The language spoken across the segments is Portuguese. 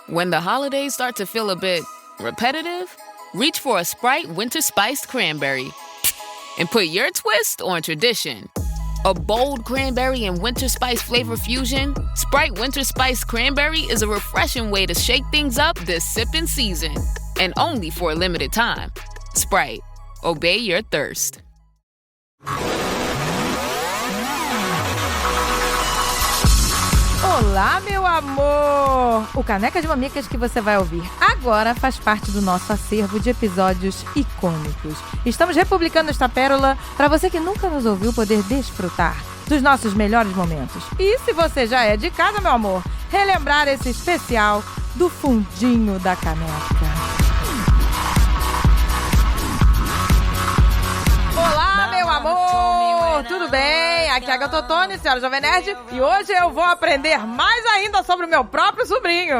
When the holidays start to feel a bit repetitive, reach for a Sprite Winter Spiced Cranberry and put your twist on tradition. A bold cranberry and winter spice flavor fusion, Sprite Winter Spiced Cranberry is a refreshing way to shake things up this sipping season. And only for a limited time. Sprite. Obey your thirst. Olá, meu amor! O Caneca de Mamicas que você vai ouvir agora faz parte do nosso acervo de episódios icônicos. Estamos republicando esta pérola para você que nunca nos ouviu poder desfrutar dos nossos melhores momentos. E se você já é de casa, meu amor, relembrar esse especial do fundinho da caneca. Olá, meu amor! Tudo bem? Aqui é a Gata Tony, senhora Jovem Nerd, e hoje eu vou aprender mais ainda sobre o meu próprio sobrinho.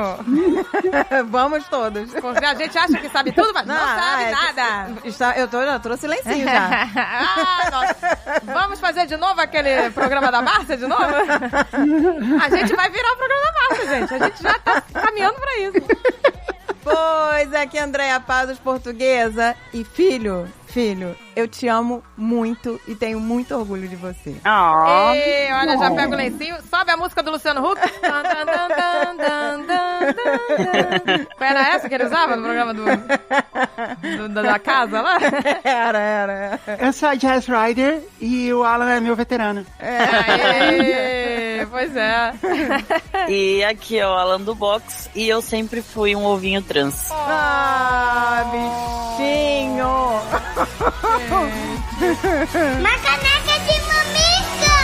Vamos todos. Porque a gente acha que sabe tudo, mas não sabe nada. Eu tô silencinho já. Nossa. Vamos fazer de novo aquele programa da Márcia, de novo? A gente vai virar o programa da Márcia, gente. A gente já tá caminhando pra isso. Pois, aqui é Andréia Pazos, portuguesa. E filho, eu te amo muito e tenho muito orgulho de você. Ei, olha, já pega o lencinho. Sobe a música do Luciano Huck. Qual era essa que ele usava no programa da casa lá? Era. Eu sou a Jazz Rider e o Alan é meu veterano. Pois é. E aqui é o Alan do Box e eu sempre fui um ovinho trans. Bichinho! Uma caneca de mamica!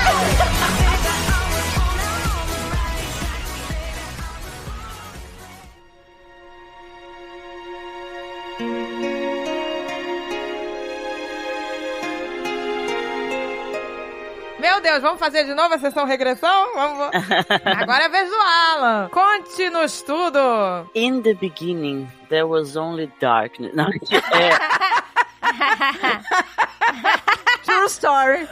Meu Deus, vamos fazer de novo a sessão regressão? Vamos. Agora é a vez do Alan. Conte-nos tudo. In the beginning, there was only darkness. Não, True story.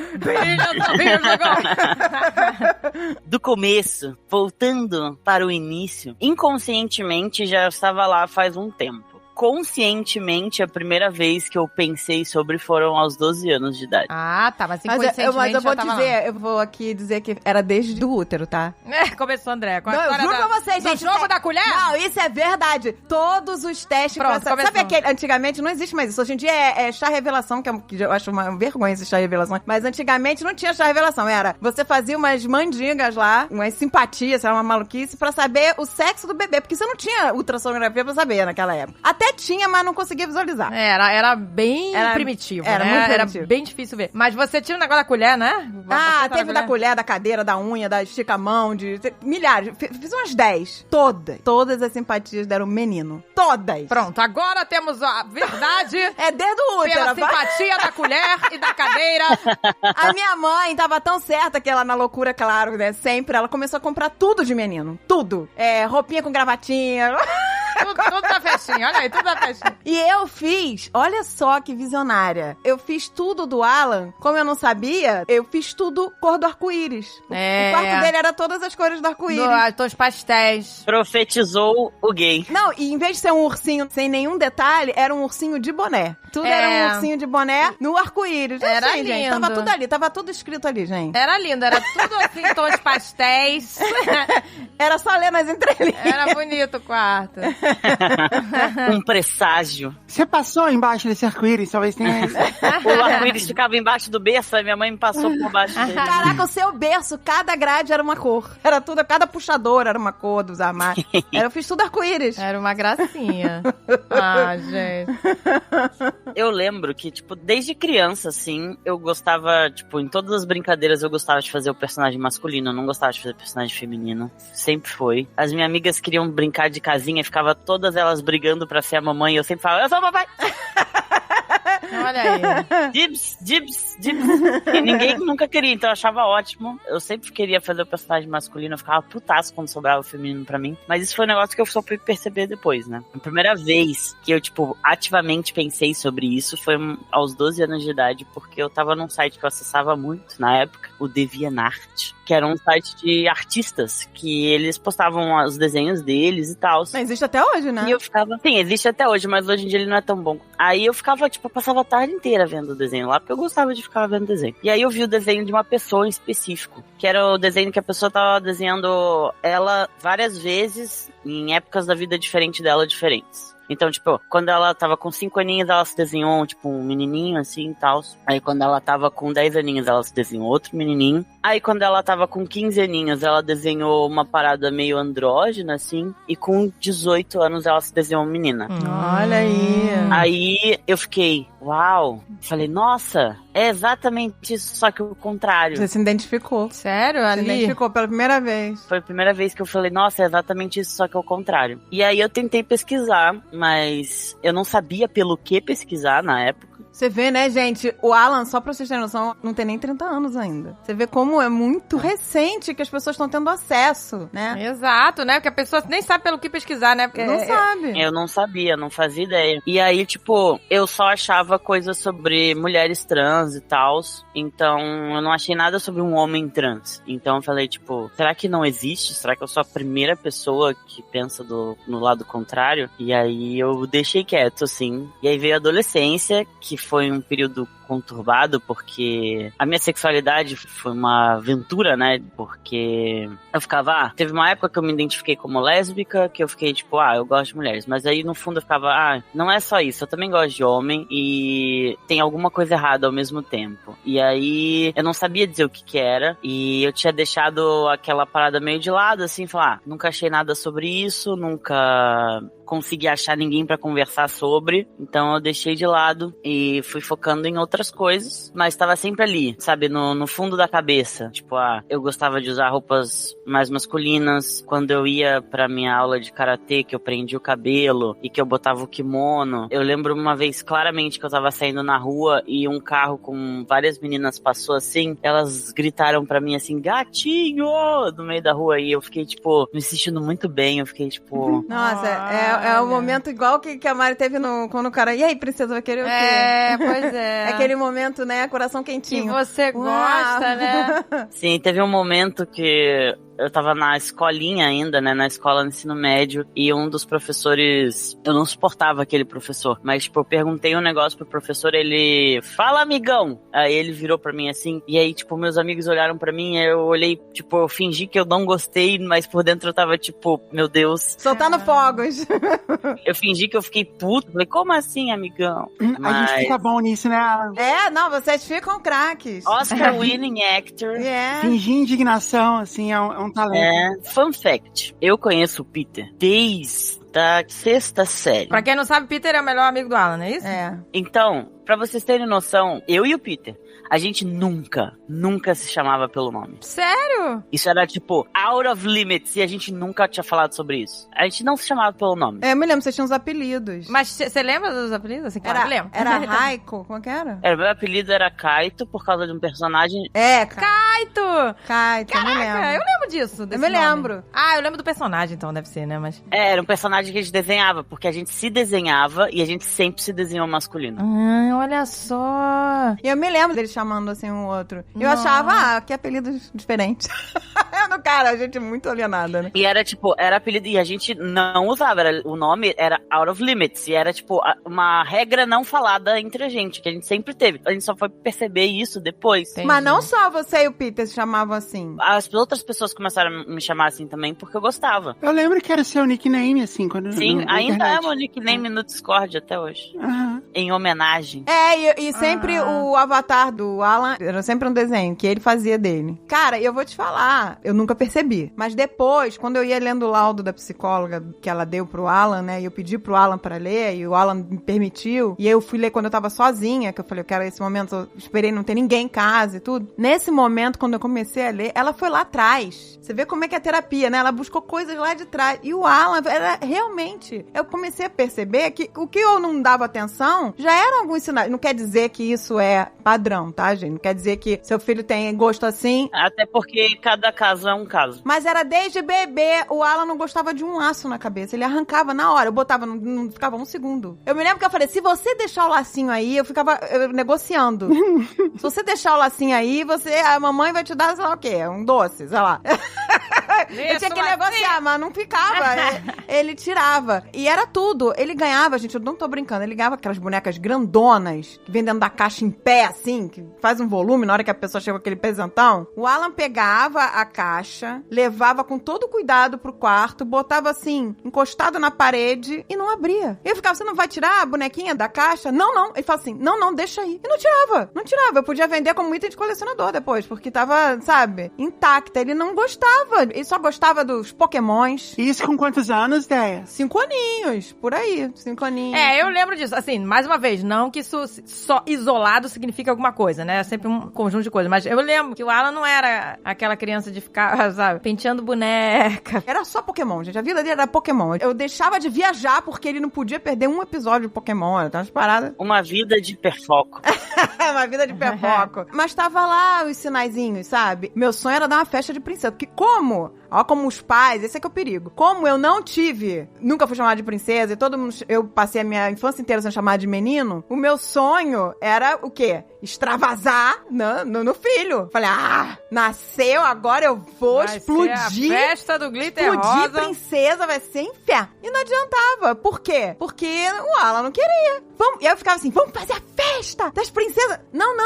Do começo, voltando para o início, inconscientemente já estava lá faz um tempo. Conscientemente, a primeira vez que eu pensei sobre foram aos 12 anos de idade. Ah, tá, mas inconscientemente mas eu vou já tava dizer, lá. eu vou aqui dizer que era desde o útero, tá? Começou, André. Com a Não, eu história juro pra vocês, gente. Do jogo da colher? Não, isso é verdade. Todos os testes... Pronto, sabe começou. aquele... Antigamente não existe mais isso. Hoje em dia é chá revelação, que eu acho uma vergonha esse chá revelação. Mas antigamente não tinha chá revelação. Era, você fazia umas mandingas lá, umas simpatias, uma maluquice, pra saber o sexo do bebê. Porque você não tinha ultrassonografia pra saber naquela época. Até tinha, mas não conseguia visualizar. Era bem primitivo, era né? muito primitivo. Era bem difícil ver. Mas você tinha o negócio da colher, né? Teve da colher, da cadeira, da unha, da estica-mão, milhares. Fiz umas 10. Todas as simpatias deram menino. Todas. Pronto, agora temos a verdade. É desde o útero. Pela simpatia da colher e da cadeira. A minha mãe tava tão certa que ela, na loucura, claro, né? Sempre, ela começou a comprar tudo de menino. Tudo. Roupinha com gravatinha. Tudo da festinha, olha aí, tudo da festinha. E eu fiz, olha só que visionária. Eu fiz tudo do Alan, como eu não sabia, eu fiz tudo cor do arco-íris. O quarto dele era todas as cores do arco-íris. Tons pastéis. Profetizou o gay. Não, e em vez de ser um ursinho sem nenhum detalhe, era um ursinho de boné. Tudo era um ursinho de boné no arco-íris. Era lindo. Gente, tava tudo ali, tava tudo escrito ali, gente. Era lindo, era tudo assim, tons pastéis. Era só ler nas entrelinhas. Era bonito o quarto. Um presságio. Você passou embaixo desse arco-íris, talvez tenha isso. O arco-íris ficava embaixo do berço, aí minha mãe me passou por baixo dele. Caraca, o seu berço, cada grade era uma cor. Era tudo, cada puxador era uma cor dos armários. Eu fiz tudo arco-íris. Era uma gracinha. Ah, gente. Eu lembro que, desde criança, assim, eu gostava, em todas as brincadeiras eu gostava de fazer o personagem masculino, eu não gostava de fazer o personagem feminino. Sempre foi. As minhas amigas queriam brincar de casinha, ficava todas elas brigando pra ser a mamãe, e eu sempre falava, eu sou a papai! Olha aí. Dibs. E ninguém nunca queria, então eu achava ótimo. Eu sempre queria fazer o personagem masculino, eu ficava putaço quando sobrava o feminino pra mim. Mas isso foi um negócio que eu só fui perceber depois, né? A primeira vez que eu, ativamente pensei sobre isso foi aos 12 anos de idade, porque eu tava num site que eu acessava muito na época. o DeviantArt, que era um site de artistas, que eles postavam os desenhos deles e tal. Mas existe até hoje, né? E eu ficava... Sim, existe até hoje, mas hoje em dia ele não é tão bom. Aí eu ficava, tipo, eu passava a tarde inteira vendo o desenho lá, porque eu gostava de ficar vendo desenho. E aí eu vi o desenho de uma pessoa em específico, que era o desenho que a pessoa tava desenhando ela várias vezes, em épocas da vida diferente dela, diferentes. Então, tipo, quando ela tava com 5 aninhos, ela se desenhou, tipo, um menininho, assim, e tal. Aí, quando ela tava com 10 aninhos, ela se desenhou outro menininho. Aí, quando ela tava com 15 aninhos, ela desenhou uma parada meio andrógena, assim. E com 18 anos, ela se desenhou uma menina. Olha aí. Aí, eu fiquei, uau. Falei, nossa, é exatamente isso, só que o contrário. Você se identificou. Sério, Se ali? identificou pela primeira vez. Foi a primeira vez que eu falei, nossa, é exatamente isso, só que é o contrário. E aí, eu tentei pesquisar, mas eu não sabia pelo que pesquisar na época. Você vê, né, gente? O Alan, só pra vocês terem noção, não tem nem 30 anos ainda. Você vê como é muito recente que as pessoas estão tendo acesso, né? Exato, né? Porque a pessoa nem sabe pelo que pesquisar, né? Não sabe. Eu não sabia, não fazia ideia. E aí, tipo, eu só achava coisas sobre mulheres trans e tal. Então, eu não achei nada sobre um homem trans. Então, eu falei, tipo, será que não existe? Será que eu sou a primeira pessoa que pensa no lado contrário? E aí, eu deixei quieto, assim. E aí veio a adolescência, que foi um período conturbado, porque a minha sexualidade foi uma aventura, né? Porque eu ficava, teve uma época que eu me identifiquei como lésbica, que eu fiquei tipo, eu gosto de mulheres. Mas aí no fundo eu ficava, não é só isso, eu também gosto de homem e tem alguma coisa errada ao mesmo tempo. E aí eu não sabia dizer o que era e eu tinha deixado aquela parada meio de lado, assim, falar, nunca achei nada sobre isso, nunca consegui achar ninguém pra conversar sobre, então eu deixei de lado e fui focando em outras coisas, mas tava sempre ali, sabe, no fundo da cabeça, tipo, eu gostava de usar roupas mais masculinas, quando eu ia pra minha aula de karatê, que eu prendia o cabelo e que eu botava o kimono, eu lembro uma vez claramente que eu tava saindo na rua e um carro com várias meninas passou assim, elas gritaram pra mim assim, gatinho, no meio da rua, e eu fiquei, tipo, me sentindo muito bem, eu fiquei, tipo... Nossa, é o momento igual que a Mari teve quando o cara... E aí, princesa, vai querer o quê? Pois é. É aquele momento, né? Coração quentinho. Que você gosta, né? Sim, teve um momento que eu tava na escolinha ainda, né, na escola no ensino médio, e um dos professores, eu não suportava aquele professor, mas, tipo, eu perguntei um negócio pro professor, ele, fala, amigão! Aí ele virou pra mim assim, e aí, tipo, meus amigos olharam pra mim, eu olhei, tipo, eu fingi que eu não gostei, mas por dentro eu tava, tipo, meu Deus. Soltando fogos. Eu fingi que eu fiquei puto, falei, como assim, amigão? A gente fica bom nisso, né, Alan? Não, vocês ficam craques. Oscar winning actor. Fingir indignação, assim, é um talento. Fun fact, eu conheço o Peter desde a 6ª série. Pra quem não sabe, Peter é o melhor amigo do Alan, não é isso? Então, pra vocês terem noção, eu e o Peter, a gente nunca se chamava pelo nome. Sério? Isso era, tipo, out of limits, e a gente nunca tinha falado sobre isso. A gente não se chamava pelo nome. Eu me lembro, vocês tinham os apelidos. Mas você lembra dos apelidos? Assim, claro, lembro. Era Raiko? Como que era? Meu apelido era Kaito, por causa de um personagem... Kaito! Kaito, eu me lembro. Eu lembro disso. Eu me lembro. Eu lembro do personagem, então, deve ser, né? Mas... Era um personagem que a gente desenhava, porque a gente se desenhava e a gente sempre se desenhou masculino. Olha só. E eu me lembro deles chamando assim um outro. Eu achava, que apelidos diferentes. No cara, a gente é muito alienada, né? E era tipo, era apelido, e a gente não usava, o nome era out of limits, e era tipo, uma regra não falada entre a gente, que a gente sempre teve. A gente só foi perceber isso depois. Entendi. Mas não só você e o Peter se chamavam assim. As outras pessoas começaram a me chamar assim também, porque eu gostava. Eu lembro que era seu nickname, assim, quando... Sim, na ainda internet. é meu nickname no Discord até hoje. Em homenagem. E sempre o avatar do Alan era sempre um desenho que ele fazia dele. Cara, eu vou te falar, eu nunca percebi. Mas depois, quando eu ia lendo o laudo da psicóloga que ela deu pro Alan, né, e eu pedi pro Alan pra ler, e o Alan me permitiu, e aí eu fui ler quando eu tava sozinha, que eu falei, eu quero esse momento, eu esperei não ter ninguém em casa e tudo. Nesse momento, quando eu comecei a ler, ela foi lá atrás. Você vê como é que é a terapia, né? Ela buscou coisas lá de trás. E o Alan, era realmente... Eu comecei a perceber que o que eu não dava atenção já eram alguns sinais. Não quer dizer que isso é padrão, tá, gente? Não quer dizer que seu filho tem gosto assim. Até porque cada caso é um caso. Mas era desde bebê. O Alan não gostava de um laço na cabeça. Ele arrancava na hora. Eu botava, não ficava um segundo. Eu me lembro que eu falei, se você deixar o lacinho aí, eu ficava negociando. Se você deixar o lacinho aí, a mamãe vai te dar, sei lá o quê? Um doce, sei lá. Eu tinha que negociar, mas não ficava. Ele tirava. E era tudo. Ele ganhava, gente, eu não tô brincando, ele ganhava aquelas bonecas grandonas, que vem dentro da caixa em pé, assim, que faz um volume na hora que a pessoa chega com aquele pesantão. O Alan pegava a caixa, levava com todo cuidado pro quarto, botava assim, encostado na parede e não abria. Eu ficava, você não vai tirar a bonequinha da caixa? Não. Ele fala assim, não, deixa aí. E não tirava. Eu podia vender como item de colecionador depois, porque tava, sabe, intacta. Ele não gostava. Ele só gostava dos pokémons. Isso com quantos anos, Deia? 5 aninhos, por aí. 5 aninhos. Eu lembro disso. Assim, mais uma vez, não que isso só isolado significa alguma coisa, né? É sempre um conjunto de coisas. Mas eu lembro que o Alan não era aquela criança de ficar, sabe, penteando boneca. Era só Pokémon, gente. A vida dele era Pokémon. Eu deixava de viajar porque ele não podia perder um episódio de Pokémon. Era umas paradas. Uma vida de hiperfoco. Uma vida de hiperfoco. Mas tava lá os sinaizinhos, sabe? Meu sonho era dar uma festa de princesa. Porque como? Ó, como os pais, esse é que é o perigo. Como eu não tive, nunca fui chamada de princesa e todo mundo, eu passei a minha infância inteira sendo chamada de menino, o meu sonho era o quê? Extravasar no filho. Falei, nasceu, agora eu vou explodir. A festa do glitter explodir rosa. princesa, vai ser inferno. E não adiantava. Por quê? Porque o Alan não queria. E aí eu ficava assim, vamos fazer a festa das princesas. Não.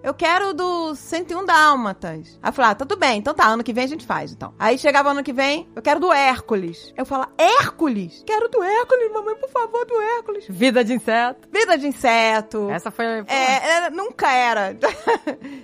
Eu quero do 101 Dálmatas. Aí eu falei, tudo bem. Então tá, ano que vem a gente faz, então. Aí chegava ano que vem, eu quero do Hércules. Eu falava, Hércules? Quero do Hércules, mamãe, por favor, do Hércules. Vida de inseto. Vida de inseto. Essa foi... Nunca era.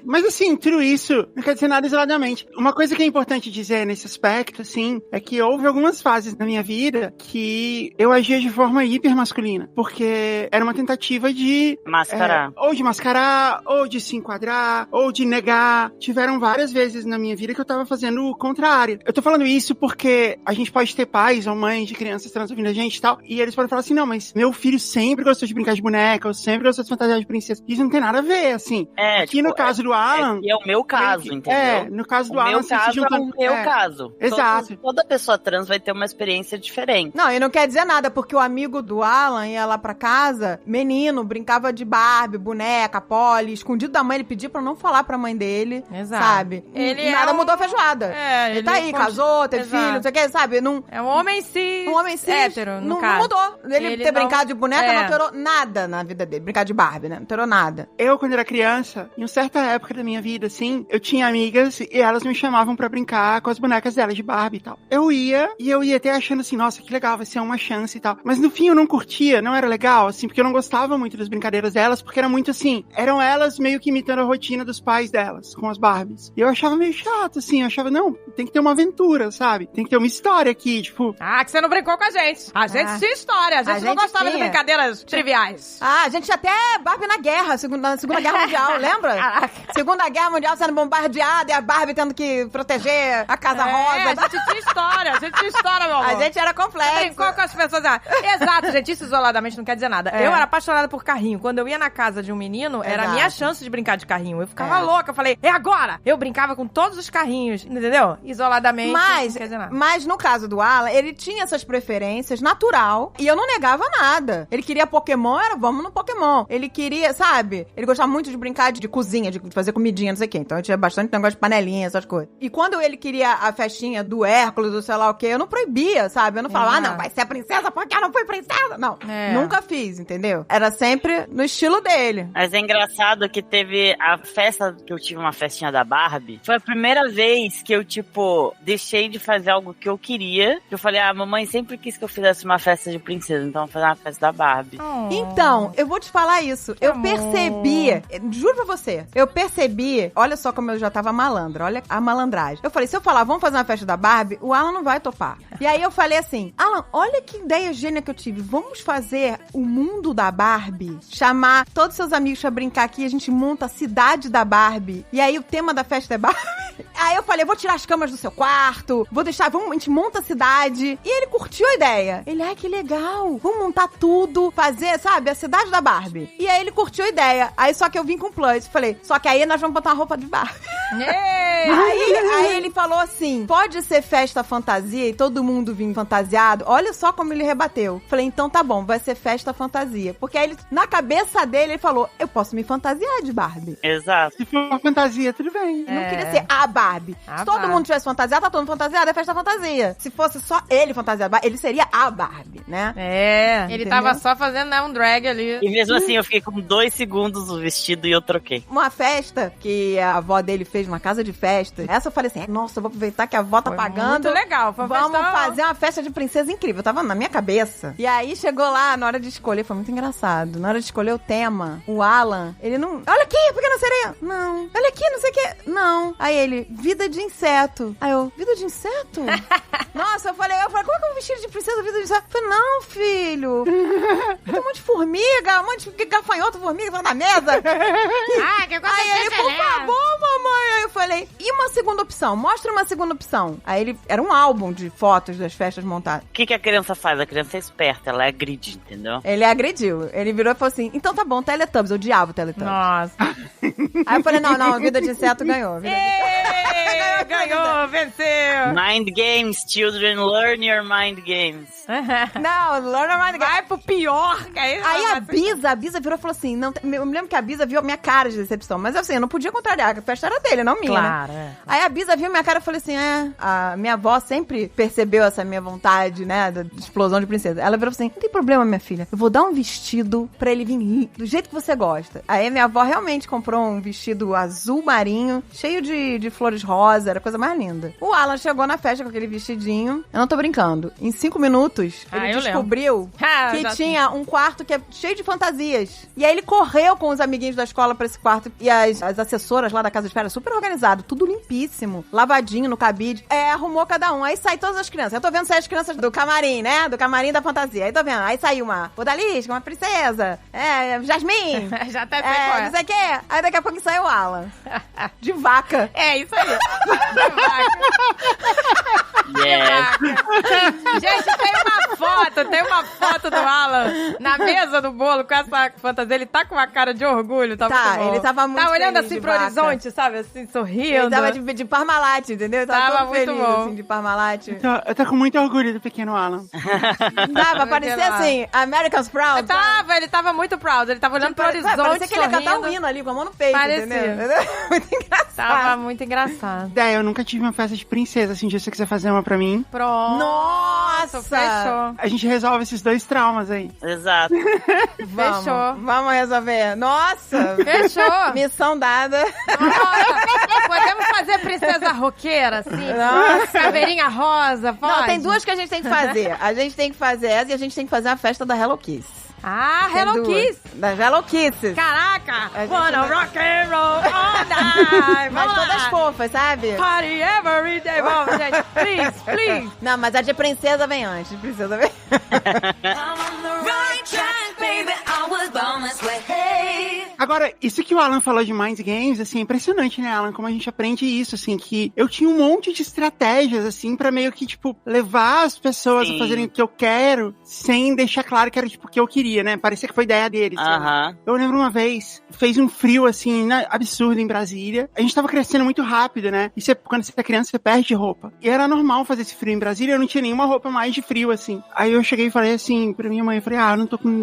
Mas assim, tudo isso não quer dizer nada isoladamente. Uma coisa que é importante dizer nesse aspecto, assim, é que houve algumas fases na minha vida que eu agia de forma hiper masculina. Porque era uma tentativa de... Mascarar. Ou de mascarar, ou de se enquadrar, ou de negar. Tiveram várias vezes na minha vida que eu tava fazendo o contrário. Eu tô falando isso porque a gente pode ter pais ou mães de crianças trans ouvindo a gente e tal, e eles podem falar assim, não, mas meu filho sempre gostou de brincar de boneca, ou sempre gostou de fantasiar de princesa. Isso não tem nada a ver, assim. Aqui no caso do Alan... É o meu caso, entendeu? No caso do Alan... O meu caso. Exato. Toda pessoa trans vai ter uma experiência diferente. Não, e não quer dizer nada, porque o amigo do Alan ia lá pra casa, menino, brincava de Barbie, boneca, Polly, escondido da mãe, ele pedia pra não falar pra mãe dele, exato. Sabe? Nada mudou a feijoada. Ele tá aí, casou, teve filho, não sei o que, sabe? Não, é um homem cis. Hétero, no caso. Não mudou. Ele ter brincado de boneca não alterou nada na vida dele. Brincar de Barbie, né? Não alterou nada. Eu, quando era criança, em uma certa época da minha vida, assim, eu tinha amigas e elas me chamavam pra brincar com as bonecas delas de Barbie e tal. Eu ia até achando assim, nossa, que legal, vai ser uma chance e tal. Mas no fim eu não curtia, não era legal, assim, porque eu não gostava muito das brincadeiras delas, porque era muito assim, eram elas meio que imitando a rotina dos pais delas, com as Barbies. E eu achava meio chato, assim, eu achava, não, tem que ter uma aventura, sabe? Tem que ter uma história aqui, tipo... que você não brincou com a gente. A gente tinha história, a gente não gostava de brincadeiras triviais. A gente tinha até Barbie na guerra, na Segunda Guerra Mundial, lembra? Caraca. Segunda Guerra Mundial sendo bombardeada e a Barbie tendo que proteger a Casa Rosa. A gente tinha história, meu amor. A gente era complexo. Brincou com as pessoas. Exato, gente, isso isoladamente não quer dizer nada. Eu era apaixonada por carrinho. Quando eu ia na casa de um menino, era a minha chance de brincar de carrinho. Eu ficava louca, eu falei, é agora! Eu brincava com todos os carrinhos, entendeu? Isoladamente, não quer dizer nada. Mas no caso do Alan, ele tinha essas preferências natural e eu não negava nada. Ele queria Pokémon, vamos no Pokémon. Ele queria, sabe? Ele gostava muito de brincar de cozinha, de fazer comidinha, não sei o quê. Então eu tinha bastante negócio de panelinha, essas coisas. E quando ele queria a festinha do Hércules, do sei lá o quê, eu não proibia, sabe? Eu não falava, não, vai ser a princesa porque eu não fui princesa. Não, nunca fiz, entendeu? Era sempre no estilo dele. Mas é engraçado que teve a festa, que eu tive uma festinha da Barbie. Foi a primeira vez que eu, tipo, deixei de fazer algo que eu queria. Eu falei, mamãe sempre quis que eu fizesse uma festa de princesa, então eu vou fazer uma festa da Barbie. Então, eu vou te falar isso. Eu percebi, juro pra você, olha só como eu já tava malandra, olha a malandragem. Eu falei, se eu falar, vamos fazer uma festa da Barbie, o Alan não vai topar. E aí eu falei assim, Alan, olha que ideia gênia que eu tive. Vamos fazer o mundo da Barbie chamar chamar todos os seus amigos pra brincar aqui, a gente monta a cidade da Barbie. E aí o tema da festa é Barbie. Aí eu falei, vou tirar as camas do seu quarto, a gente monta a cidade. E ele curtiu a ideia. Ele, que legal, vamos montar tudo, fazer, sabe, a cidade da Barbie. E aí ele curtiu a ideia. Aí só que eu vim com plus, falei, só que aí nós vamos botar uma roupa de Barbie. Aí ele falou assim, pode ser festa fantasia e todo mundo vir fantasiado? Olha só como ele rebateu. Falei, então tá bom, vai ser festa fantasia. Porque aí na cabeça dele, ele falou, eu posso me fantasiar de Barbie. Exato. Se for fantasia, tudo bem. Não queria ser a Barbie. Se todo mundo tivesse fantasiado, tá todo mundo fantasiado, é festa fantasia. Se fosse só ele fantasiado, ele seria a Barbie, né? Ele tava só fazendo, né, um drag ali. E mesmo assim, eu fiquei com 2 segundos o vestido e eu troquei. Uma festa que a avó dele fez, uma casa de festa. Essa eu falei assim, nossa, eu vou aproveitar que a avó tá pagando. Muito legal. Vamos fazer uma festa de princesa incrível. Tava na minha cabeça. E aí chegou lá, na hora de escolher, foi muito engraçado. Na hora de escolher o tema, o Alan, ele não... Olha aqui, pequena sereia. Não. Olha aqui, não sei o que. Não. Aí ele, vida de inseto. Aí eu, vida de inseto? Nossa, eu falei, como é que eu vou vestir de princesa vida de inseto? Eu falei, não, filho. Tem um monte de formiga, um monte de gafanhoto, formiga na mesa. Que coisa. Aí ele, por favor, mamãe. Aí eu falei, e uma segunda opção? Mostra uma segunda opção. Aí ele, era um álbum de fotos das festas montadas. O que a criança faz? A criança é esperta, ela agride, entendeu? Ele agrediu. Ele virou e falou assim, então tá bom, Teletubbies. Eu odiava o Teletubbies. Nossa. Aí eu falei, não, vida de inseto ganhou. Ganhou, venceu. Mind games, children, learn your mind games. Não, learn mind games. Vai pro pior. Aí a Bisa virou e falou assim, não, eu me lembro que a Bisa viu a minha cara de decepção, mas assim, eu não podia contrariar, a festa era dele, não minha, claro, né? Aí a Bisa viu minha cara e falou assim, a minha avó sempre percebeu essa minha vontade, né, da explosão de princesa. Ela virou assim, não tem problema, minha filha, eu vou dar um vestido pra ele vir do jeito que você gosta. Aí a minha avó realmente comprou um vestido azul marinho, cheio de flores rosa, era a coisa mais linda. O Alan chegou na festa com aquele vestidinho, eu não tô brincando, em 5 minutos, ele descobriu que tinha um quarto que é cheio de fantasias. E aí ele correu com os amiguinhos da escola pra esse quarto, e as assessoras lá da casa de festa, super organizado, tudo limpíssimo, lavadinho no cabide, arrumou cada um. Aí sai todas as crianças. Eu tô vendo sair as crianças do camarim, né? Do camarim da fantasia. Aí tô vendo. Aí saiu uma odalisca, uma princesa, Jasmine. Já até sei qual é. Não sei o quê. Aí daqui a pouco saiu o Alan. De vaca. É, isso aí. De vaca. Yes. Gente, tem uma foto do Alan na mesa do bolo com essa fantasia. Ele tá com uma cara de orgulho, tá muito bom. Ele tava muito olhando feliz assim de pro vaca. horizonte, sabe? Assim, sorrindo. Ele tava de Parmalat, entendeu? Ele tava todo muito feliz, bom. assim, de Parmalat. Eu tô com muito orgulho do pequeno Alan. Tava, parecia assim, America's Proud. Ele tava muito proud. Ele tava olhando pro horizonte, parecia que ele ia cantar um sorrindo. hino ali, com a mão no peito, Parecia. entendeu? Muito engraçado. Tava muito engraçado. Eu nunca tive uma festa de princesa, assim, se você quiser fazer uma pra mim. Pronto. Nossa! Fechou. A gente resolve esses 2 traumas aí. Exato. Fechou. Vamos resolver. Nossa! Fechou. Missão dada. Nossa, podemos fazer princesa roqueira, assim? Nossa. Caveirinha rosa, pode? Não, tem 2 que a gente tem que fazer. A gente tem que fazer essa e a gente tem que fazer a festa da Hello Kiss. Tem Hello 2. Kiss. Das Hello Kisses. Caraca! A gente Wanna vai- rock and roll all night. Mas Vamos todas lá. fofas, sabe? Party every day. Vamos, gente. Please. Não, mas a de princesa vem antes. De princesa vem. Agora, isso que o Alan falou de Mind Games, assim, é impressionante, né, Alan? Como a gente aprende isso, assim, que eu tinha um monte de estratégias, assim, pra meio que, tipo, levar as pessoas a fazerem o que eu quero, sem deixar claro que era, tipo, o que eu queria, né? Parecia que foi ideia deles. Aham. Eu lembro uma vez, fez um frio, assim, absurdo em Brasília. A gente tava crescendo muito rápido, né? E quando você é criança, você perde roupa. E era normal fazer esse frio em Brasília, eu não tinha nenhuma roupa mais de frio, assim. Aí eu cheguei e falei assim, pra minha mãe, eu falei,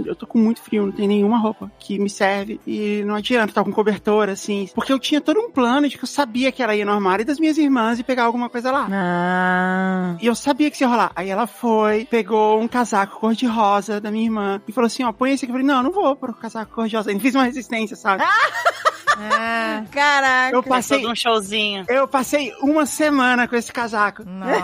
eu tô com muito frio, não tem nenhuma roupa que me serve. E não adianta, tá com cobertor, assim. Porque eu tinha todo um plano de que eu sabia que ela ia no armário das minhas irmãs e pegar alguma coisa lá. E eu sabia que isso ia rolar. Aí ela foi, pegou um casaco cor-de-rosa da minha irmã e falou assim, ó, põe esse aqui. Eu falei, não vou pôr o casaco cor-de-rosa. Ele fez uma resistência, sabe? Caraca. Eu passei Todo um showzinho. Eu passei uma semana com esse casaco. Nossa.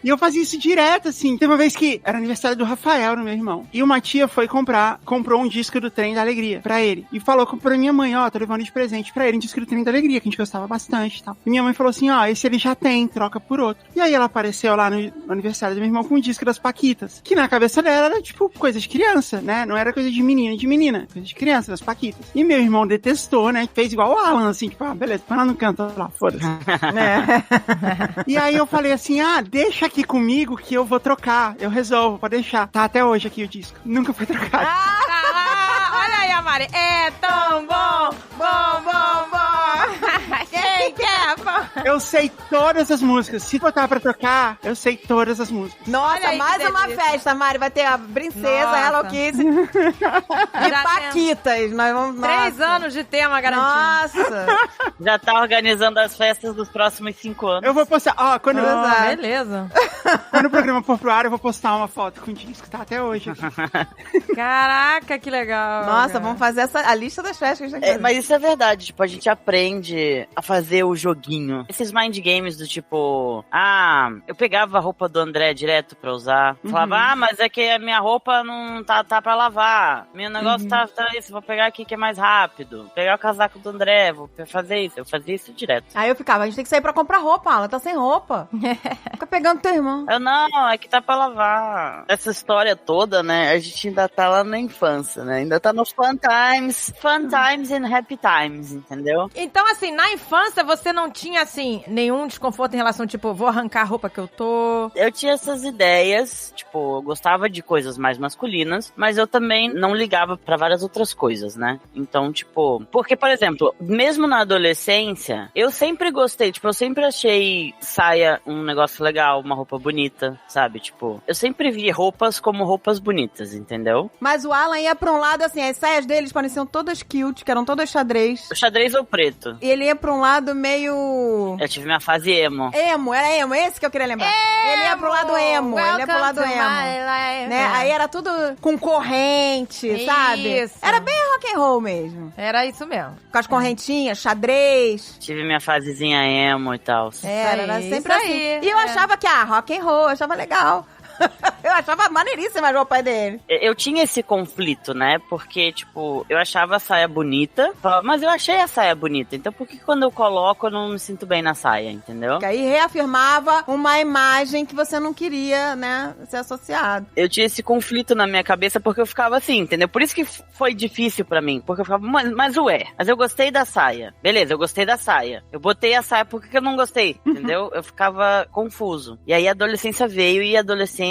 E eu fazia isso direto, assim. Teve uma vez que era aniversário do Rafael, no meu irmão. E uma tia foi comprou um disco do Trem da Alegria pra ele. E falou pra minha mãe, ó, tô levando de presente pra ele um disco do Trem da Alegria, que a gente gostava bastante e tal. E minha mãe falou assim, ó, esse ele já tem, troca por outro. E aí ela apareceu lá no aniversário do meu irmão com um disco das Paquitas. Que na cabeça dela era, tipo, coisa de criança, né? Não era coisa de menina. Coisa de criança, das Paquitas. E meu irmão detestou, né? Fez igual o Alan, assim, tipo, beleza, põe lá no canto, lá, foda-se. E aí eu falei assim, deixa aqui comigo que eu vou trocar. Eu resolvo, pode deixar. Tá até hoje aqui o disco. Nunca foi trocado. Olha aí a Mari. É tão bom, bom. Quem quer? Eu sei todas as músicas. Se botar pra tocar, eu sei todas as músicas. Nossa, aí, mais que uma delícia. festa, Mari. Vai ter a Princesa, Nossa. Hello Kitty e Já Paquitas. Nós vamos... 3 Nossa. anos de tema garantido. Nossa. Já tá organizando as festas dos próximos 5 anos. Eu vou postar, quando Beleza. o programa for pro ar, eu vou postar uma foto com o disco. Tá até hoje aqui. Caraca, que legal. Nossa, cara. vamos fazer a lista das festas que a gente tem que fazer. Mas isso é verdade, tipo, a gente aprende a fazer o joguinho. Esses mind games do tipo, eu pegava a roupa do André direto pra usar. Falava, mas é que a minha roupa não tá pra lavar. Meu negócio tá isso, vou pegar aqui que é mais rápido. Pegar o casaco do André, vou fazer isso. Eu fazia isso direto. Aí eu ficava, a gente tem que sair pra comprar roupa, ela tá sem roupa. Fica pegando teu irmão. Não, é que tá pra lavar. Essa história toda, né, a gente ainda tá lá na infância, né? Ainda tá no fun times and happy times, entendeu? Então, assim, na infância você não tinha, assim, nenhum desconforto em relação, tipo, vou arrancar a roupa que eu tô. Eu tinha essas ideias, tipo, eu gostava de coisas mais masculinas, mas eu também não ligava pra várias outras coisas, né? Então, tipo, porque, por exemplo, mesmo na adolescência, eu sempre gostei, tipo, eu sempre achei saia um negócio legal, uma roupa bonita, sabe? Tipo, eu sempre vi roupas como roupas bonitas, entendeu? Mas o Alan ia pra um lado, assim, as saias deles pareciam todas cute, que eram todas xadrez. O xadrez ou preto? E ele ia pra um lado meio... Eu tive minha fase emo. Era emo, esse que eu queria lembrar. Ele ia pro lado emo, né? Aí era tudo com corrente, sabe? Isso. Era bem rock and roll mesmo. Era isso mesmo. Com as correntinhas, xadrez. Tive minha fasezinha emo e tal. Era isso sempre assim. aí, E eu achava que, rock and roll, eu achava legal. Eu achava maneiríssima a roupa dele. Eu tinha esse conflito, né? Porque, tipo, eu achava a saia bonita, mas eu achei a saia bonita. Então, por que quando eu coloco, eu não me sinto bem na saia, entendeu? Que aí reafirmava uma imagem que você não queria, né, ser associado. Eu tinha esse conflito na minha cabeça porque eu ficava assim, entendeu? Por isso que foi difícil pra mim. Porque eu ficava, mas eu gostei da saia. Beleza, eu gostei da saia. Eu botei a saia, por que eu não gostei? Entendeu? Eu ficava confuso. E aí a adolescência veio e a adolescência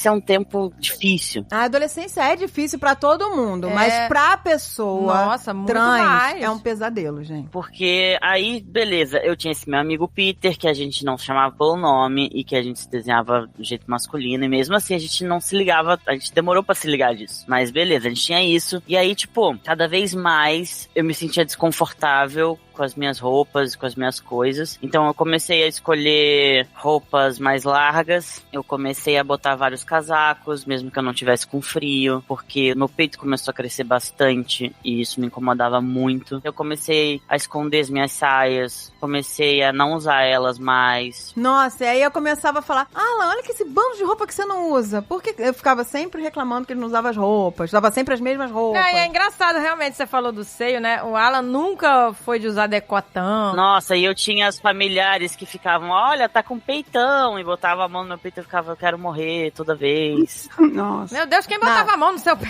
é um tempo difícil. A adolescência é difícil pra todo mundo, mas pra pessoa Nossa, muito trans mais. é um pesadelo, gente. Porque aí, beleza, eu tinha esse meu amigo Peter, que a gente não chamava pelo nome e que a gente se desenhava do jeito masculino, e mesmo assim a gente não se ligava, a gente demorou pra se ligar disso. Mas beleza, a gente tinha isso. E aí, tipo, cada vez mais eu me sentia desconfortável com as minhas roupas, com as minhas coisas. Então eu comecei a escolher roupas mais largas, eu comecei a botar vários casacos, mesmo que eu não tivesse com frio, porque meu peito começou a crescer bastante e isso me incomodava muito. Eu comecei a esconder as minhas saias, comecei a não usar elas mais. Nossa, e aí eu começava a falar, Alan, olha que esse bando de roupa que você não usa. Porque eu ficava sempre reclamando que ele não usava as roupas, usava sempre as mesmas roupas. É engraçado, realmente, você falou do seio, né? O Alan nunca foi de usar decotão. Nossa, e eu tinha as familiares que ficavam, olha, tá com peitão, e botava a mão no meu peito e ficava, eu quero morrer toda vez. Nossa. Meu Deus, quem botava a mão no seu pé?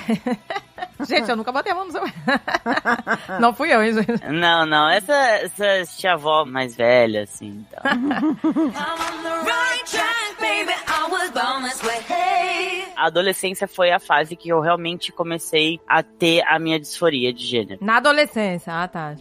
Gente, eu nunca botei a mão no seu pé. Não fui eu, hein, gente? Não, essa tia-avó mais velha, assim, então. A adolescência foi a fase que eu realmente comecei a ter a minha disforia de gênero. Na adolescência, tá.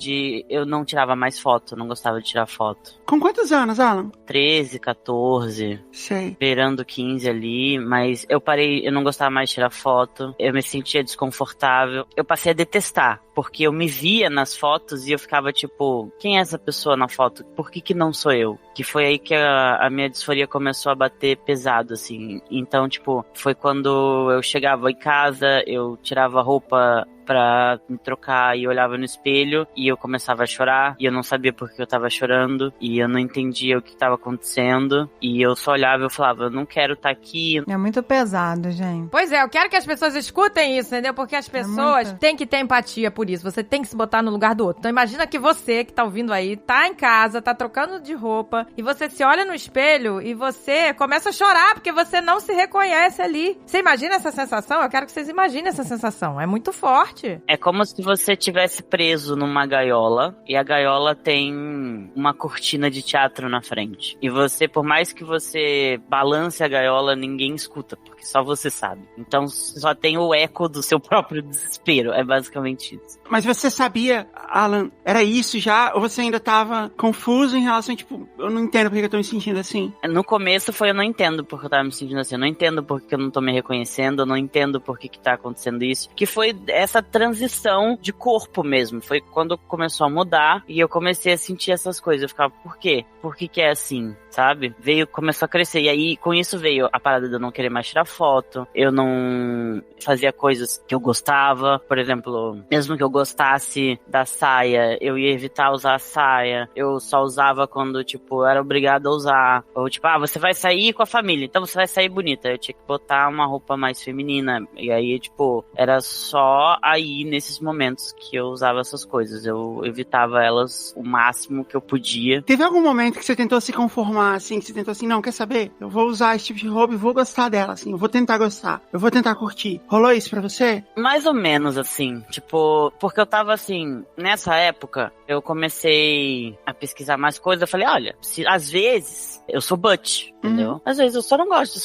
Eu não tirava mais foto, não gostava de tirar foto. Com quantos anos, Alan? 13, 14, Sei. beirando 15 ali, mas eu parei, eu não gostava mais de tirar foto, eu me sentia desconfortável, eu passei a detestar, porque eu me via nas fotos e eu ficava tipo, quem é essa pessoa na foto? Por que não sou eu? Que foi aí que a minha disforia começou a bater pesado, assim. Então, tipo, foi quando eu chegava em casa, eu tirava a roupa pra me trocar e eu olhava no espelho e eu começava a chorar e eu não sabia por que eu tava chorando e eu não entendia o que tava acontecendo e eu só olhava e eu falava, eu não quero estar aqui. É muito pesado, gente. Pois é, eu quero que as pessoas escutem isso, entendeu? Porque as pessoas têm que ter empatia por isso. Você tem que se botar no lugar do outro. Então imagina que você, que tá ouvindo aí, tá em casa, tá trocando de roupa, e você se olha no espelho e você começa a chorar porque você não se reconhece ali. Você imagina essa sensação? Eu quero que vocês imaginem essa sensação. É muito forte. É como se você tivesse preso numa gaiola e a gaiola tem uma cortina de teatro na frente. E você, por mais que você balance a gaiola, ninguém escuta, porque só você sabe. Então só tem o eco do seu próprio desespero. É basicamente isso. Mas você sabia, Alan, era isso já? Ou você ainda tava confuso em relação, tipo, eu não entendo porque eu tô me sentindo assim? No começo foi eu não entendo porque eu tava me sentindo assim. Eu não entendo porque eu não tô me reconhecendo. Eu não entendo porque que tá acontecendo isso. Que foi essa transição de corpo mesmo. Foi quando começou a mudar e eu comecei a sentir essas coisas. Eu ficava, por quê? Por que é assim? Sabe? Começou a crescer. E aí, com isso veio a parada de eu não querer mais tirar foto. Eu não fazia coisas que eu gostava. Por exemplo, mesmo que eu gostasse da saia, eu ia evitar usar a saia. Eu só usava quando, tipo, eu era obrigado a usar. Ou, tipo, você vai sair com a família, então você vai sair bonita. Eu tinha que botar uma roupa mais feminina. E aí, tipo, era só aí, nesses momentos, que eu usava essas coisas. Eu evitava elas o máximo que eu podia. Teve algum momento que você tentou se conformar, assim, que você tentou assim, não, quer saber? Eu vou usar esse tipo de roupa e vou gostar dela, assim, eu vou tentar gostar, eu vou tentar curtir. Rolou isso pra você? Mais ou menos, assim, tipo, porque eu tava assim, nessa época, eu comecei a pesquisar mais coisas, eu falei, olha, às vezes eu sou butch, entendeu? Às vezes eu só não gosto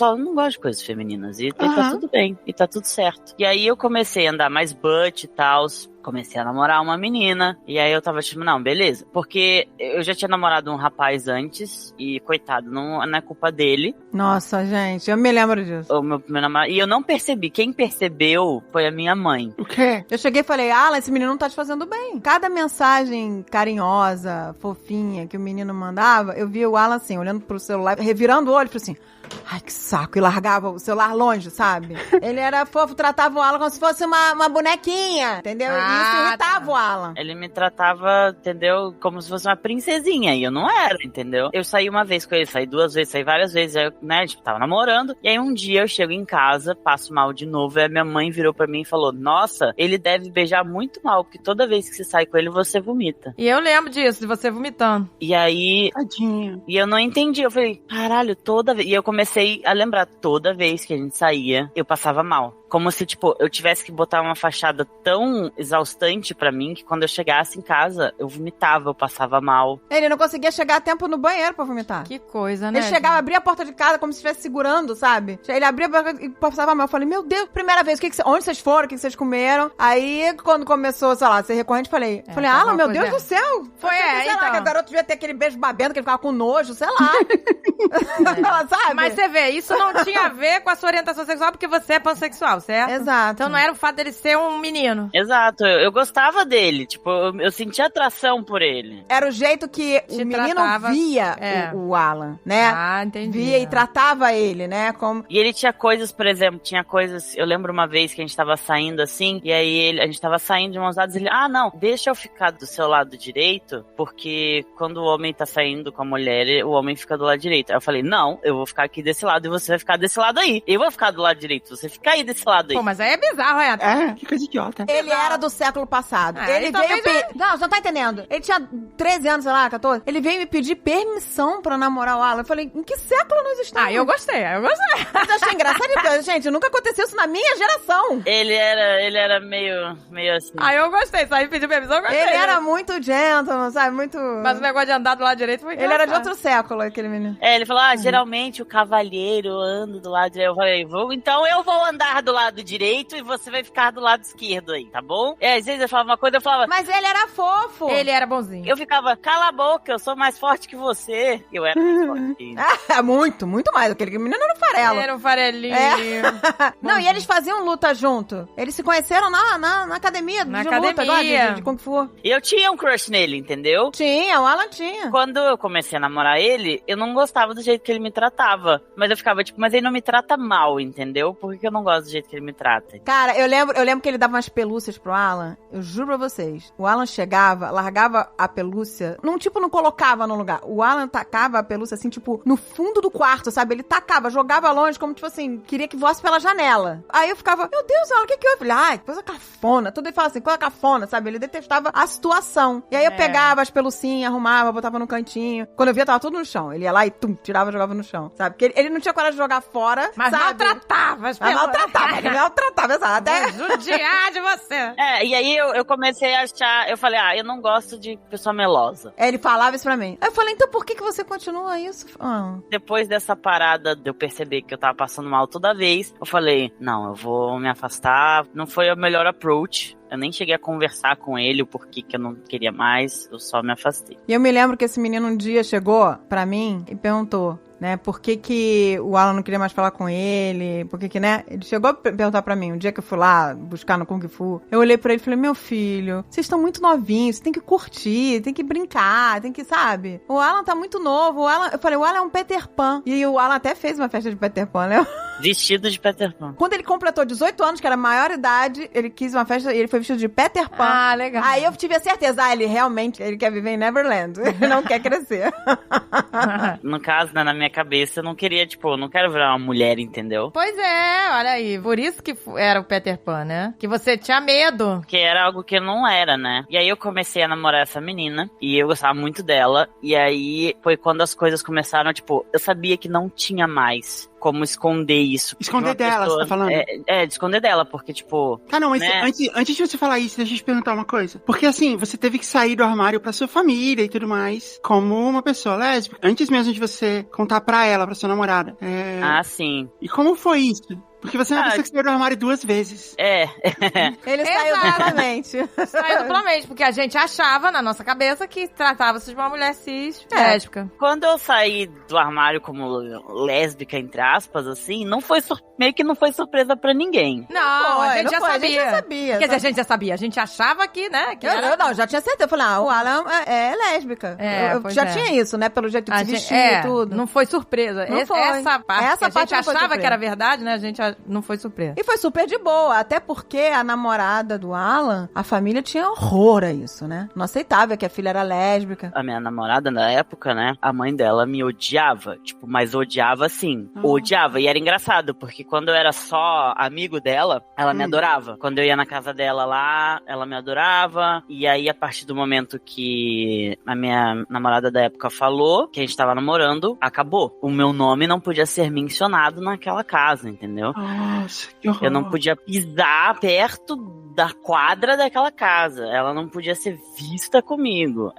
de coisas femininas, e tá tudo bem, e tá tudo certo. E aí eu comecei a andar mais butch e tal, comecei a namorar uma menina, e aí eu tava tipo, não, beleza. Porque eu já tinha namorado um rapaz antes, e coitado, não é culpa dele. Nossa, gente, eu me lembro disso. O meu primeiro namorado, e eu não percebi, quem percebeu foi a minha mãe. O quê? Eu cheguei e falei, Alan, esse menino não tá te fazendo bem. Cada mensagem carinhosa, fofinha, que o menino mandava, eu via o Alan assim, olhando pro celular, revirando o olho, assim, ai, que saco, e largava o celular longe, sabe? Ele era fofo, tratava o Alan como se fosse uma bonequinha, entendeu? E isso irritava o Alan. Ele me tratava, entendeu, como se fosse uma princesinha, e eu não era, entendeu? Eu saí uma vez com ele, saí duas vezes, saí várias vezes, aí, né, tipo, tava namorando, e aí um dia eu chego em casa, passo mal de novo, e a minha mãe virou pra mim e falou, nossa, ele deve beijar muito mal, porque toda vez que você sai com ele, você vomita. E eu lembro disso, de você vomitando. E aí... Tadinho. E eu não entendi, eu falei, caralho, toda vez... E eu comecei a lembrar, toda vez que a gente saía, eu passava mal. Como se, tipo, eu tivesse que botar uma fachada tão exaustante pra mim que quando eu chegasse em casa, eu vomitava, eu passava mal. Ele não conseguia chegar a tempo no banheiro pra vomitar. Que coisa, né? Ele chegava, abria a porta de casa como se estivesse segurando, sabe? Ele abria a porta e passava mal. Eu falei, meu Deus, primeira vez, onde vocês foram? O que vocês comeram? Aí, quando começou, sei lá, a ser recorrente, falei, Alan, meu Deus do céu. Foi, sei lá, que o garoto devia ter aquele beijo babendo, que ele ficava com nojo, sei lá. Sabe? Mas você vê, isso não tinha a ver com a sua orientação sexual, porque você é pansexual, certo? Exato. Então não era o fato dele ser um menino. Exato, eu gostava dele, tipo, eu sentia atração por ele. Era o jeito que o menino tratava, via o Alan, né? Ah, entendi. Via e tratava ele, né? Como... E ele tinha coisas, por exemplo, eu lembro uma vez que a gente tava saindo assim, e aí a gente tava saindo de mãos dadas, ele, não, deixa eu ficar do seu lado direito, porque quando o homem tá saindo com a mulher, o homem fica do lado direito. Aí eu falei, não, eu vou ficar aqui desse lado e você vai ficar desse lado aí. Eu vou ficar do lado direito, você fica aí desse lado aí. Pô, mas aí é bizarro, Renato. É, que coisa idiota. Ele era do século passado. Ele então veio... Não, você não tá entendendo. Ele tinha 13 anos, sei lá, 14. Ele veio me pedir permissão pra namorar o Alan. Eu falei, em que século nós estamos? Eu gostei. Mas eu achei engraçado, porque, gente, nunca aconteceu isso na minha geração. Ele era meio assim. Eu gostei. Saí pedir permissão, eu gostei. Ele era muito gentleman, sabe? Muito... Mas o negócio de andar do lado direito foi Ele era de outro século, aquele menino. Ele falou, geralmente o cavalheiro anda do lado direito. Eu falei, então eu vou andar do lado direito e você vai ficar do lado esquerdo aí, tá bom? E às vezes eu falava uma coisa, eu falava... Mas ele era fofo. Ele era bonzinho. Eu ficava, cala a boca, eu sou mais forte que você. Eu era mais forte que ele. Muito mais. Aquele menino era um farelo. Ele era um farelinho. Não, e eles faziam luta junto. Eles se conheceram na academia de luta agora, de Kung Fu. E eu tinha um crush nele, entendeu? Tinha, o Alan tinha. Quando eu comecei a namorar ele, eu não gostava do jeito que ele me tratava. Mas eu ficava, tipo, mas ele não me trata mal, entendeu? Por que eu não gosto do jeito que ele me trata? Cara, eu lembro que ele dava umas pelúcias pro Alan. Eu juro pra vocês. O Alan chegava, largava a pelúcia. Não colocava no lugar. O Alan tacava a pelúcia, assim, tipo, no fundo do quarto, sabe? Ele tacava, jogava longe, como, tipo assim, queria que voasse pela janela. Aí eu ficava, meu Deus, Alan, o que que eu... Falei, ai, coisa cafona. Tudo ele fala assim, coisa cafona, sabe? Ele detestava a situação. E aí eu pegava as pelucinhas, arrumava, botava no cantinho. Quando eu via, tava tudo no chão. Ele ia lá e, tirava e jogava no chão, sabe? Porque ele não tinha coragem de jogar fora, Mas sabe? maltratava as Mas pessoas. maltratava, exato. Até... Judiar de você. E aí eu comecei a achar, eu falei, eu não gosto de pessoa melosa. Ele falava isso pra mim. Aí eu falei, então por que você continua isso? Depois dessa parada de eu perceber que eu tava passando mal toda vez, eu falei, não, eu vou me afastar. Não foi o melhor approach. Eu nem cheguei a conversar com ele o porquê que eu não queria mais, eu só me afastei. E eu me lembro que esse menino um dia chegou pra mim e perguntou, né, por que o Alan não queria mais falar com ele, por que, né? Ele chegou a perguntar pra mim, um dia que eu fui lá buscar no Kung Fu, eu olhei pra ele e falei, meu filho, vocês estão muito novinhos, você tem que curtir, tem que brincar, tem que, sabe? O Alan tá muito novo, eu falei, o Alan é um Peter Pan. E o Alan até fez uma festa de Peter Pan, né? Vestido de Peter Pan. Quando ele completou 18 anos, que era a maior idade, ele quis uma festa e ele foi vestido de Peter Pan. Ah, legal. Aí eu tive a certeza, ele quer viver em Neverland. Ele não quer crescer. No caso, né, na minha cabeça, eu não queria, eu não quero virar uma mulher, entendeu? Pois é, olha aí. Por isso que era o Peter Pan, né? Que você tinha medo. Porque era algo que eu não era, né? E aí eu comecei a namorar essa menina, e eu gostava muito dela, e aí foi quando as coisas começaram, eu sabia que não tinha mais como esconder isso. Esconder dela, você tá falando? De esconder dela, porque, Tá, não, mas né? antes de você falar isso, deixa eu te perguntar uma coisa. Porque, assim, você teve que sair do armário pra sua família e tudo mais, como uma pessoa lésbica, antes mesmo de você contar pra ela, pra sua namorada. Sim. E como foi isso? Porque você é uma pessoa que saiu do armário 2 vezes. Ele saiu duplamente. Saiu duplamente, porque a gente achava, na nossa cabeça, que tratava-se de uma mulher cis lésbica. Quando eu saí do armário como lésbica, entre aspas, assim, meio que não foi surpresa pra ninguém. Não, a gente já sabia. A gente já sabia. Quer dizer, a gente já sabia. A gente achava que, né? Que eu já tinha certeza. Eu falei, o Alan é lésbica. Eu já tinha isso, né? Pelo jeito de se vestir e tudo. Não foi surpresa. Não foi. Essa parte que a gente achava que era surpresa. verdade, né? A gente não foi surpresa. E foi super de boa, até porque a namorada do Alan, a família tinha horror a isso, né? Não aceitava que a filha era lésbica. A minha namorada, na época, né, a mãe dela me odiava, mas odiava assim, odiava. E era engraçado, porque quando eu era só amigo dela, ela me adorava. Quando eu ia na casa dela lá, ela me adorava. E aí, a partir do momento que a minha namorada da época falou que a gente tava namorando, acabou. O meu nome não podia ser mencionado naquela casa, entendeu? Nossa, que horror. Eu não podia pisar perto da quadra daquela casa. Ela não podia ser vista comigo.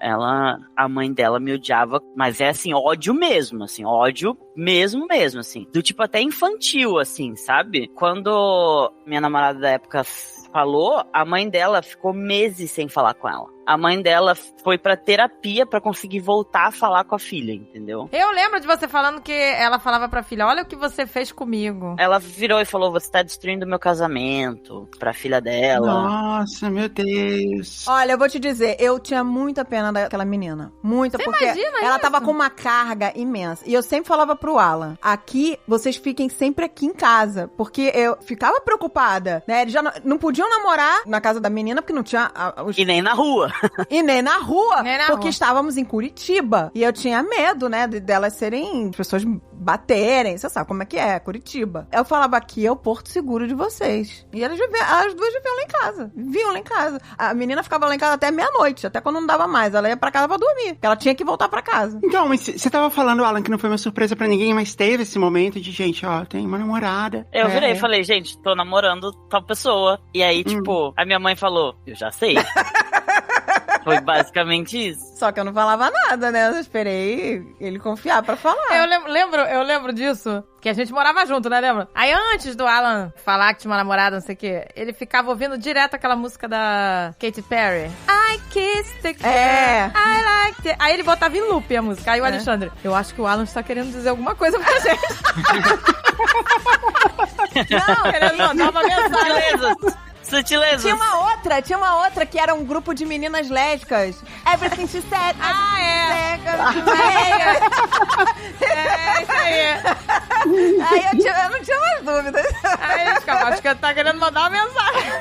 A mãe dela me odiava, mas é assim, ódio mesmo, assim, ódio mesmo, assim. Do tipo até infantil, assim, sabe? Quando minha namorada da época falou, a mãe dela ficou meses sem falar com ela. A mãe dela foi pra terapia pra conseguir voltar a falar com a filha, entendeu? Eu lembro de você falando que ela falava pra filha, olha o que você fez comigo. Ela virou e falou, você tá destruindo meu casamento, pra filha dela. Nossa, meu Deus. Olha, eu vou te dizer, eu tinha muita pena daquela menina. Muita, você porque ela tava com uma carga imensa. E eu sempre falava pro Alan, aqui, vocês fiquem sempre aqui em casa. Porque eu ficava preocupada, né? Eles já não podiam namorar na casa da menina, porque não tinha... E nem na rua. E nem na rua, nem na porque rua. Estávamos em Curitiba. E eu tinha medo, né, delas serem pessoas baterem, você sabe como é que é, Curitiba. Eu falava, aqui é o porto seguro de vocês. E as duas viviam lá em casa. Vinham lá em casa. A menina ficava lá em casa até meia-noite, até quando não dava mais. Ela ia pra casa pra dormir, porque ela tinha que voltar pra casa. Então, mas você tava falando, Alan, que não foi uma surpresa pra ninguém, mas teve esse momento de, gente, ó, tem uma namorada. Eu virei e falei, gente, tô namorando tal pessoa. E aí, tipo, a minha mãe falou, eu já sei. Foi basicamente isso. Só que eu não falava nada, né? Eu esperei ele confiar pra falar. Eu lembro disso, que a gente morava junto, né, lembra? Aí antes do Alan falar que tinha uma namorada, não sei o quê, ele ficava ouvindo direto aquela música da Katy Perry. I kissed the girl, I liked it. Aí ele botava em loop a música. Aí o Alexandre, eu acho que o Alan está querendo dizer alguma coisa pra gente. Não, Querendo mandar uma mensagem. Sutilezas. Tinha uma outra que era um grupo de meninas lésbicas. Everything she said. É isso aí. Aí eu não tinha mais dúvidas. Aí eles ficavam, acho que ele tá querendo mandar uma mensagem.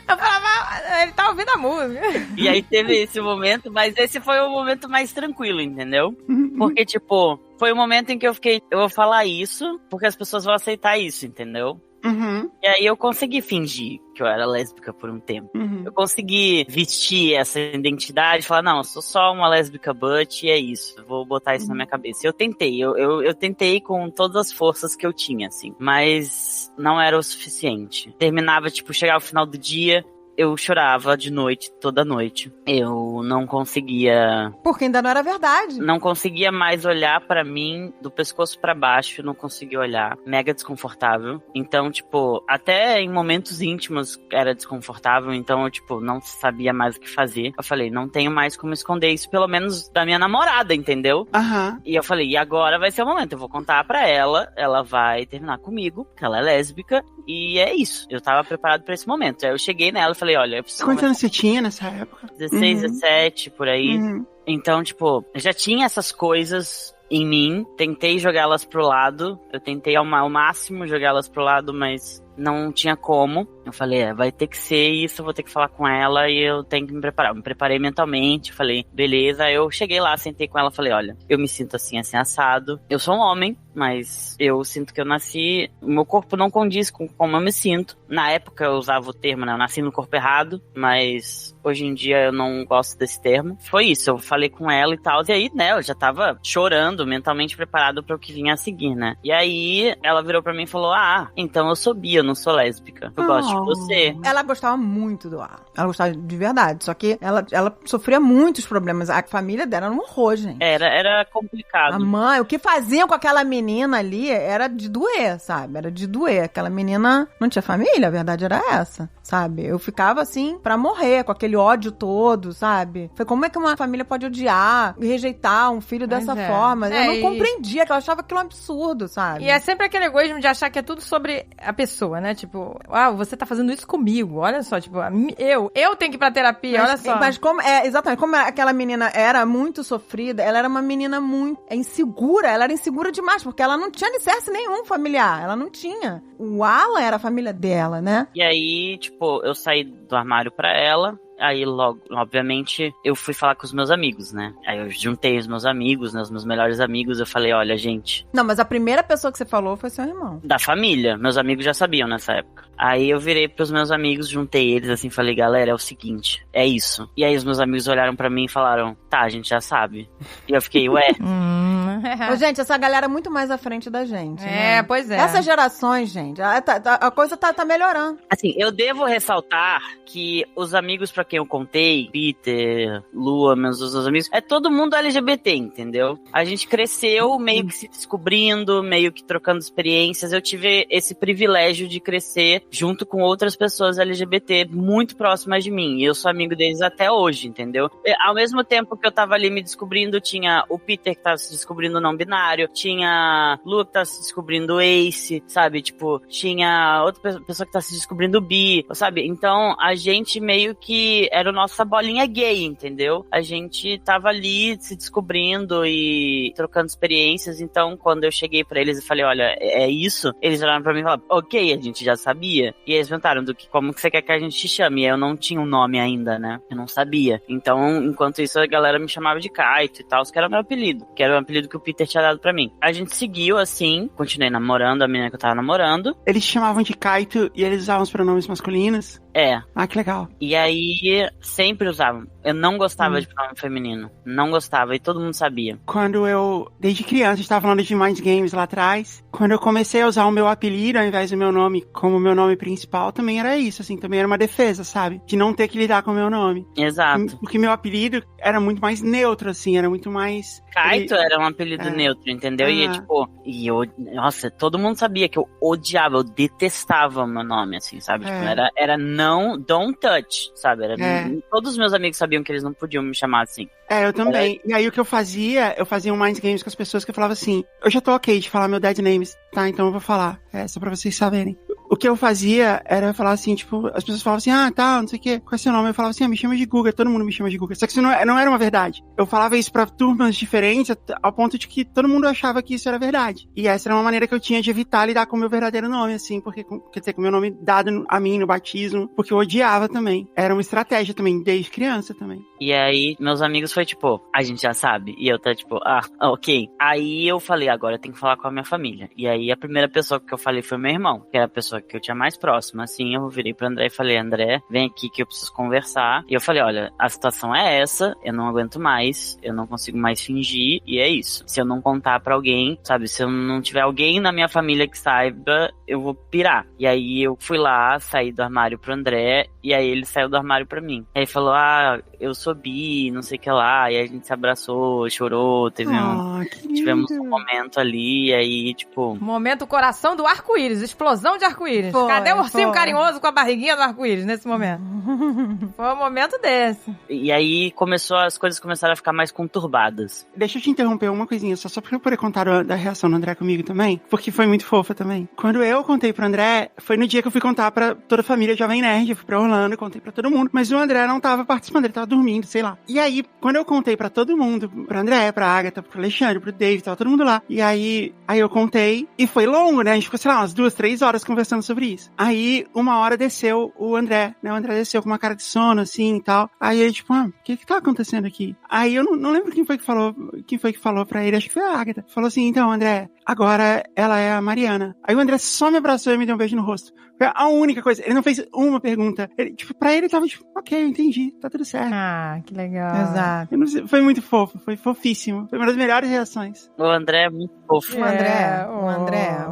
Eu falava, ele tá ouvindo a música. E aí teve esse momento, mas esse foi o momento mais tranquilo, entendeu? Porque, tipo, foi o momento em que eu fiquei, eu vou falar isso, porque as pessoas vão aceitar isso, entendeu? Uhum. E aí eu consegui fingir que eu era lésbica por um tempo. Uhum. Eu consegui vestir essa identidade e falar, não, eu sou só uma lésbica but e é isso. Vou botar isso na minha cabeça. Eu tentei, eu tentei com todas as forças que eu tinha, assim. Mas não era o suficiente. Terminava, tipo, chegava ao final do dia, eu chorava de noite, toda noite. Eu não conseguia... Porque ainda não era verdade. Não conseguia mais olhar pra mim do pescoço pra baixo, não conseguia olhar. Mega desconfortável. Então, tipo, até em momentos íntimos era desconfortável, então eu, tipo, não sabia mais o que fazer. Eu falei, não tenho mais como esconder isso, pelo menos da minha namorada, entendeu? Aham. E eu falei, e agora vai ser o momento, eu vou contar pra ela, ela vai terminar comigo, porque ela é lésbica, e é isso. Eu tava preparado pra esse momento. Aí eu cheguei nela e falei, olha, eu preciso... Quantos anos você tinha nessa época? 16, 17, por aí. Uhum. Então, tipo, eu já tinha essas coisas em mim, tentei jogá-las pro lado, eu tentei ao máximo jogá-las pro lado, mas não tinha como. Eu falei, vai ter que ser isso, eu vou ter que falar com ela e eu tenho que me preparar. Eu me preparei mentalmente, falei, beleza. Eu cheguei lá, sentei com ela, falei, olha, eu me sinto assim, assim, assado. Eu sou um homem, mas eu sinto que eu nasci... O meu corpo não condiz com como eu me sinto. Na época eu usava o termo, né, eu nasci no corpo errado, mas hoje em dia eu não gosto desse termo. Foi isso, eu falei com ela e tal, e aí, né, eu já tava chorando, mentalmente preparado para o que vinha a seguir, né. E aí, ela virou pra mim e falou, então eu sou bi, eu não sou lésbica. Eu gosto de você. Ela gostava muito do Alan. Ela gostava de verdade. Só que ela sofria muitos problemas. A família dela era um horror, gente. Era complicado. A mãe, o que faziam com aquela menina ali era de doer, sabe? Era de doer. Aquela menina não tinha família, a verdade era essa, sabe? Eu ficava assim pra morrer, com aquele ódio todo, sabe? Foi como é que uma família pode odiar e rejeitar um filho dessa forma? Eu não compreendia, que ela achava aquilo um absurdo, sabe? E é sempre aquele egoísmo de achar que é tudo sobre a pessoa, né? Tipo, você tá fazendo isso comigo, olha só, tipo, eu tenho que ir pra terapia, olha só. Mas como, exatamente, como aquela menina era muito sofrida, ela era uma menina muito insegura, ela era insegura demais, porque ela não tinha alicerce nenhum familiar, ela não tinha. O Alan era a família dela, né? E aí, tipo, eu saí do armário pra ela. Aí, logo, obviamente, eu fui falar com os meus amigos, né? Aí eu juntei os meus amigos, né? Os meus melhores amigos. Eu falei, olha, gente... Não, mas a primeira pessoa que você falou foi seu irmão. Da família. Meus amigos já sabiam nessa época. Aí eu virei pros meus amigos, juntei eles, assim, falei, galera, é o seguinte, é isso. E aí os meus amigos olharam pra mim e falaram, tá, a gente já sabe. E eu fiquei, ué... Ô, gente, essa galera é muito mais à frente da gente, né? Pois é. Essas gerações, gente, a coisa tá melhorando. Assim, eu devo ressaltar que os amigos pra quem eu contei, Peter, Lua, meus outros amigos, é todo mundo LGBT, entendeu? A gente cresceu meio que se descobrindo, meio que trocando experiências. Eu tive esse privilégio de crescer junto com outras pessoas LGBT muito próximas de mim. E eu sou amigo deles até hoje, entendeu? E, ao mesmo tempo que eu tava ali me descobrindo, tinha o Peter que tava se descobrindo não binário, tinha Lua que tava se descobrindo ace, sabe? Tipo, tinha outra pessoa que tava se descobrindo bi, sabe? Então, a gente meio que era a nossa bolinha gay, entendeu? A gente tava ali se descobrindo e trocando experiências. Então, quando eu cheguei pra eles e falei, olha, é isso, eles olharam pra mim e falaram, ok, a gente já sabia. E eles perguntaram como que você quer que a gente te chame? E eu não tinha um nome ainda, né? Eu não sabia. Então, enquanto isso, a galera me chamava de Kaito e tal, que era o meu apelido, que era o apelido que o Peter tinha dado pra mim. A gente seguiu assim, continuei namorando a menina que eu tava namorando. Eles te chamavam de Kaito e eles usavam os pronomes masculinos? É. Ah, que legal. E aí, sempre usavam. Eu não gostava de pronome feminino. Não gostava, e todo mundo sabia. Quando eu, desde criança, a gente tava falando de Mind Games lá atrás, quando eu comecei a usar o meu apelido ao invés do meu nome como meu nome principal, também era isso, assim, também era uma defesa, sabe? De não ter que lidar com o meu nome. Exato. Porque meu apelido era muito mais neutro, assim, era muito mais... Kaito era um apelido neutro, entendeu? E tipo, nossa, todo mundo sabia que eu odiava, eu detestava o meu nome, assim, sabe? Tipo, era não, don't touch, sabe? Todos os meus amigos sabiam que eles não podiam me chamar assim. Eu também. E aí o que eu fazia um Mind Games com as pessoas que eu falava assim, eu já tô ok de falar meu dead names, tá? Então eu vou falar, só pra vocês saberem. o que eu fazia era falar assim, tipo, as pessoas falavam assim, tá, não sei o quê, qual é seu nome? Eu falava assim, me chama de Guga, todo mundo me chama de Guga. Só que isso não era uma verdade. Eu falava isso pra turmas diferentes, ao ponto de que todo mundo achava que isso era verdade. E essa era uma maneira que eu tinha de evitar lidar com o meu verdadeiro nome, assim, porque, quer dizer, com o meu nome dado a mim no batismo, porque eu odiava também. Era uma estratégia também, desde criança também. E aí, meus amigos foi tipo, a gente já sabe. E eu tá tipo, ok. Aí eu falei, agora eu tenho que falar com a minha família. E aí a primeira pessoa que eu falei foi meu irmão, que era a pessoa que eu tinha mais próxima. Assim, eu virei pro André e falei, André, vem aqui que eu preciso conversar. E eu falei, olha, a situação é essa, eu não aguento mais, eu não consigo mais fingir, e é isso. Se eu não contar pra alguém, sabe, se eu não tiver alguém na minha família que saiba, eu vou pirar. E aí eu fui lá, saí do armário pro André, e aí ele saiu do armário pra mim. Aí ele falou, eu sou bi, não sei o que lá, e aí a gente se abraçou, chorou, tivemos um momento ali, e aí, tipo... Momento coração do arco-íris, explosão de arco-íris. Cadê o ursinho carinhoso com a barriguinha do arco-íris nesse momento? Foi um momento desse. E aí as coisas começaram a ficar mais conturbadas. Deixa eu te interromper uma coisinha, só pra eu poder contar da reação do André comigo também, porque foi muito fofa também. Quando eu contei pro André, foi no dia que eu fui contar pra toda a família Jovem Nerd, eu fui pra Orlando, contei pra todo mundo, mas o André não tava participando, ele tava dormindo, sei lá. E aí, quando eu contei pra todo mundo, pro André, pra Agatha, pro Alexandre, pro David, tava todo mundo lá. E aí eu contei, e foi longo, né? A gente ficou, sei lá, umas 2-3 horas conversando sobre isso. Aí, uma hora desceu o André, né? O André desceu com uma cara de sono, assim, e tal. Aí ele, tipo, o que tá acontecendo aqui? Aí eu não lembro quem foi que falou pra ele, acho que foi a Agatha. Falou assim, então, André, agora ela é a Mariana. Aí o André só me abraçou e me deu um beijo no rosto. Foi a única coisa. Ele não fez uma pergunta. Ele, tipo, pra ele tava tipo, ok, eu entendi, tá tudo certo. Que legal. Exato. Eu não sei, foi muito fofo, foi fofíssimo. Foi uma das melhores reações. O André é muito fofo. O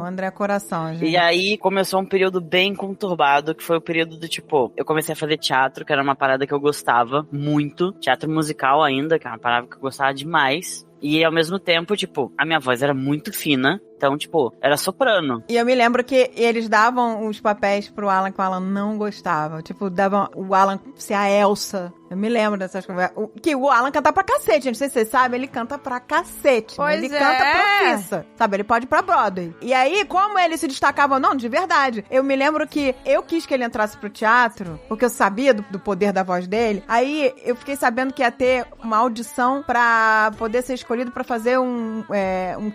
André é coração, gente. E aí começou um período bem conturbado, que foi o período do tipo, eu comecei a fazer teatro, que era uma parada que eu gostava muito. Teatro musical ainda, que é uma parada que eu gostava demais. E ao mesmo tempo, tipo, a minha voz era muito fina. Então, tipo, era soprano. E eu me lembro que eles davam os papéis pro Alan que o Alan não gostava. Tipo, davam o Alan ser a Elsa. Eu me lembro dessas conversas. Que o Alan canta pra cacete, gente. Não sei se vocês sabem, ele canta pra cacete. Pois ele canta profissa. Sabe, ele pode ir pra Broadway. E aí, como ele se destacava, não, de verdade. Eu me lembro que eu quis que ele entrasse pro teatro, porque eu sabia do poder da voz dele. Aí, eu fiquei sabendo que ia ter uma audição pra poder ser escolhido pra fazer um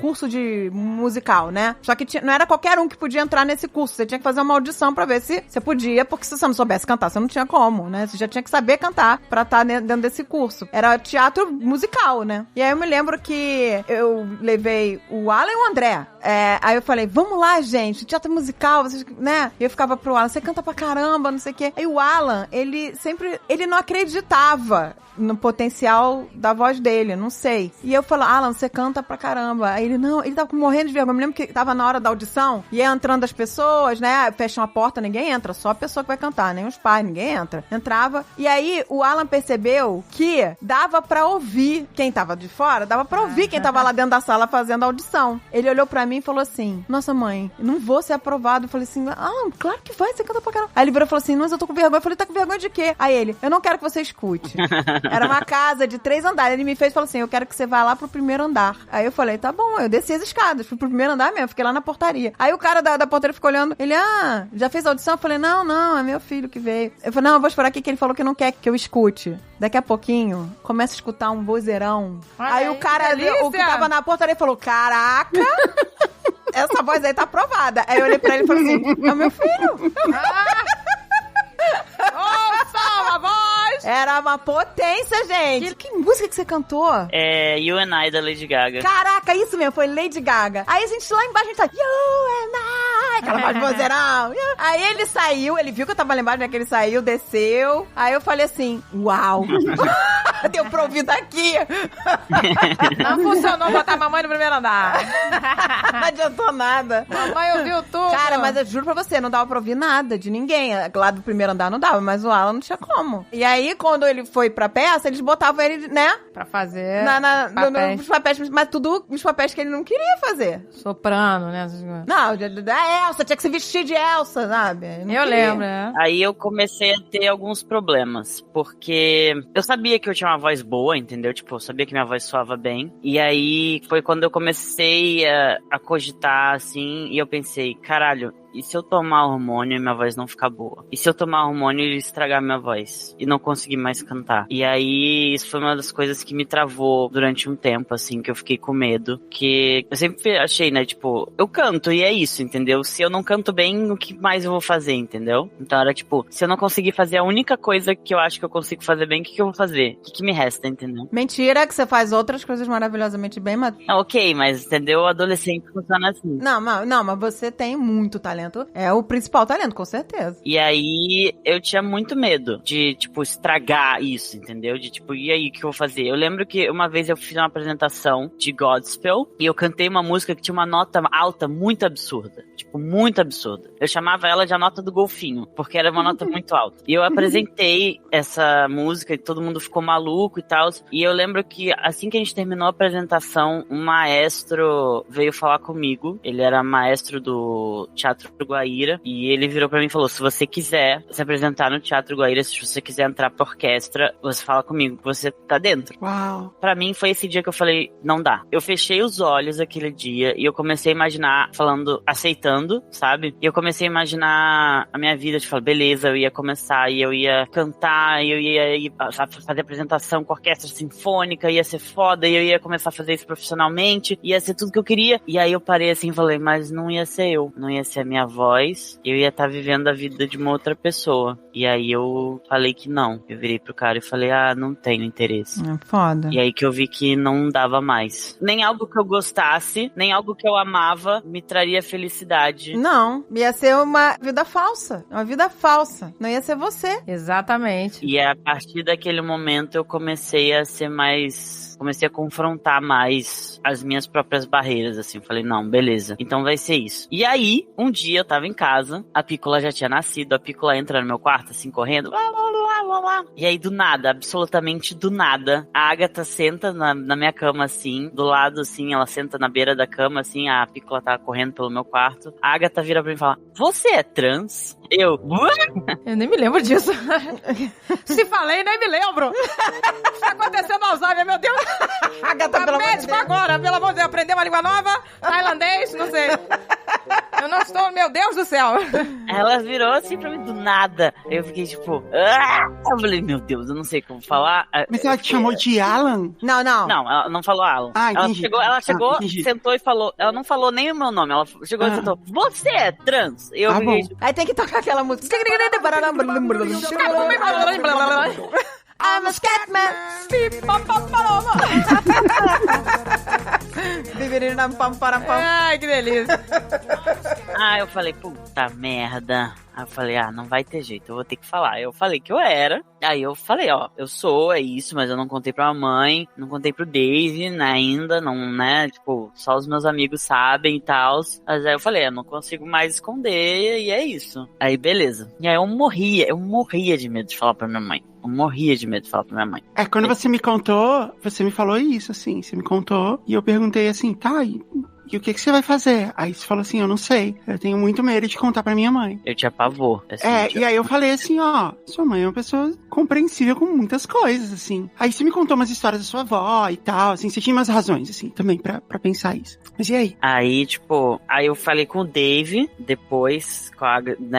curso de musical, né? Só que não era qualquer um que podia entrar nesse curso. Você tinha que fazer uma audição pra ver se você podia, porque se você não soubesse cantar, você não tinha como, né? Você já tinha que saber cantar pra estar dentro desse curso. Era teatro musical, né? E aí eu me lembro que eu levei o Alan e o André. Aí eu falei, vamos lá, gente, teatro musical, vocês, né? E eu ficava pro Alan, você canta pra caramba, não sei o quê. Aí o Alan, ele não acreditava no potencial da voz dele, não sei. E eu falo, Alan, você canta pra caramba. Aí ele tava morrendo de vergonha. Eu me lembro que tava na hora da audição, e ia entrando as pessoas, né? Fecham a porta, ninguém entra, só a pessoa que vai cantar, nem os pais, ninguém entra. Entrava, e aí o Alan percebeu que dava pra ouvir quem tava de fora, dava pra ouvir quem tava lá dentro da sala fazendo a audição. Ele olhou pra mim e falou assim, nossa mãe, não vou ser aprovado. Eu falei assim, claro que vai, você canta pra caramba. Aí ele virou e falou assim, mas eu tô com vergonha. Eu falei, tá com vergonha de quê? Aí ele, eu não quero que você escute. Era uma casa de 3 andares. Ele me fez e falou assim, eu quero que você vá lá pro primeiro andar. Aí eu falei, tá bom. Eu desci as escadas, fui pro primeiro andar mesmo, fiquei lá na portaria. Aí o cara da portaria ficou olhando, ele, já fez a audição? Eu falei, não, é meu filho que veio. Eu falei, não, eu vou esperar aqui que ele falou que não quer que eu escute. Daqui a pouquinho, começa a escutar um vozeirão. Aí o cara ali, o que tava na portaria, falou, caraca, essa voz aí tá aprovada. Aí eu olhei pra ele e falei assim, é o meu filho. Ouça a voz! Era uma potência, gente. Que música que você cantou? You and I, da Lady Gaga. Caraca, isso mesmo, foi Lady Gaga. Aí a gente lá embaixo, a gente tá, You and I, aquela voz de vozeirão. Aí ele saiu, ele viu que eu tava lá embaixo, né, que ele saiu, desceu. Aí eu falei assim, uau. Deu pra ouvir daqui. Não funcionou botar a mamãe no primeiro andar. Não adiantou nada. Mamãe ouviu tudo. Cara, mas eu juro pra você, não dava pra ouvir nada de ninguém. Lá do primeiro andar não dava, mas o Alan não tinha como. E aí, quando ele foi pra peça, eles botavam ele, né? Pra fazer nos papéis, mas tudo os papéis que ele não queria fazer. Soprano, né? Não, da Elsa, tinha que se vestir de Elsa, sabe? Eu lembro, né? Aí eu comecei a ter alguns problemas, porque eu sabia que eu tinha uma voz boa, entendeu? Tipo, eu sabia que minha voz soava bem. E aí foi quando eu comecei a cogitar, assim, e eu pensei, caralho, e se eu tomar hormônio e minha voz não ficar boa? E se eu tomar hormônio e estragar minha voz? E não conseguir mais cantar? E aí, isso foi uma das coisas que me travou durante um tempo, assim, que eu fiquei com medo. Que eu sempre achei, né, tipo, eu canto e é isso, entendeu? Se eu não canto bem, o que mais eu vou fazer, entendeu? Então era tipo, se eu não conseguir fazer a única coisa que eu acho que eu consigo fazer bem, o que eu vou fazer? O que me resta, entendeu? Mentira, que você faz outras coisas maravilhosamente bem, mas... Ok, mas entendeu? O adolescente funciona assim. Não, mas você tem muito talento. É o principal talento, com certeza. E aí, eu tinha muito medo de, tipo, estragar isso, entendeu? De, tipo, e aí, o que eu vou fazer? Eu lembro que uma vez eu fiz uma apresentação de gospel e eu cantei uma música que tinha uma nota alta muito absurda. Tipo, muito absurda. Eu chamava ela de a nota do golfinho, porque era uma nota muito alta. E eu apresentei essa música e todo mundo ficou maluco e tal. E eu lembro que assim que a gente terminou a apresentação, um maestro veio falar comigo. Ele era maestro do Teatro Guaíra. E ele virou pra mim e falou, se você quiser se apresentar no Teatro Guaíra, se você quiser entrar pra orquestra, você fala comigo que você tá dentro. Uau. Pra mim foi esse dia que eu falei, não dá. Eu fechei os olhos aquele dia e eu comecei a imaginar, falando, aceitando, sabe? E eu comecei a imaginar a minha vida, tipo, beleza, eu ia começar e eu ia cantar, e eu ia fazer apresentação com orquestra sinfônica, ia ser foda, e eu ia começar a fazer isso profissionalmente, ia ser tudo que eu queria. E aí eu parei assim e falei, mas não ia ser eu, não ia ser a minha voz, eu ia estar vivendo a vida de uma outra pessoa. E aí eu falei que não. Eu virei pro cara e falei, não tenho interesse. É foda. E aí que eu vi que não dava mais. Nem algo que eu gostasse, nem algo que eu amava me traria felicidade. Não, ia ser uma vida falsa. Uma vida falsa. Não ia ser você. Exatamente. E a partir daquele momento eu comecei a ser mais... Comecei a confrontar mais as minhas próprias barreiras, assim. Falei, não, beleza. Então vai ser isso. E aí, um dia eu tava em casa, a Pícola já tinha nascido, a Pícola entra no meu quarto, assim, correndo. E aí, do nada, absolutamente do nada, a Agatha senta na minha cama, assim, do lado, assim, ela senta na beira da cama, assim, a Pícola tá correndo pelo meu quarto. A Agatha vira pra mim e fala, você é trans? Eu nem me lembro disso. Se falei, nem me lembro. Tá acontecendo Alzheimer, meu Deus. Agatha, pelo amor de médico Deus. agora, pelo amor de Deus, aprender uma língua nova, tailandês, não sei. Eu não estou, meu Deus do céu. Ela virou assim pra mim do nada. Eu fiquei tipo, eu falei, meu Deus, eu não sei como falar. Mas ela te chamou de Alan? Não. Não, ela não falou Alan. Entendi. Ela chegou, Entendi. sentou e falou. Ela não falou nem o meu nome. Ela chegou e sentou. Você é trans? E eu fiquei bom. tipo, Aí tem que tocar aquela música. I'm a Scatman. Ai, que delícia. eu falei, puta merda. Aí eu falei, não vai ter jeito, eu vou ter que falar. Eu falei que eu era. Aí eu falei, eu sou, é isso, mas eu não contei pra mamãe, não contei pro Dave, né, ainda, não, né, tipo, só os meus amigos sabem e tal. Mas aí eu falei, eu não consigo mais esconder e é isso. Aí beleza. E aí eu morria de medo de falar pra minha mãe. Eu morria de medo de falar pra minha mãe. Quando você me contou, você me falou isso, assim, você me contou, e eu perguntei assim, tá, e o que você vai fazer? Aí você falou assim, eu não sei, eu tenho muito medo de contar pra minha mãe. Eu tinha pavor. Assim, E aí eu falei assim, sua mãe é uma pessoa compreensível com muitas coisas, assim. Aí você me contou umas histórias da sua avó e tal, assim, você tinha umas razões, assim, também pra pensar isso. Mas e aí? Aí, tipo, eu falei com o Dave, depois,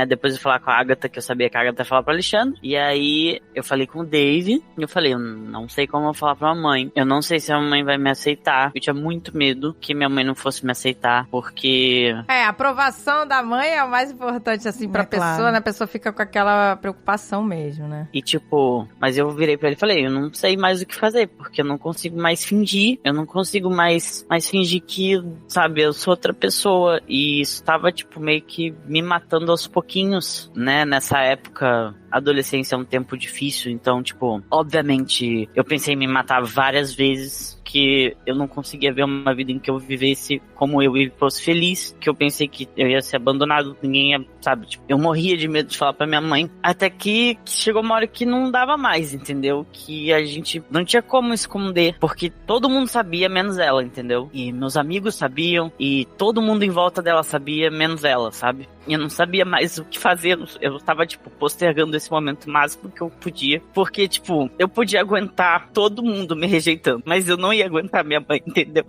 depois de falar com a Agatha, que eu sabia que a Agatha ia falar pro Alexandre, e aí eu falei com o Dave, e eu falei, eu não sei como eu vou falar pra mamãe, eu não sei se a mamãe vai me aceitar, eu tinha muito medo que minha mãe não fosse me aceitar, porque... A aprovação da mãe é o mais importante, assim, pra pessoa, claro. né? A pessoa fica com aquela preocupação mesmo, né? E tipo, mas eu virei pra ele e falei, eu não sei mais o que fazer, porque eu não consigo mais fingir, eu não consigo mais fingir que, sabe, eu sou outra pessoa, e isso tava, tipo, meio que me matando aos pouquinhos, né, nessa época. Adolescência é um tempo difícil, então, tipo, obviamente, eu pensei em me matar várias vezes, que eu não conseguia ver uma vida em que eu vivesse como eu e fosse feliz, que eu pensei que eu ia ser abandonado, ninguém ia, sabe, tipo, eu morria de medo de falar pra minha mãe, até que chegou uma hora que não dava mais, entendeu? Que a gente não tinha como esconder, porque todo mundo sabia, menos ela, entendeu? E meus amigos sabiam, e todo mundo em volta dela sabia, menos ela, sabe? E eu não sabia mais o que fazer, eu tava, tipo, postergando esse momento máximo que eu podia, porque, tipo, eu podia aguentar todo mundo me rejeitando, mas eu não ia aguentar minha mãe, entendeu?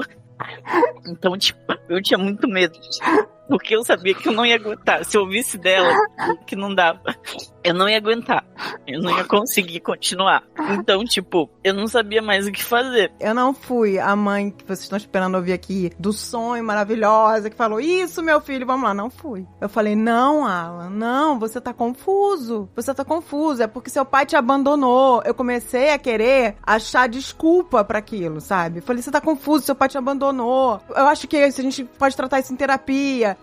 Então, tipo, eu tinha muito medo Porque eu sabia que eu não ia aguentar. Se eu ouvisse dela, que não dava, eu não ia aguentar. Eu não ia conseguir continuar. Então, tipo, eu não sabia mais o que fazer. Eu não fui a mãe que vocês estão esperando ouvir aqui, do sonho maravilhosa, que falou, isso, meu filho, vamos lá. Não fui. Eu falei, não, Alan, não, você tá confuso. Você tá confuso, é porque seu pai te abandonou. Eu comecei a querer achar desculpa pra aquilo, sabe? Eu falei, você tá confuso, seu pai te abandonou. Eu acho que a gente pode tratar isso em terapia.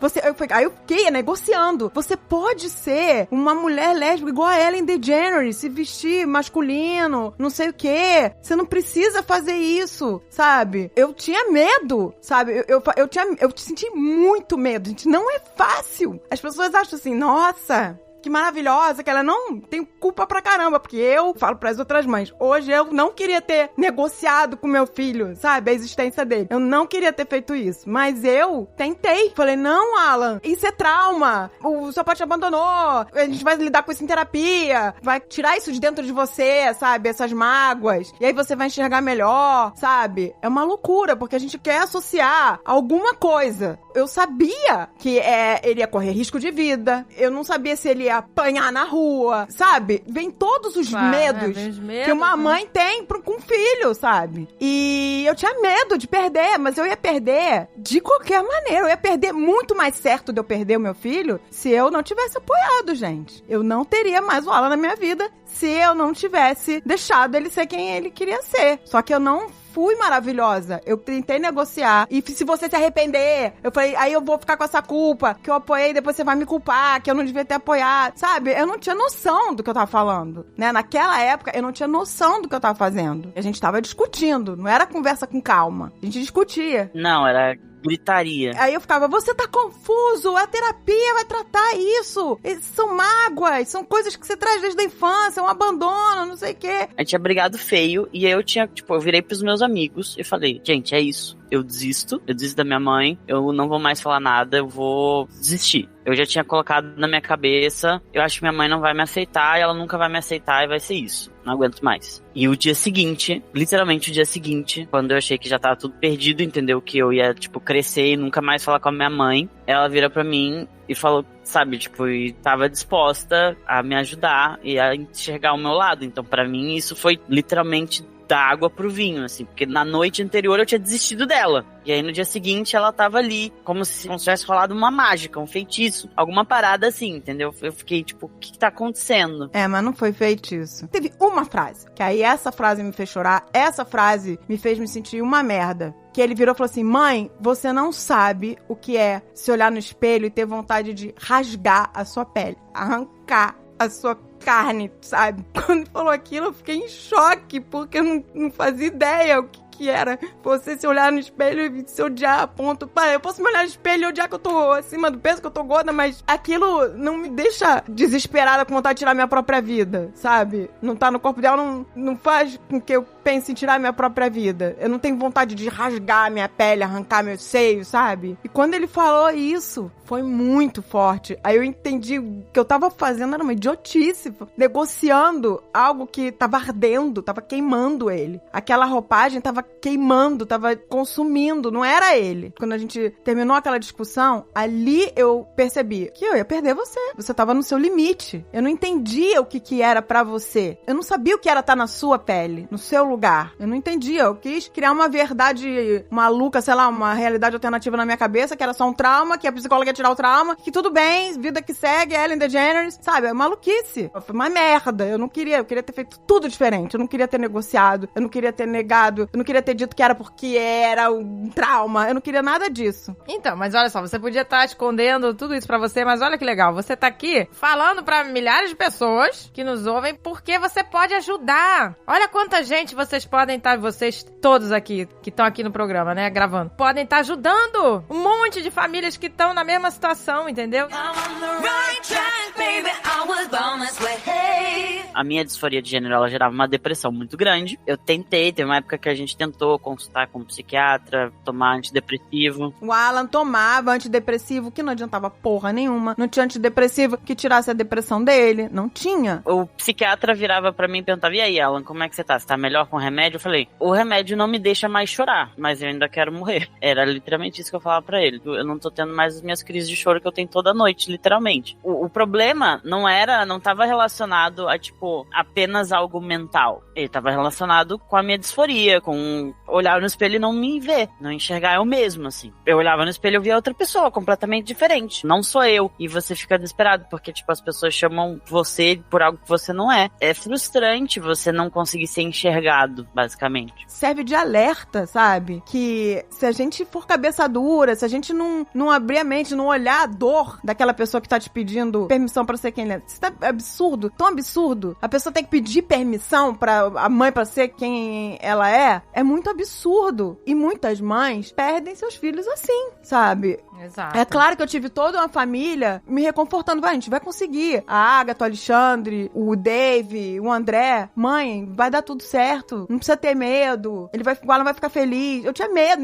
Aí eu fiquei negociando. Você pode ser uma mulher lésbica igual a Ellen DeGeneres, se vestir masculino, não sei o quê. Você não precisa fazer isso, sabe? Eu tinha medo, sabe? Eu senti muito medo. Gente, não é fácil. As pessoas acham assim, nossa, que maravilhosa, que ela não tem culpa pra caramba, porque eu falo pras outras mães, hoje eu não queria ter negociado com meu filho, sabe, a existência dele. Eu não queria ter feito isso, mas eu tentei. Falei, não, Alan, isso é trauma, o seu pai te abandonou, a gente vai lidar com isso em terapia, vai tirar isso de dentro de você, sabe, essas mágoas, e aí você vai enxergar melhor, sabe? É uma loucura, porque a gente quer associar alguma coisa. Eu sabia que ele ia correr risco de vida, eu não sabia se ele ia apanhar na rua, sabe? Vem todos os medos que uma mãe tem com um filho, sabe? E eu tinha medo de perder, mas eu ia perder de qualquer maneira. Eu ia perder muito mais certo de eu perder o meu filho se eu não tivesse apoiado, gente. Eu não teria mais o Alan na minha vida se eu não tivesse deixado ele ser quem ele queria ser. Só que eu não fui maravilhosa. Eu tentei negociar. E se você se arrepender, eu falei, aí eu vou ficar com essa culpa, que eu apoiei, depois você vai me culpar, que eu não devia ter apoiado. Sabe? Eu não tinha noção do que eu tava falando, né? Naquela época, eu não tinha noção do que eu tava fazendo. A gente tava discutindo. Não era conversa com calma. A gente discutia. Não, era gritaria. Aí eu ficava, você tá confuso, a terapia vai tratar isso. São mágoas, são coisas que você traz desde a infância, um abandono, não sei o quê. A gente tinha brigado feio, e aí eu virei pros meus amigos e falei, gente, é isso. Eu desisto da minha mãe, eu não vou mais falar nada, eu vou desistir. Eu já tinha colocado na minha cabeça, eu acho que minha mãe não vai me aceitar, e ela nunca vai me aceitar, e vai ser isso. Não aguento mais. E o dia seguinte, literalmente o dia seguinte, quando eu achei que já tava tudo perdido, entendeu? Que eu ia, crescer e nunca mais falar com a minha mãe, ela vira pra mim e falou, sabe, e tava disposta a me ajudar e a enxergar o meu lado. Então, pra mim, isso foi literalmente da água pro vinho, assim, porque na noite anterior eu tinha desistido dela. E aí no dia seguinte ela tava ali, como se tivesse rolado uma mágica, um feitiço, alguma parada assim, entendeu? Eu fiquei tipo, o que tá acontecendo? Mas não foi feitiço. Teve uma frase, que aí essa frase me fez chorar, essa frase me fez me sentir uma merda. Que ele virou e falou assim, mãe, você não sabe o que é se olhar no espelho e ter vontade de rasgar a sua pele, arrancar a sua carne, sabe? Quando ele falou aquilo, eu fiquei em choque, porque eu não fazia ideia o que era você se olhar no espelho e se odiar a ponto... Eu posso me olhar no espelho e odiar que eu tô acima do peso, que eu tô gorda, mas aquilo não me deixa desesperada com vontade de tirar minha própria vida, sabe? Não tá no corpo dela, não faz com que eu pense em tirar minha própria vida. Eu não tenho vontade de rasgar minha pele, arrancar meu seio, sabe? E quando ele falou isso, foi muito forte. Aí eu entendi que eu tava fazendo era uma idiotice, negociando algo que tava ardendo, tava queimando ele. Aquela roupagem tava queimando, tava consumindo, não era ele. Quando a gente terminou aquela discussão, ali eu percebi que eu ia perder você. Você tava no seu limite. Eu não entendia o que era pra você. Eu não sabia o que era estar na sua pele, no seu lugar. Eu não entendia. Eu quis criar uma verdade maluca, sei lá, uma realidade alternativa na minha cabeça, que era só um trauma, que a psicóloga ia tirar o trauma, que tudo bem, vida que segue, Ellen DeGeneres, sabe? É maluquice. Foi uma merda. Eu queria ter feito tudo diferente. Eu não queria ter negociado, eu não queria ter negado, eu não queria ter dito que era porque era um trauma. Eu não queria nada disso. Então, mas olha só, você podia estar escondendo tudo isso pra você, mas olha que legal. Você tá aqui falando pra milhares de pessoas que nos ouvem porque você pode ajudar. Olha quanta gente vocês podem estar, vocês todos aqui, que estão aqui no programa, né, gravando, podem estar ajudando um monte de famílias que estão na mesma situação, entendeu? I'm on the right track, baby, I was born this way. A minha disforia de gênero, ela gerava uma depressão muito grande. Eu teve uma época que a gente tentou consultar com um psiquiatra, tomar antidepressivo. O Alan tomava antidepressivo, que não adiantava porra nenhuma. Não tinha antidepressivo que tirasse a depressão dele. Não tinha. O psiquiatra virava pra mim e perguntava, e aí, Alan, como é que você tá? Você tá melhor com o remédio? Eu falei, o remédio não me deixa mais chorar, mas eu ainda quero morrer. Era literalmente isso que eu falava pra ele. Eu não tô tendo mais as minhas crises de choro que eu tenho toda noite, literalmente. O problema não tava relacionado a, tipo, apenas algo mental. Ele tava relacionado com a minha disforia, com olhar no espelho e não me ver, não enxergar eu mesmo, assim. Eu olhava no espelho e eu via outra pessoa, completamente diferente. Não sou eu. E você fica desesperado, porque, tipo, as pessoas chamam você por algo que você não é. É frustrante você não conseguir ser enxergado, basicamente. Serve de alerta, sabe? Que se a gente for cabeça dura, se a gente não abrir a mente, não olhar a dor daquela pessoa que tá te pedindo permissão pra ser quem ele é. Isso tá absurdo, tão absurdo. A pessoa tem que pedir permissão pra a mãe pra ser quem ela é muito absurdo. E muitas mães perdem seus filhos assim, sabe? Exato. É claro que eu tive toda uma família me reconfortando. Vai, a gente vai conseguir. A Agatha, o Alexandre, o Dave, o André. Mãe, vai dar tudo certo. Não precisa ter medo. O Alan vai ficar feliz. Eu tinha medo.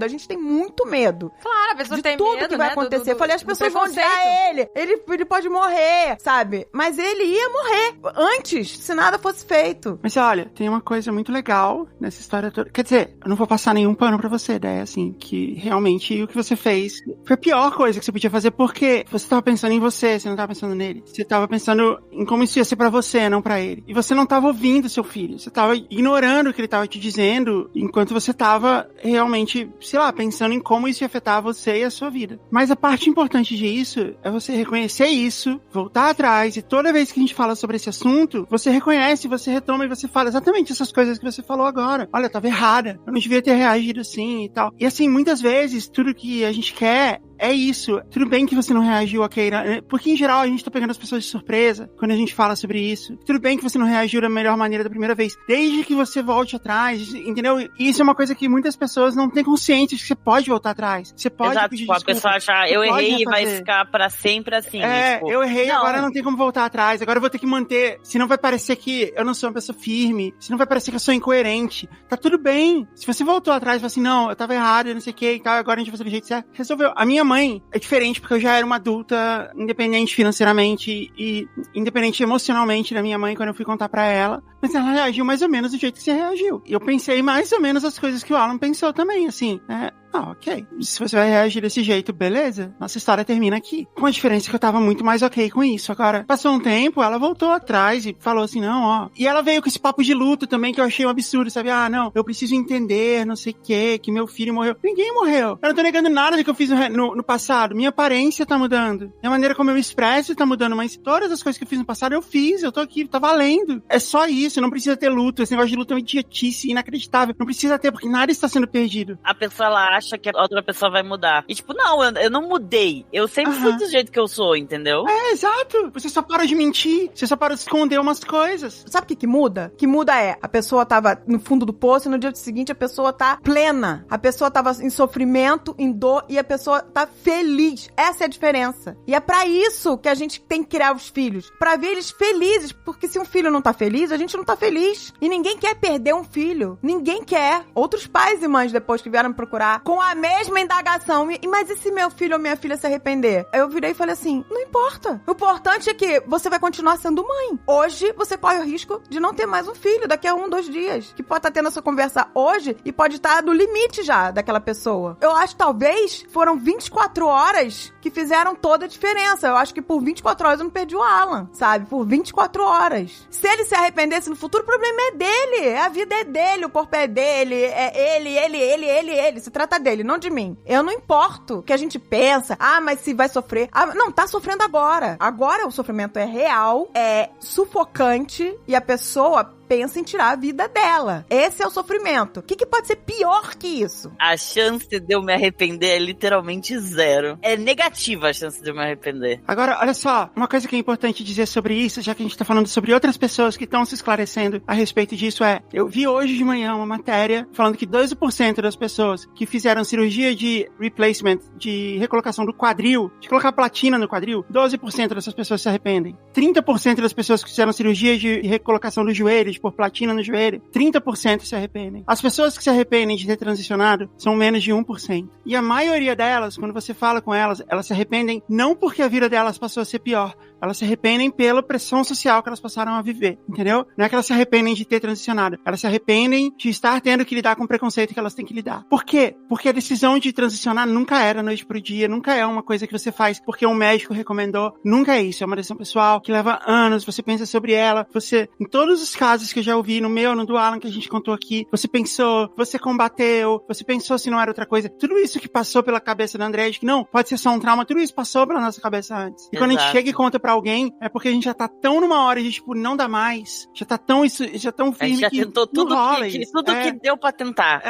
A gente tem muito medo. Claro, a pessoa de tem tudo medo, que vai acontecer. Eu falei, as pessoas vão odiar ele. Ele pode morrer, sabe? Mas ele ia morrer antes, se nada fosse feito. Mas olha, tem uma coisa muito legal nessa história toda. Quer dizer, eu não vou passar nenhum pano pra você, né? Assim, que realmente o que você fez foi a pior coisa que você podia fazer, porque você tava pensando em você não tava pensando nele. Você tava pensando em como isso ia ser pra você, não pra ele. E você não tava ouvindo seu filho. Você tava ignorando o que ele tava te dizendo, enquanto você tava realmente, sei lá, pensando em como isso ia afetar você e a sua vida. Mas a parte importante disso é você reconhecer isso, voltar atrás, e toda vez que a gente fala sobre esse assunto, você reconhece, você retoma e você fala exatamente essas coisas que você falou agora. Olha, eu tava errada. Eu não devia ter reagido assim e tal. E assim, muitas vezes, tudo que a gente quer é isso. Tudo bem que você não reagiu a Keira, porque em geral a gente tá pegando as pessoas de surpresa quando a gente fala sobre isso. Tudo bem que você não reagiu da melhor maneira da primeira vez, desde que você volte atrás, entendeu? E isso é uma coisa que muitas pessoas não têm consciência de que você pode voltar atrás. Você pode Exato, pedir tipo, desculpa. a pessoa achar, eu errei e vai ficar pra sempre assim. Tipo, eu errei, agora não tem como voltar atrás, agora eu vou ter que manter, senão vai parecer que eu não sou uma pessoa firme, senão vai parecer que eu sou incoerente. Tá tudo bem. Se você voltou atrás e falou assim, não, eu tava errado, eu não sei o que e tal, agora a gente vai fazer do jeito certo, resolveu. A minha mãe é diferente, porque eu já era uma adulta independente financeiramente e independente emocionalmente da minha mãe quando eu fui contar pra ela, mas ela reagiu mais ou menos do jeito que você reagiu. E eu pensei mais ou menos as coisas que o Alan pensou também, assim, né? Ok. Se você vai reagir desse jeito, beleza. Nossa história termina aqui. Com a diferença que eu tava muito mais ok com isso. Agora, passou um tempo, ela voltou atrás e falou assim, não, ó. E ela veio com esse papo de luto também, que eu achei um absurdo, sabe? Ah, não, eu preciso entender, não sei o que meu filho morreu. Ninguém morreu. Eu não tô negando nada do que eu fiz no passado. Minha aparência tá mudando. A maneira como eu me expresso tá mudando, mas todas as coisas que eu fiz no passado, eu fiz. Eu tô aqui, tá valendo. É só isso, não precisa ter luto. Esse negócio de luto é uma idiotice inacreditável. Não precisa ter, porque nada está sendo perdido. A pessoa, ela acha que a outra pessoa vai mudar. E tipo, não, eu não mudei. Eu sempre fui do jeito que eu sou, entendeu? É, exato. Você só para de mentir. Você só para de esconder umas coisas. Sabe o que muda? O que muda é, a pessoa tava no fundo do poço e no dia seguinte a pessoa tá plena. A pessoa tava em sofrimento, em dor, e a pessoa tá feliz. Essa é a diferença. E é pra isso que a gente tem que criar os filhos. Pra ver eles felizes. Porque se um filho não tá feliz, a gente não tá feliz. E ninguém quer perder um filho. Ninguém quer. Outros pais e mães depois que vieram me procurar com a mesma indagação. Mas e se meu filho ou minha filha se arrepender? Eu virei e falei assim, não importa. O importante é que você vai continuar sendo mãe. Hoje, você corre o risco de não ter mais um filho daqui a 1, 2 dias. Que pode estar tendo essa conversa hoje e pode estar no limite já daquela pessoa. Eu acho que talvez foram 24 horas que fizeram toda a diferença. Eu acho que por 24 horas eu não perdi o Alan, sabe? Por 24 horas. Se ele se arrependesse no futuro, o problema é dele. A vida é dele, o corpo é dele. É ele. Se trata dele, não de mim. Eu não importo o que a gente pensa. Ah, mas se vai sofrer. Ah, não, tá sofrendo agora. Agora o sofrimento é real, é sufocante e a pessoa pensa em tirar a vida dela. Esse é o sofrimento. O que pode ser pior que isso? A chance de eu me arrepender é literalmente zero. É negativa a chance de eu me arrepender. Agora, olha só, uma coisa que é importante dizer sobre isso, já que a gente tá falando sobre outras pessoas que estão se esclarecendo a respeito disso, eu vi hoje de manhã uma matéria falando que 12% das pessoas que fizeram cirurgia de replacement, de recolocação do quadril, de colocar platina no quadril, 12% dessas pessoas se arrependem. 30% das pessoas que fizeram cirurgia de recolocação do joelho, de pôr platina no joelho, 30% se arrependem. As pessoas que se arrependem de ter transicionado são menos de 1%. E a maioria delas, quando você fala com elas se arrependem não porque a vida delas passou a ser pior, elas se arrependem pela pressão social que elas passaram a viver, entendeu? Não é que elas se arrependem de ter transicionado, elas se arrependem de estar tendo que lidar com o preconceito que elas têm que lidar. Por quê? Porque a decisão de transicionar nunca é da noite pro dia, nunca é uma coisa que você faz porque um médico recomendou, nunca é isso, é uma decisão pessoal que leva anos, você pensa sobre ela, você, em todos os casos que eu já ouvi, no meu, no do Alan, que a gente contou aqui, você pensou, você combateu, você pensou se não era outra coisa, tudo isso que passou pela cabeça da Andrea, de que não, pode ser só um trauma, tudo isso passou pela nossa cabeça antes. E quando a gente chega e conta pra alguém, é porque a gente já tá tão numa hora de, tipo, não dá mais, já tá tão firme a gente já que tentou tudo que deu pra tentar.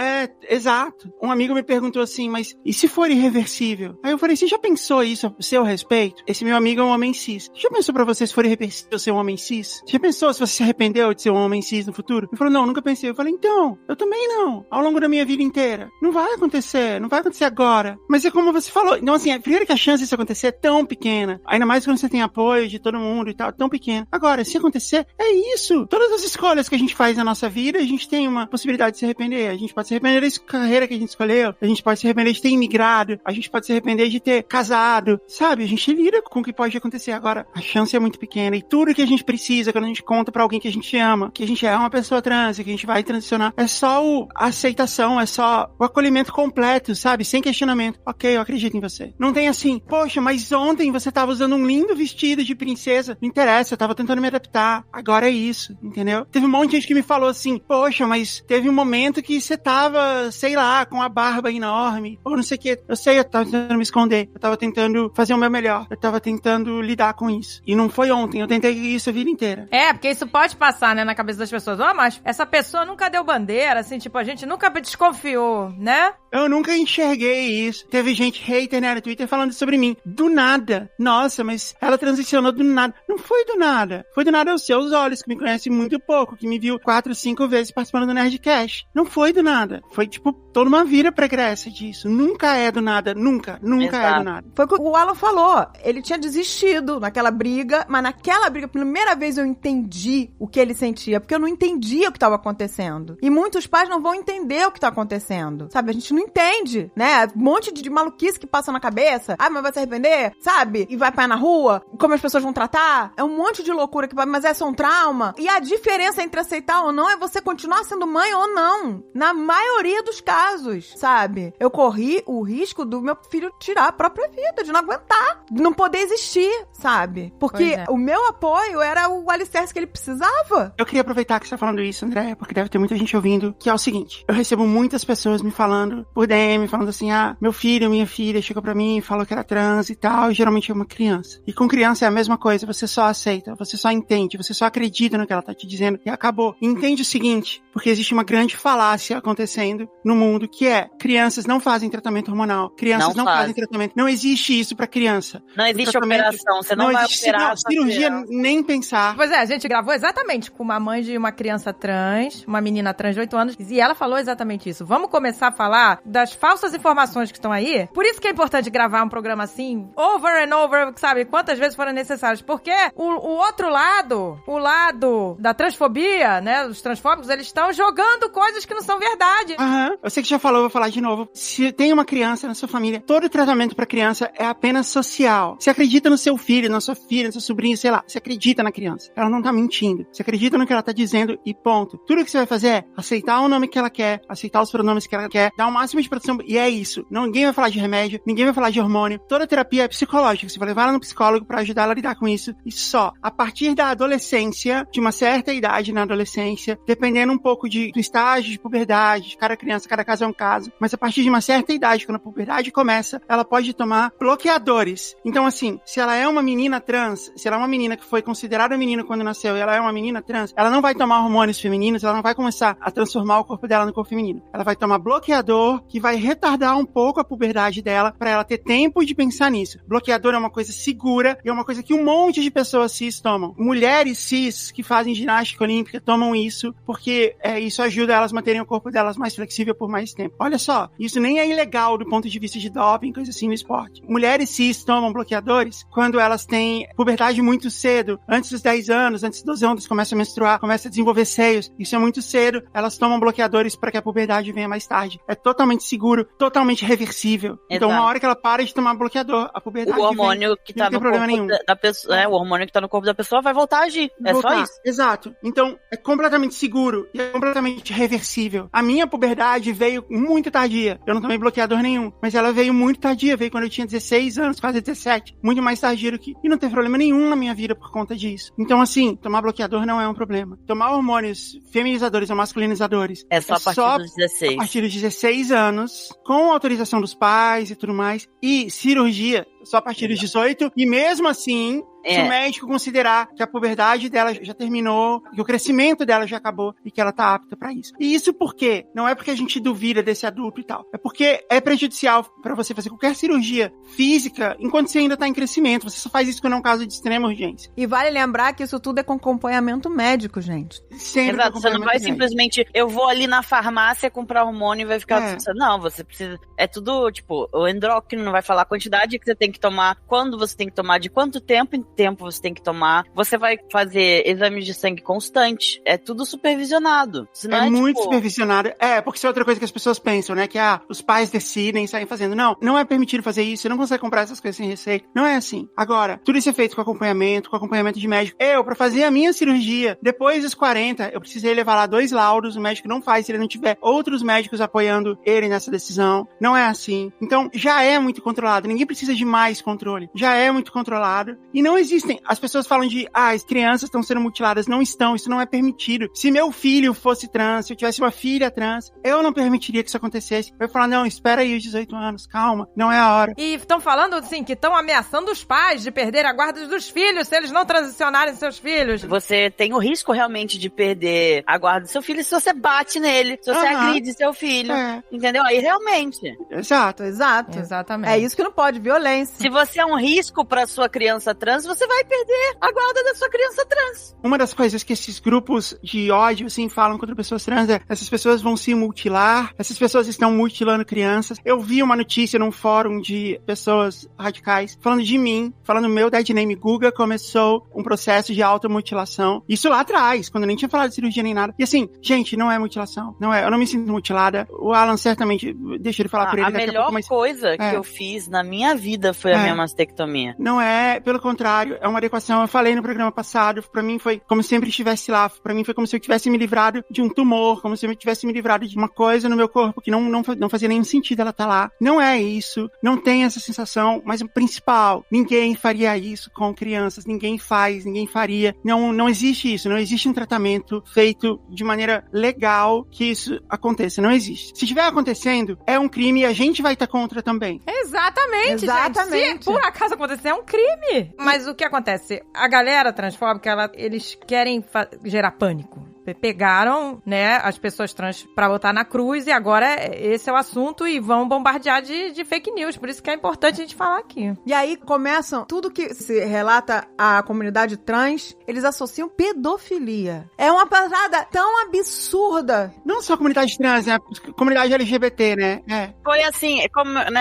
Exato. Um amigo me perguntou assim, mas e se for irreversível? Aí eu falei, você já pensou isso a seu respeito? Esse meu amigo é um homem cis. Você já pensou pra você se for irreversível ser um homem cis? Você já pensou se você se arrependeu de ser um homem cis no futuro? Ele falou, não, nunca pensei. Eu falei, então, eu também não. Ao longo da minha vida inteira. Não vai acontecer agora. Mas é como você falou. Então, assim, primeiro que a chance disso acontecer é tão pequena. Ainda mais quando você tem apoio de todo mundo e tal, tão pequena. Agora, se acontecer, é isso. Todas as escolhas que a gente faz na nossa vida, a gente tem uma possibilidade de se arrepender. A gente pode se arrepender da carreira que a gente escolheu. A gente pode se arrepender de ter imigrado. A gente pode se arrepender de ter casado. Sabe? A gente lida com o que pode acontecer. Agora, a chance é muito pequena. E tudo que a gente precisa, quando a gente conta pra alguém que a gente ama, que a gente é uma pessoa trans, que a gente vai transicionar, é só a aceitação, é só o acolhimento completo, sabe? Sem questionamento. Ok, eu acredito em você. Não tem assim, poxa, mas ontem você tava usando um lindo vestido de princesa. Não interessa, eu tava tentando me adaptar. Agora é isso, entendeu? Teve um monte de gente que me falou assim, poxa, mas teve um momento que você tava, sei lá, com a barba enorme, ou não sei o que. Eu sei, eu tava tentando me esconder. Eu tava tentando fazer o meu melhor. Eu tava tentando lidar com isso. E não foi ontem, eu tentei isso a vida inteira. Porque isso pode passar, né, na cabeça das pessoas. Mas essa pessoa nunca deu bandeira, assim, tipo, a gente nunca desconfiou, né? Eu nunca enxerguei isso. Teve gente hater, né, no Twitter falando sobre mim. Do nada. Nossa, mas ela transicionou do nada. Não foi do nada. Foi do nada aos seus olhos, que me conhece muito pouco, que me viu 4, 5 vezes participando do Nerdcast. Não foi do nada. Foi, tipo, toda uma vida pregressa disso. Nunca é do nada. Nunca é do nada. Foi o que o Alan falou. Ele tinha desistido naquela briga, mas naquela briga, pela primeira vez eu entendi o que ele sentia, porque eu não entendia o que estava acontecendo. E muitos pais não vão entender o que tá acontecendo. Sabe? A gente não entende, né? Um monte de maluquice que passa na cabeça. Mas vai se arrepender? Sabe? E vai apanhar na rua? Como as pessoas vão tratar? É um monte de loucura que vai, mas é só um trauma. E a diferença entre aceitar ou não é você continuar sendo mãe ou não. Na maioria dos casos, sabe? Eu corri o risco do meu filho tirar a própria vida, de não aguentar, de não poder existir, sabe? Porque o meu apoio era o alicerce que ele precisava. Eu queria aproveitar que você tá falando isso, André, porque deve ter muita gente ouvindo, que é o seguinte, eu recebo muitas pessoas me falando por DM, falando assim, meu filho, minha filha chegou pra mim e falou que era trans e tal, e geralmente é uma criança. E com criança é a mesma coisa, você só aceita, você só entende, você só acredita no que ela tá te dizendo e acabou. E entende o seguinte, porque existe uma grande falácia acontecendo no mundo, que é, crianças não fazem tratamento hormonal, crianças não fazem tratamento, não existe isso pra criança. Não existe operação, você não vai operar. Cirurgia, nem pensar. Pois é, a gente gravou exatamente com uma mãe de uma criança trans, uma menina trans de 8 anos, e ela falou exatamente isso. Vamos começar a falar das falsas informações que estão aí? Por isso que é importante gravar um programa assim, over and over, sabe? Quantas vezes forem necessárias. Porque o outro lado, o lado da transfobia, né? Os transfóbicos, eles estão jogando coisas que não são verdade. Eu sei que já falou, vou falar de novo. Se tem uma criança na sua família, todo tratamento pra criança é apenas social. Você acredita no seu filho, na sua filha, no seu sobrinho, sei lá. Você acredita na criança. Ela não tá mentindo. Você acredita no que ela tá dizendo e ponto. Tudo que você vai fazer é aceitar o nome que ela quer, aceitar os pronomes que ela quer, dar o máximo de proteção. E é isso. Ninguém vai falar de remédio, ninguém vai falar de hormônio. Toda terapia é psicológica. Você vai levar ela no psicólogo pra ajudar ela a lidar com isso. E só. A partir da adolescência, de uma certa idade na adolescência, dependendo um pouco do estágio de puberdade, de cada criança, cada caso é um caso, mas a partir de uma certa idade, quando a puberdade começa, ela pode tomar bloqueadores. Então, assim, se ela é uma menina trans, se ela é uma menina que foi considerada menina quando nasceu e ela é uma menina trans, ela não vai tomar hormônios femininos, ela não vai começar a transformar o corpo dela no corpo feminino. Ela vai tomar bloqueador, que vai retardar um pouco a puberdade dela, pra ela ter tempo de pensar nisso. Bloqueador é uma coisa segura e é uma coisa que um monte de pessoas cis tomam. Mulheres cis que fazem ginástica olímpica tomam isso, porque isso ajuda elas a manterem o corpo delas mais flexível por mais tempo. Olha só, isso nem é ilegal do ponto de vista de doping, coisa assim no esporte. Mulheres cis tomam bloqueadores quando elas têm puberdade muito cedo, antes dos 10 anos, antes dos 12 anos, começam a menstruar, começam a desenvolver seios. Isso é muito cedo, elas tomam bloqueadores para que a puberdade venha mais tarde. É totalmente seguro, totalmente reversível. Exato. Então, uma hora que ela para de tomar bloqueador, a puberdade o hormônio que tá no corpo da pessoa, o hormônio que tá no corpo da pessoa vai voltar a agir. Só isso. Exato. Então, é completamente seguro e é completamente reversível. A minha puberdade veio muito tardia. Eu não tomei bloqueador nenhum, mas ela veio muito tardia. Veio quando eu tinha 16 anos, quase 17. Muito mais tardia do que... E não teve problema nenhum na minha vida por conta disso. Então, assim, tomar bloqueador não é um problema. Tomar hormônios feminizadores ou masculinizadores é só a partir dos 16. A partir dos 16 anos, com autorização dos pais e tudo mais. E cirurgia só a partir dos 18. E mesmo assim... Se o médico considerar que a puberdade dela já terminou, que o crescimento dela já acabou e que ela tá apta pra isso. E isso por quê? Não é porque a gente duvida desse adulto e tal. É porque é prejudicial pra você fazer qualquer cirurgia física enquanto você ainda tá em crescimento. Você só faz isso quando é um caso de extrema urgência. E vale lembrar que isso tudo é com acompanhamento médico, gente. Sempre. Exato, você não vai simplesmente, eu vou ali na farmácia comprar hormônio e vai ficar... Não, você precisa... É tudo, tipo, o endócrino não vai falar a quantidade que você tem que tomar, quando você tem que tomar, de quanto tempo você tem que tomar. Você vai fazer exames de sangue constante. É tudo supervisionado. Senão é muito supervisionado. Porque isso é outra coisa que as pessoas pensam, né? Que os pais decidem, saem fazendo. Não, não é permitido fazer isso. Você não consegue comprar essas coisas sem receita. Não é assim. Agora, tudo isso é feito com acompanhamento de médico. Pra fazer a minha cirurgia, depois dos 40, eu precisei levar lá 2 laudos. O médico não faz se ele não tiver outros médicos apoiando ele nessa decisão. Não é assim. Então, já é muito controlado. Ninguém precisa de mais controle. Já é muito controlado. E não existem. As pessoas falam de, as crianças estão sendo mutiladas. Não estão. Isso não é permitido. Se meu filho fosse trans, se eu tivesse uma filha trans, eu não permitiria que isso acontecesse. Eu ia falar, não, espera aí os 18 anos. Calma. Não é a hora. E estão falando, assim, que estão ameaçando os pais de perder a guarda dos filhos se eles não transicionarem seus filhos. Você tem o risco realmente de perder a guarda do seu filho se você bate nele, se você agride seu filho. Entendeu? Aí realmente. Exato. Exatamente. É isso que não pode, violência. Se você é um risco pra sua criança trans, você vai perder a guarda da sua criança trans. Uma das coisas que esses grupos de ódio, assim, falam contra pessoas trans é essas pessoas vão se mutilar, essas pessoas estão mutilando crianças. Eu vi uma notícia num fórum de pessoas radicais falando de mim, falando meu dead name Guga começou um processo de automutilação. Isso lá atrás, quando eu nem tinha falado de cirurgia nem nada. E assim, gente, não é mutilação. Não é. Eu não me sinto mutilada. O Alan certamente, deixa ele falar por ele. A melhor coisa que eu fiz na minha vida foi a minha mastectomia. Não é, pelo contrário, é uma adequação. Eu falei no programa passado, pra mim foi como se sempre estivesse lá. Pra mim foi como se eu tivesse me livrado de um tumor, como se eu tivesse me livrado de uma coisa no meu corpo que não fazia nenhum sentido ela estar lá. Não é isso, não tem essa sensação, mas o principal, ninguém faria isso com crianças, ninguém faz, ninguém faria. Não existe isso, não existe um tratamento feito de maneira legal que isso aconteça, não existe. Se estiver acontecendo, é um crime e a gente vai estar contra também. Exatamente. Gente. Se por acaso acontecer, é um crime. Mas o que acontece? A galera transfóbica, eles querem gerar pânico. Pegaram, né, as pessoas trans pra botar na cruz e agora esse é o assunto e vão bombardear de fake news. Por isso que é importante a gente falar aqui. E aí começam, tudo que se relata à comunidade trans, eles associam pedofilia. É uma parada tão absurda. Não só a comunidade trans, né? A comunidade LGBT, né?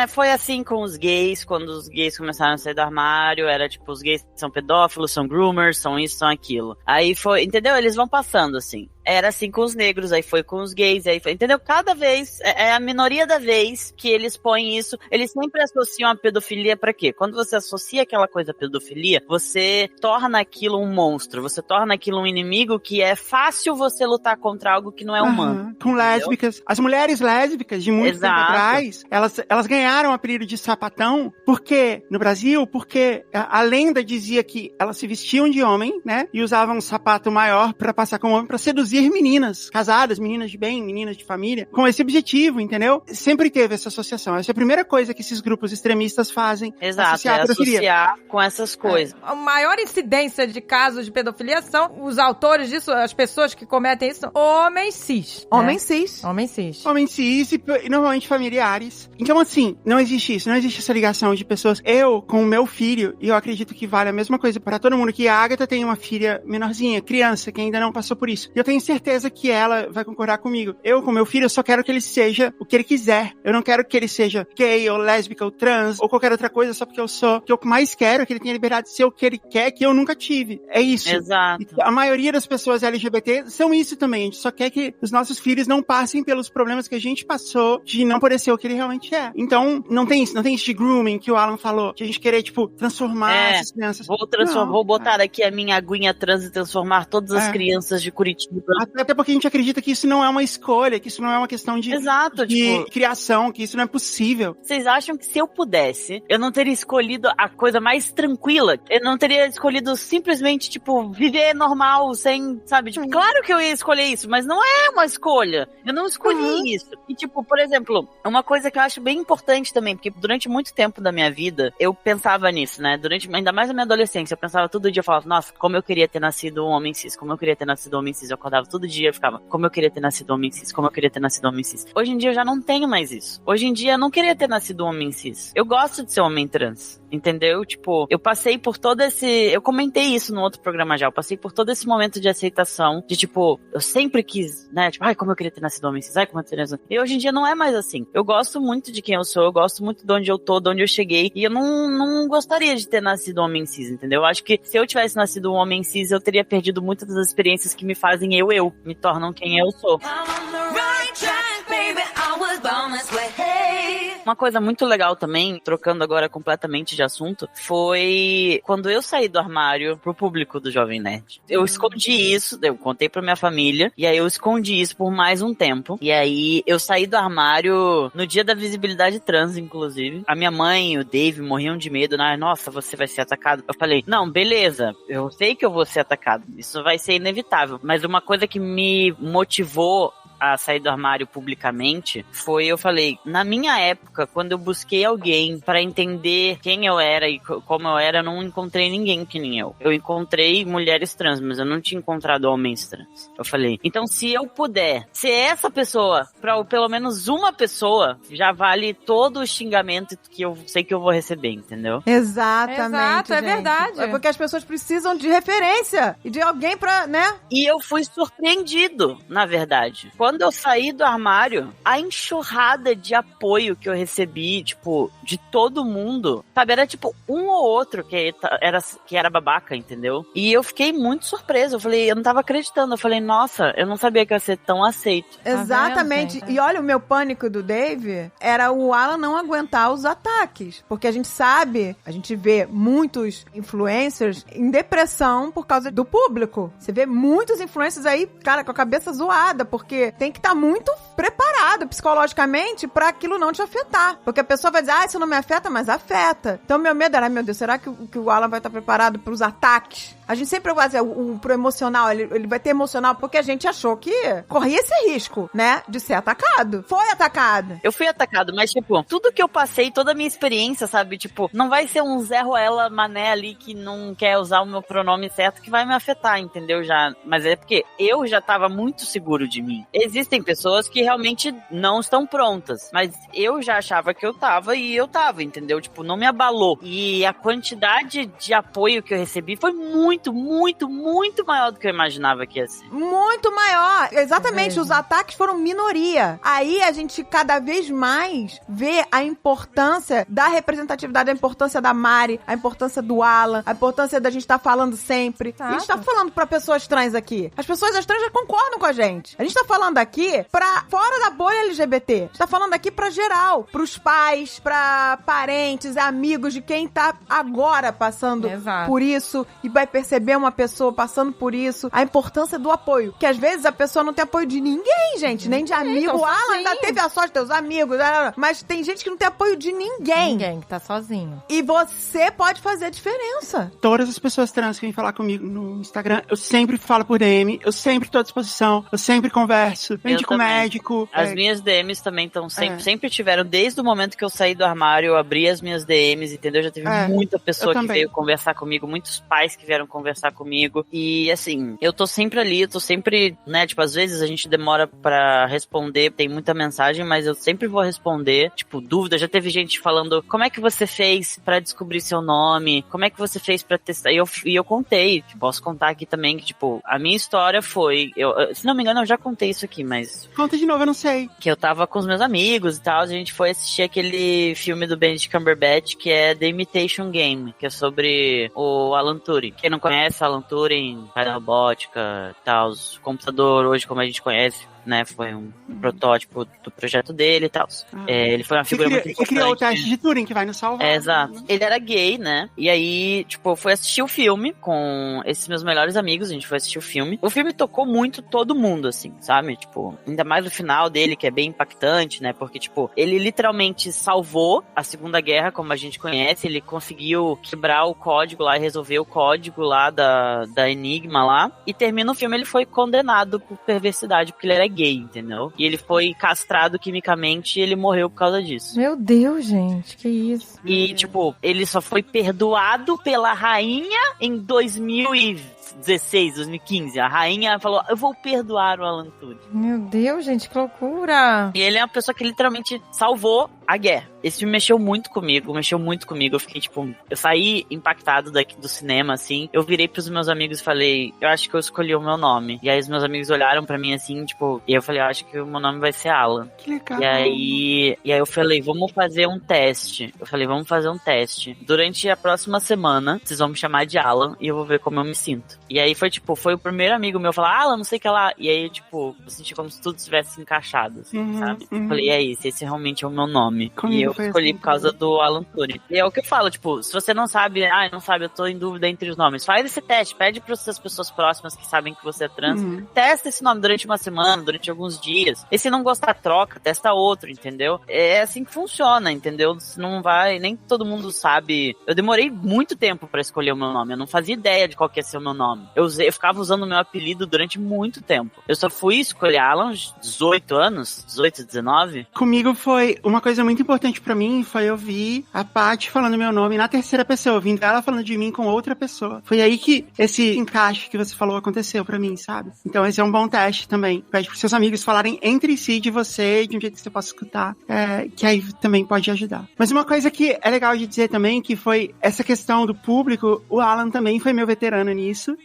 Foi assim com os gays, quando os gays começaram a sair do armário, era tipo, os gays são pedófilos, são groomers, são isso, são aquilo. Aí foi, entendeu? Eles vão passando assim. era assim com os negros, aí foi com os gays, aí foi, entendeu? Cada vez, é a minoria da vez que eles põem isso, eles sempre associam a pedofilia pra quê? Quando você associa aquela coisa à pedofilia, você torna aquilo um monstro, você torna aquilo um inimigo que é fácil você lutar contra algo que não é humano. Com lésbicas. As mulheres lésbicas de muito tempo Exato. atrás, elas ganharam o apelido de sapatão, porque, no Brasil, porque a lenda dizia que elas se vestiam de homem, né, e usavam um sapato maior pra passar como homem, pra seduzir meninas casadas, meninas de bem, meninas de família, com esse objetivo, entendeu? Sempre teve essa associação. Essa é a primeira coisa que esses grupos extremistas fazem. Exato, associar com essas coisas. A maior incidência de casos de pedofilia são os autores disso, as pessoas que cometem isso, homens cis. Homem cis. Homens cis. Homens cis e normalmente familiares. Então, assim, não existe isso. Não existe essa ligação de pessoas. Eu, com o meu filho, e eu acredito que vale a mesma coisa para todo mundo, que a Agatha tem uma filha menorzinha, criança, que ainda não passou por isso. E eu tenho certeza que ela vai concordar comigo. Eu, com meu filho, eu só quero que ele seja o que ele quiser. Eu não quero que ele seja gay, ou lésbica, ou trans, ou qualquer outra coisa só porque eu sou. O que eu mais quero é que ele tenha liberdade de ser o que ele quer, que eu nunca tive. É isso. Exato. A maioria das pessoas LGBT são isso também. A gente só quer que os nossos filhos não passem pelos problemas que a gente passou de não poder ser o que ele realmente é. Então, não tem isso de grooming que o Alan falou, de a gente querer, tipo, transformar essas crianças. Vou botar aqui a minha aguinha trans e transformar todas as crianças de Curitiba. Até porque a gente acredita que isso não é uma escolha, que isso não é uma questão de, Exato, de criação, que isso não é possível. Vocês acham que se eu pudesse, eu não teria escolhido a coisa mais tranquila? Eu não teria escolhido simplesmente, tipo, viver normal, sem, sabe? Tipo, claro que eu ia escolher isso, mas não é uma escolha. Eu não escolhi isso. E, tipo, por exemplo, uma coisa que eu acho bem importante também, porque durante muito tempo da minha vida, eu pensava nisso, né? Ainda mais na minha adolescência, eu pensava todo dia, eu falava, nossa, como eu queria ter nascido um homem cis, como eu queria ter nascido um homem cis. Eu acordava todo dia e ficava, como eu queria ter nascido um homem cis, como eu queria ter nascido um homem cis. Hoje em dia eu já não tenho mais isso. Hoje em dia eu não queria ter nascido um homem cis. Eu gosto de ser um homem trans, entendeu? Tipo, eu passei por todo esse... Eu comentei isso no outro programa já. Eu passei por todo esse momento de aceitação, de tipo, eu sempre quis, né? Tipo, ai, como eu queria ter nascido homem cis, ai, como eu queria ter nascido... E hoje em dia não é mais assim. Eu gosto muito de quem eu sou, eu gosto muito de onde eu tô, de onde eu cheguei. E eu não gostaria de ter nascido homem cis, entendeu? Eu acho que se eu tivesse nascido um homem cis, eu teria perdido muitas das experiências que me fazem eu, me tornam quem eu sou. Uma coisa muito legal também, trocando agora completamente de assunto, foi quando eu saí do armário pro público do Jovem Nerd. Eu escondi isso, eu contei pra minha família, e aí eu escondi isso por mais um tempo. E aí eu saí do armário no dia da visibilidade trans, inclusive. A minha mãe e o Dave morriam de medo, né? Nossa, você vai ser atacado. Eu falei, não, beleza, eu sei que eu vou ser atacado, isso vai ser inevitável. Mas uma coisa que me motivou a sair do armário publicamente foi, eu falei, na minha época, quando eu busquei alguém pra entender quem eu era e como eu era, eu não encontrei ninguém que nem eu. Eu encontrei mulheres trans, mas eu não tinha encontrado homens trans. Eu falei, então se eu puder ser essa pessoa pra pelo menos uma pessoa, já vale todo o xingamento que eu sei que eu vou receber, entendeu? Exatamente, Exato, é gente. verdade. É porque as pessoas precisam de referência e de alguém pra, né? E eu fui surpreendido, na verdade. Quando eu saí do armário, a enxurrada de apoio que eu recebi, tipo, de todo mundo, sabe? Era tipo um ou outro que era babaca, entendeu? E eu fiquei muito surpresa. Eu falei, eu não tava acreditando. Eu falei, nossa, eu não sabia que ia ser tão aceito. Exatamente. vendo, E olha, o meu pânico do Dave era o Alan não aguentar os ataques. Porque a gente sabe, a gente vê muitos influencers em depressão por causa do público. Você vê muitos influencers aí, cara, com a cabeça zoada, porque tem que estar muito preparado psicologicamente pra aquilo não te afetar. Porque a pessoa vai dizer, isso não me afeta, mas afeta. Então meu medo era, meu Deus, será que o Alan vai estar preparado pros ataques? A gente sempre vai dizer, pro emocional, ele vai ter emocional, porque a gente achou que corria esse risco, né, de ser atacado. Foi atacado. Eu fui atacado, mas, tipo, tudo que eu passei, toda a minha experiência, sabe, tipo, não vai ser um Zé Ruela mané ali que não quer usar o meu pronome certo que vai me afetar, entendeu? Já. Mas é porque eu já tava muito seguro de mim. existem pessoas que realmente não estão prontas, mas eu já achava que eu tava e eu tava, entendeu? Tipo, não me abalou. E a quantidade de apoio que eu recebi foi muito, muito, muito maior do que eu imaginava que ia ser. Muito maior. Exatamente, os ataques foram minoria. Aí a gente cada vez mais vê a importância da representatividade, a importância da Mari, a importância do Alan, a importância da gente estar falando sempre. A gente tá falando pra pessoas trans aqui. As pessoas trans já concordam com a gente. A gente tá falando aqui pra fora da bolha LGBT. A gente tá falando aqui pra geral. Pros pais, pra parentes, amigos de quem tá agora passando por isso e vai perceber uma pessoa passando por isso. A importância do apoio. Que às vezes a pessoa não tem apoio de ninguém, gente. Nem de amigo. O Alan ainda teve a sorte de ter os amigos. Mas tem gente que não tem apoio de ninguém. Ninguém, que tá sozinho. E você pode fazer a diferença. Todas as pessoas trans que vêm falar comigo no Instagram, eu sempre falo por DM, eu sempre tô à disposição, eu sempre converso, eu indico médico. As minhas DMs também estão sempre tiveram, desde o momento que eu saí do armário, eu abri as minhas DMs, entendeu? Já teve muita pessoa que veio conversar comigo, muitos pais que vieram conversar comigo. E assim, eu tô sempre ali, eu tô sempre, né, tipo, às vezes a gente demora pra responder, tem muita mensagem, mas eu sempre vou responder, tipo, dúvida. Já teve gente falando, como é que você fez pra descobrir seu nome? Como é que você fez pra testar? E eu contei, posso contar aqui também que, tipo, a minha história foi, se não me engano, eu já contei isso aqui, mas... Conta de novo, eu não sei. Que eu tava com os meus amigos e tal, a gente foi assistir aquele filme do Benedict Cumberbatch, que é The Imitation Game, que é sobre o Alan Turing. Quem não conhece, Alan Turing, pai da robótica, tal, computador hoje como a gente conhece, né, foi um protótipo do projeto dele e tal. Ele foi uma figura muito importante. Ele criou o teste de Turing, que vai nos salvar. Exato. Ele era gay, né? E aí, tipo, eu fui assistir o filme com esses meus melhores amigos, a gente foi assistir o filme. O filme tocou muito todo mundo, assim, sabe? Tipo, ainda mais no final dele, que é bem impactante, né? Porque, tipo, ele literalmente salvou a Segunda Guerra, como a gente conhece, ele conseguiu quebrar o código lá e resolver o código lá da Enigma lá. E termina o filme, ele foi condenado por perversidade, porque ele era gay, entendeu? E ele foi castrado quimicamente e ele morreu por causa disso. Meu Deus, gente, que isso? E, tipo, ele só foi perdoado pela rainha em 2016, 2015. A rainha falou, eu vou perdoar o Alan Turing. Meu Deus, gente, que loucura! E ele é uma pessoa que literalmente salvou a guerra. Esse filme mexeu muito comigo. Eu fiquei, tipo, eu saí impactado daqui do cinema, assim. Eu virei pros meus amigos e falei, eu acho que eu escolhi o meu nome. E aí os meus amigos olharam pra mim, assim, tipo, e eu falei, eu acho que o meu nome vai ser Alan. Que legal. E aí eu falei, vamos fazer um teste. Durante a próxima semana, vocês vão me chamar de Alan e eu vou ver como eu me sinto. E aí foi, tipo, foi o primeiro amigo meu falar, Alan, não sei o que lá. E aí, tipo, eu senti como se tudo tivesse encaixado, assim, sabe? Falei, é isso, esse realmente é o meu nome. Comigo e eu escolhi assim, por causa do Alan Turing. E é o que eu falo, tipo, se você não sabe, eu tô em dúvida entre os nomes, faz esse teste, pede para as pessoas próximas que sabem que você é trans, testa esse nome durante uma semana, durante alguns dias. E se não gostar, troca, testa outro, entendeu? É assim que funciona, entendeu? Não vai, nem todo mundo sabe. Eu demorei muito tempo pra escolher o meu nome, eu não fazia ideia de qual que ia ser o meu nome. Eu ficava usando o meu apelido durante muito tempo. Eu só fui escolher Alan aos 18 anos, 18, 19. Comigo foi uma coisa muito importante pra mim, foi eu ouvir a Paty falando meu nome na terceira pessoa, ouvindo ela falando de mim com outra pessoa. Foi aí que esse encaixe que você falou aconteceu pra mim, sabe? Então esse é um bom teste também. Pede pros seus amigos falarem entre si de você, de um jeito que você possa escutar, que aí também pode ajudar. Mas uma coisa que é legal de dizer também, que foi essa questão do público, o Alan também foi meu veterano nisso,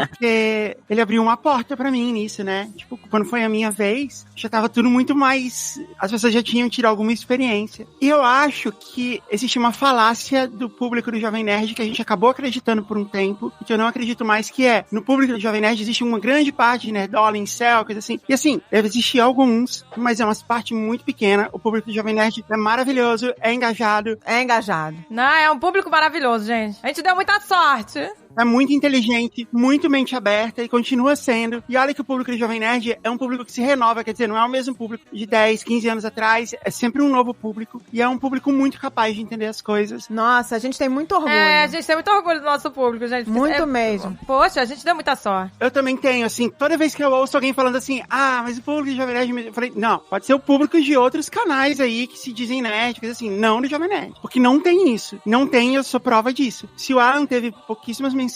porque ele abriu uma porta pra mim nisso, né? Tipo, quando foi a minha vez, já tava tudo muito mais... As pessoas já tinham tido alguma experiência. E eu acho que existe uma falácia do público do Jovem Nerd que a gente acabou acreditando por um tempo, e que eu não acredito mais, que é, no público do Jovem Nerd existe uma grande parte de nerdola, incel, coisa assim. E assim, deve existir alguns, mas é uma parte muito pequena. O público do Jovem Nerd é maravilhoso, é engajado. É engajado. Não, é um público maravilhoso, gente. A gente deu muita sorte. É muito inteligente, muito mente aberta e continua sendo. E olha que o público do Jovem Nerd é um público que se renova, quer dizer, não é o mesmo público de 10, 15 anos atrás, é sempre um novo público. E é um público muito capaz de entender as coisas. Nossa, a gente tem muito orgulho. É, a gente tem muito orgulho do nosso público, gente. Muito mesmo. Poxa, a gente deu muita sorte. Eu também tenho, assim, toda vez que eu ouço alguém falando assim, mas o público do Jovem Nerd... Eu falei, não, pode ser o público de outros canais aí que se dizem nerd, coisa assim, não do Jovem Nerd. Porque não tem isso. Não tem, eu sou prova disso. Se o Alan teve pouquíssimas mensagens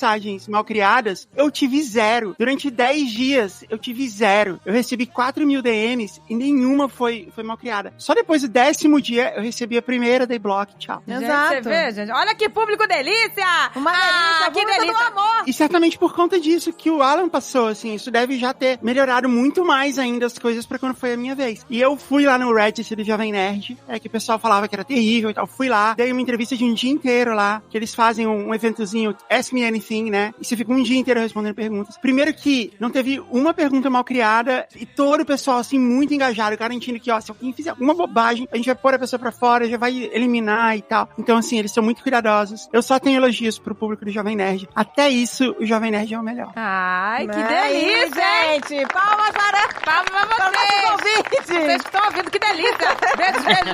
mal criadas, criadas, eu tive 0. Durante 10 dias, eu tive 0. Eu recebi 4.000 DMs e nenhuma foi mal criada. Só depois do 10º dia, eu recebi a primeira, dei bloco, tchau. Gente, Exato. você vê, gente? Olha que público delícia! Uma delícia, que delícia! do amor! E certamente por conta disso que o Alan passou, assim, isso deve já ter melhorado muito mais ainda as coisas pra quando foi a minha vez. E eu fui lá no Reddit do Jovem Nerd, que o pessoal falava que era terrível e tal. Fui lá, dei uma entrevista de um dia inteiro lá, que eles fazem um eventozinho, Ask Me Anything, né? E você fica um dia inteiro respondendo perguntas. Primeiro que não teve uma pergunta mal criada e todo o pessoal, assim, muito engajado, garantindo que, ó, se alguém fizer alguma bobagem, a gente vai pôr a pessoa pra fora, já vai eliminar e tal. Então, assim, eles são muito cuidadosos. Eu só tenho elogios pro público do Jovem Nerd. Até isso, o Jovem Nerd é o melhor. Ai, que Aí, delícia, hein? gente! Palmas para vocês! ouvintes! Vocês que estão ouvindo, que delícia!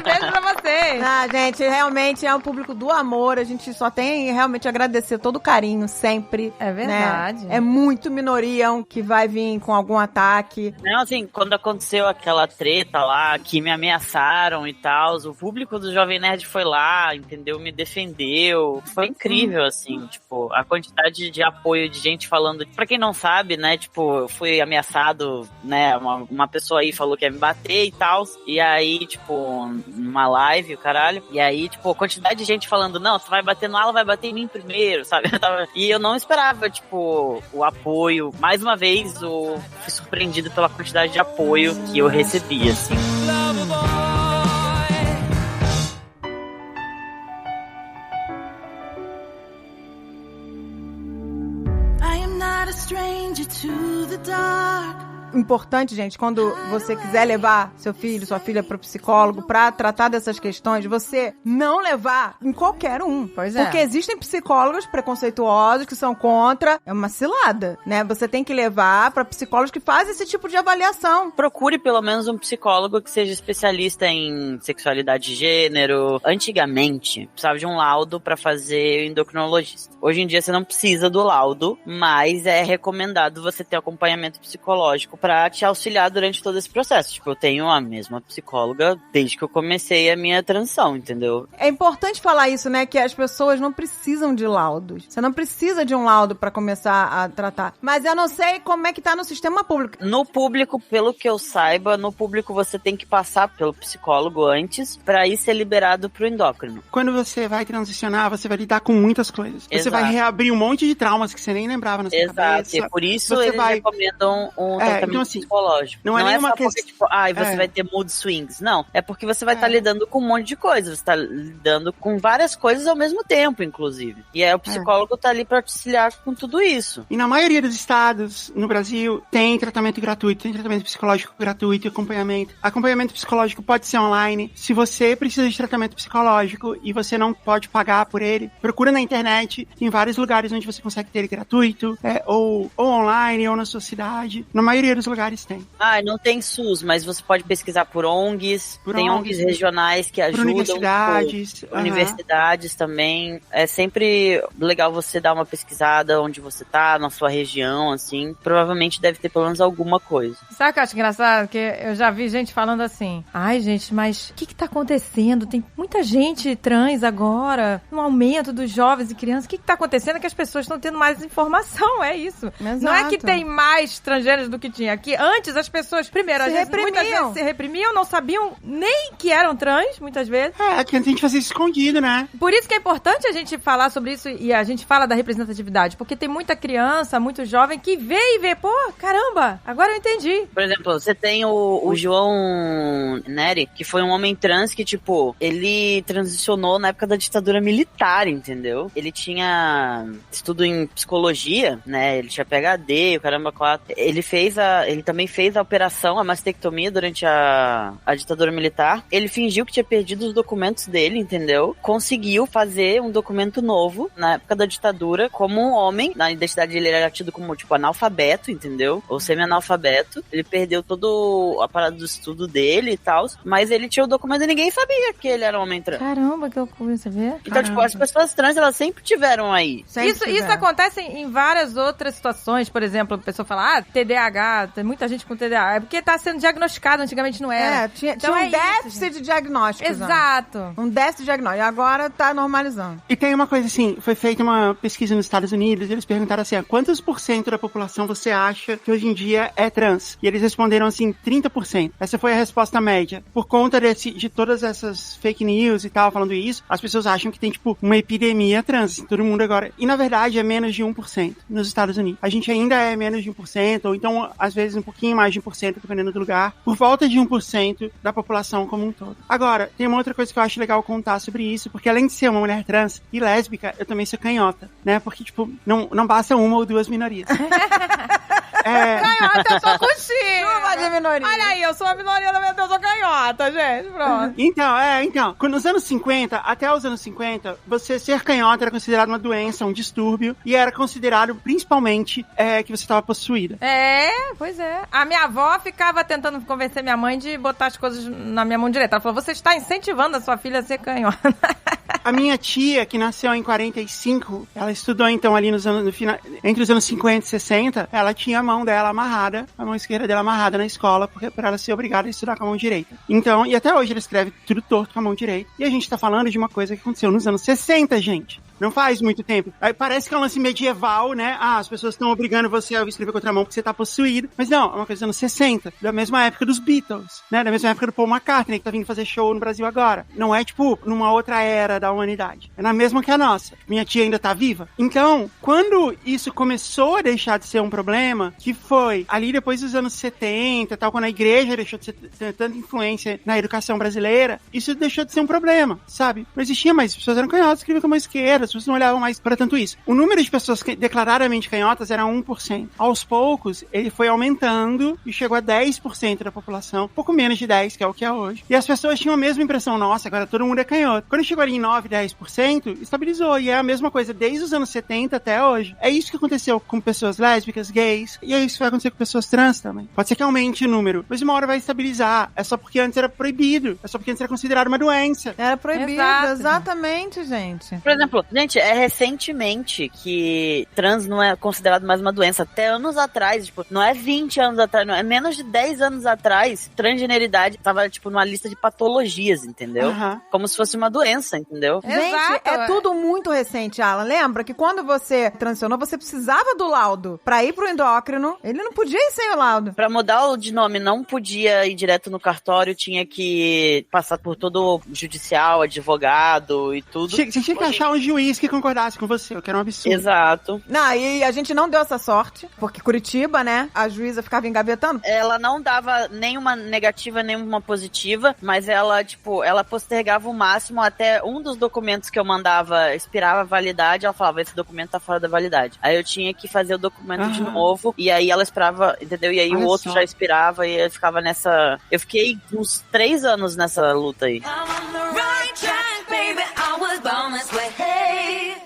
Beijo pra vocês! Ah, gente, realmente é um público do amor. A gente só tem realmente a agradecer todo o carinho, sempre. É verdade. Né? É muito minoria que vai vir com algum ataque. Não, assim, quando aconteceu aquela treta lá, que me ameaçaram e tal, o público do Jovem Nerd foi lá, entendeu? Me defendeu. Foi incrível, assim, tipo, a quantidade de apoio de gente falando. Pra quem não sabe, né, tipo, eu fui ameaçado, né, uma pessoa aí falou que ia me bater e tal, e aí, tipo, numa live, o caralho, e aí, tipo, a quantidade de gente falando, não, você vai bater no Alan, vai bater em mim primeiro, sabe? E eu não esperava, tipo, o apoio. Mais uma vez, eu fui surpreendido pela quantidade de apoio que eu recebi, assim. I am not a stranger to the dark. Importante, gente, quando você quiser levar seu filho, sua filha pro psicólogo pra tratar dessas questões, você não levar em qualquer um. Pois é. Porque existem psicólogos preconceituosos que são contra. É uma cilada, né? Você tem que levar pra psicólogos que fazem esse tipo de avaliação. Procure pelo menos um psicólogo que seja especialista em sexualidade de gênero. Antigamente, precisava de um laudo pra fazer endocrinologista. Hoje em dia você não precisa do laudo, mas é recomendado você ter acompanhamento psicológico pra te auxiliar durante todo esse processo. Tipo, eu tenho a mesma psicóloga desde que eu comecei a minha transição, entendeu? É importante falar isso, né? Que as pessoas não precisam de laudos. Você não precisa de um laudo pra começar a tratar. Mas eu não sei como é que tá no sistema público. No público, pelo que eu saiba, no público você tem que passar pelo psicólogo antes pra ir ser liberado pro endócrino. Quando você vai transicionar, você vai lidar com muitas coisas. Você Exato. vai reabrir um monte de traumas que você nem lembrava na sua cabeça. E por isso Você eles recomendam um tratamento então, assim, psicológico. não é nenhuma só porque, questão... tipo, você vai ter mood swings. Não, é porque você vai estar lidando com um monte de coisas. Você tá lidando com várias coisas ao mesmo tempo, inclusive. E aí o psicólogo tá ali pra te auxiliar com tudo isso. E na maioria dos estados, no Brasil, tem tratamento gratuito, tem tratamento psicológico gratuito, acompanhamento. Acompanhamento psicológico pode ser online. Se você precisa de tratamento psicológico e você não pode pagar por ele, procura na internet. Tem vários lugares onde você consegue ter ele gratuito, ou online, ou na sua cidade. Na maioria dos lugares tem. Não tem SUS, mas você pode pesquisar por ONGs. Tem ONGs regionais que ajudam. Universidades. Universidades também. É sempre legal você dar uma pesquisada onde você tá, na sua região, assim. Provavelmente deve ter pelo menos alguma coisa. Sabe o que eu acho engraçado? Que eu já vi gente falando assim, ai gente, mas o que tá acontecendo? Tem muita gente trans agora, um aumento dos jovens e crianças. O que tá acontecendo é que as pessoas estão tendo mais informação, é isso. Exato. Não é que tem mais transgêneros do que tinha aqui. Antes as pessoas, primeiro, muitas vezes se reprimiam, não sabiam nem que eram trans, muitas vezes. Que a gente fazia escondido, né? Por isso que é importante a gente falar sobre isso e a gente fala da representatividade, porque tem muita criança, muito jovem que vê e vê, pô, caramba, agora eu entendi. Por exemplo, você tem o João Neri, que foi um homem trans que, tipo, ele transicionou na época da ditadura militar, entendeu? Ele tinha estudo em psicologia, né? Ele tinha PhD, o caramba, 4. Ele também fez a operação, a mastectomia durante a ditadura militar. Ele fingiu que tinha perdido os documentos dele, entendeu? Conseguiu fazer um documento novo na época da ditadura como um homem. Na identidade dele, ele era tido como, tipo, analfabeto, entendeu? Ou semi-analfabeto. Ele perdeu todo a parada do estudo dele e tal, mas ele tinha o documento e ninguém sabia que ele era um homem trans. Caramba, que eu comecei a ver. Então, tipo, as pessoas trans, elas sempre tiveram aí. Isso acontece em várias outras situações. Por exemplo, a pessoa fala, TDAH TDAH, tem muita gente com TDAH. É porque tá sendo diagnosticado, antigamente não era. Tinha Então um é isso, déficit de diagnóstico. Exato. Um déficit de diagnóstico. E agora tá normalizando. E tem uma coisa assim, foi feita uma pesquisa nos Estados Unidos, eles perguntaram assim, quantos % da população você acha que hoje em dia é trans? E eles responderam assim, 30%. Essa foi a resposta média. Por conta de todas essas fake news e tal, falando isso, as pessoas acham que tem, tipo, uma epidemia trans, todo mundo agora. E, na verdade, é menos de 1% nos Estados Unidos. A gente ainda é menos de 1%, ou então, às vezes, um pouquinho mais de 1%, dependendo do lugar, por volta de 1% da população como um todo. Agora, tem uma outra coisa que eu acho legal contar sobre isso, porque além de ser uma mulher trans e lésbica, eu também sou canhota, né? Porque, tipo, não basta uma ou duas minorias. Canhota, eu sou contigo. Chuva de minoria. Olha aí, eu sou uma minoria, eu sou canhota, gente. Pronto. Então, nos anos 50, até os anos 50, você ser canhota era considerado uma doença, um distúrbio, e era considerado, principalmente, que você estava possuída. Pois é. A minha avó ficava tentando convencer minha mãe de botar as coisas na minha mão direita. Ela falou, você está incentivando a sua filha a ser canhota. A minha tia, que nasceu em 45, ela estudou, então, ali entre os anos 50 e 60, ela tinha a mão dela amarrada, a mão esquerda dela amarrada na escola, porque para ela ser obrigada a estudar com a mão direita. Então, e até hoje ela escreve tudo torto com a mão direita. E a gente tá falando de uma coisa que aconteceu nos anos 60, gente. Não faz muito tempo. Aí parece que é um lance medieval, né? As pessoas estão obrigando você a escrever com outra mão porque você tá possuído. Mas não, é uma coisa dos anos 60, da mesma época dos Beatles, né? Da mesma época do Paul McCartney, que tá vindo fazer show no Brasil agora. Não é, tipo, numa outra era da humanidade. É na mesma que a nossa. Minha tia ainda tá viva. Então, quando isso começou a deixar de ser um problema, que foi ali depois dos anos 70, tal, quando a igreja deixou de ter tanta influência na educação brasileira, isso deixou de ser um problema, sabe? Não existia mais. As pessoas eram canhotas, escreviam com a mão esquerda, as pessoas não olhavam mais para tanto isso. O número de pessoas declaradamente canhotas era 1%. Aos poucos, ele foi aumentando e chegou a 10% da população, um pouco menos de 10%, que é o que é hoje. E as pessoas tinham a mesma impressão, nossa, agora todo mundo é canhoto. Quando chegou ali em 9%, 10%, estabilizou. E é a mesma coisa desde os anos 70 até hoje. É isso que aconteceu com pessoas lésbicas, gays, e é isso que vai acontecer com pessoas trans também. Pode ser que aumente o número, mas uma hora vai estabilizar. É só porque antes era proibido. É só porque antes era considerado uma doença. Era proibido, Exato. exatamente, gente. Por exemplo, gente, é recentemente que trans não é considerado mais uma doença. Até anos atrás, tipo, não é 20 anos atrás, não é menos de 10 anos atrás, transgeneridade tava, tipo, numa lista de patologias, entendeu? Como se fosse uma doença, entendeu? Gente, Exato. é tudo muito recente, Alan. Lembra que quando você transicionou, você precisava do laudo pra ir pro endócrino. Ele não podia ir sem o laudo. Pra mudar o de nome, não podia ir direto no cartório, tinha que passar por todo o judicial, advogado e tudo. Você tinha que achar um juiz que concordasse com você, o que era um absurdo. Exato. Não, e a gente não deu essa sorte, porque Curitiba, né, a juíza ficava engavetando. Ela não dava nenhuma negativa, nenhuma positiva, mas ela, tipo, ela postergava o máximo até um dos documentos que eu mandava expirava a validade, ela falava, esse documento tá fora da validade. Aí eu tinha que fazer o documento de novo, e aí ela esperava, entendeu? E aí o outro já expirava, e eu ficava nessa... Eu fiquei uns 3 anos nessa luta aí.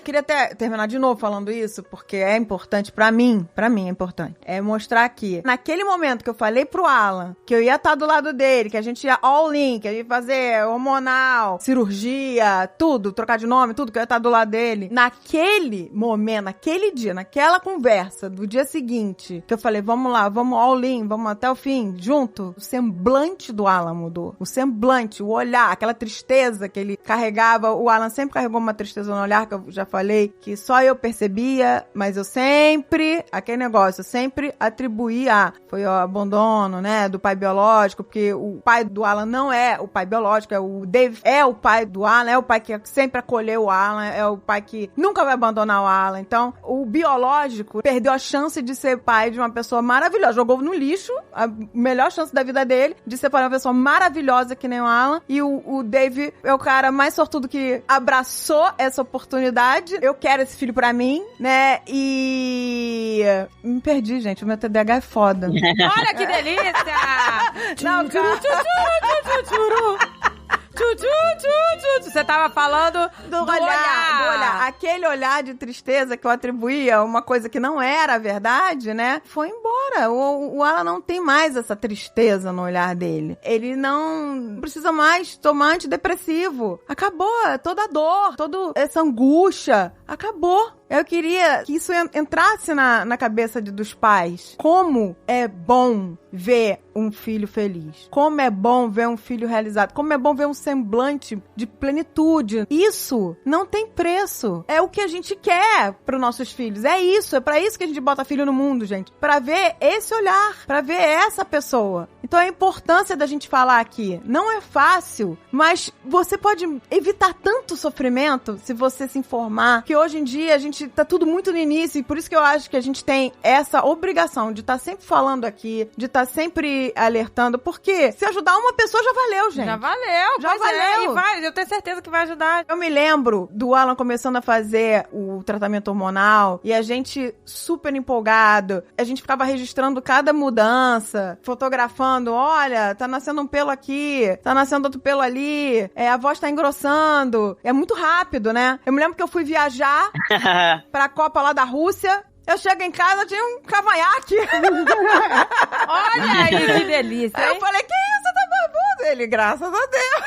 Queria até terminar de novo falando isso, porque é importante pra mim é importante. É mostrar que, naquele momento que eu falei pro Alan, que eu ia estar do lado dele, que a gente ia all in, que a gente ia fazer hormonal, cirurgia, tudo, trocar de nome, tudo, que eu ia estar do lado dele. Naquele momento, naquele dia, naquela conversa do dia seguinte, que eu falei, vamos lá, vamos all in, vamos até o fim, junto, o semblante do Alan mudou. O semblante, o olhar, aquela tristeza que ele carregava. O Alan sempre carregou uma tristeza no olhar, que eu já falei, que só eu percebia, mas eu sempre, aquele negócio, eu sempre atribuía, foi o abandono, né, do pai biológico, porque o pai do Alan não é o pai biológico, o Dave é o pai do Alan, é o pai que sempre acolheu o Alan, é o pai que nunca vai abandonar o Alan. Então, o biológico perdeu a chance de ser pai de uma pessoa maravilhosa, jogou no lixo a melhor chance da vida dele de ser pai de uma pessoa maravilhosa que nem o Alan, e o Dave é o cara mais sortudo que abraçou essa oportunidade. Eu quero esse filho pra mim, né? E... me perdi, gente. O meu TDAH é foda. Olha que delícia! Não, Você tava falando do olhar. Aquele olhar de tristeza que eu atribuía uma coisa que não era a verdade, né? Foi embora. O Alan não tem mais essa tristeza no olhar dele. Ele não precisa mais tomar antidepressivo. Acabou. Toda a dor, toda essa angústia. Acabou. Eu queria que isso entrasse na cabeça dos pais. Como é bom ver um filho feliz. Como é bom ver um filho realizado. Como é bom ver um semblante de plenitude. Isso não tem preço. É o que a gente quer para os nossos filhos. É isso. É para isso que a gente bota filho no mundo, gente. Para ver esse olhar. Para ver essa pessoa. Então a importância da gente falar aqui. Não é fácil, mas você pode evitar tanto sofrimento se você se informar. Que hoje em dia a gente tá tudo muito no início. E por isso que eu acho que a gente tem essa obrigação de estar sempre falando aqui. De estar sempre alertando, porque se ajudar uma pessoa já valeu, gente. Já valeu. Já valeu. E vai, eu tenho certeza que vai ajudar. Eu me lembro do Alan começando a fazer o tratamento hormonal e a gente super empolgado. A gente ficava registrando cada mudança, fotografando, olha, tá nascendo um pelo aqui, tá nascendo outro pelo ali, a voz tá engrossando. É muito rápido, né? Eu me lembro que eu fui viajar pra Copa lá da Rússia. Eu chego em casa, tinha um cavanhaque. Olha aí, que delícia, hein? Eu falei, que isso, tá barbudo? Ele, graças a Deus.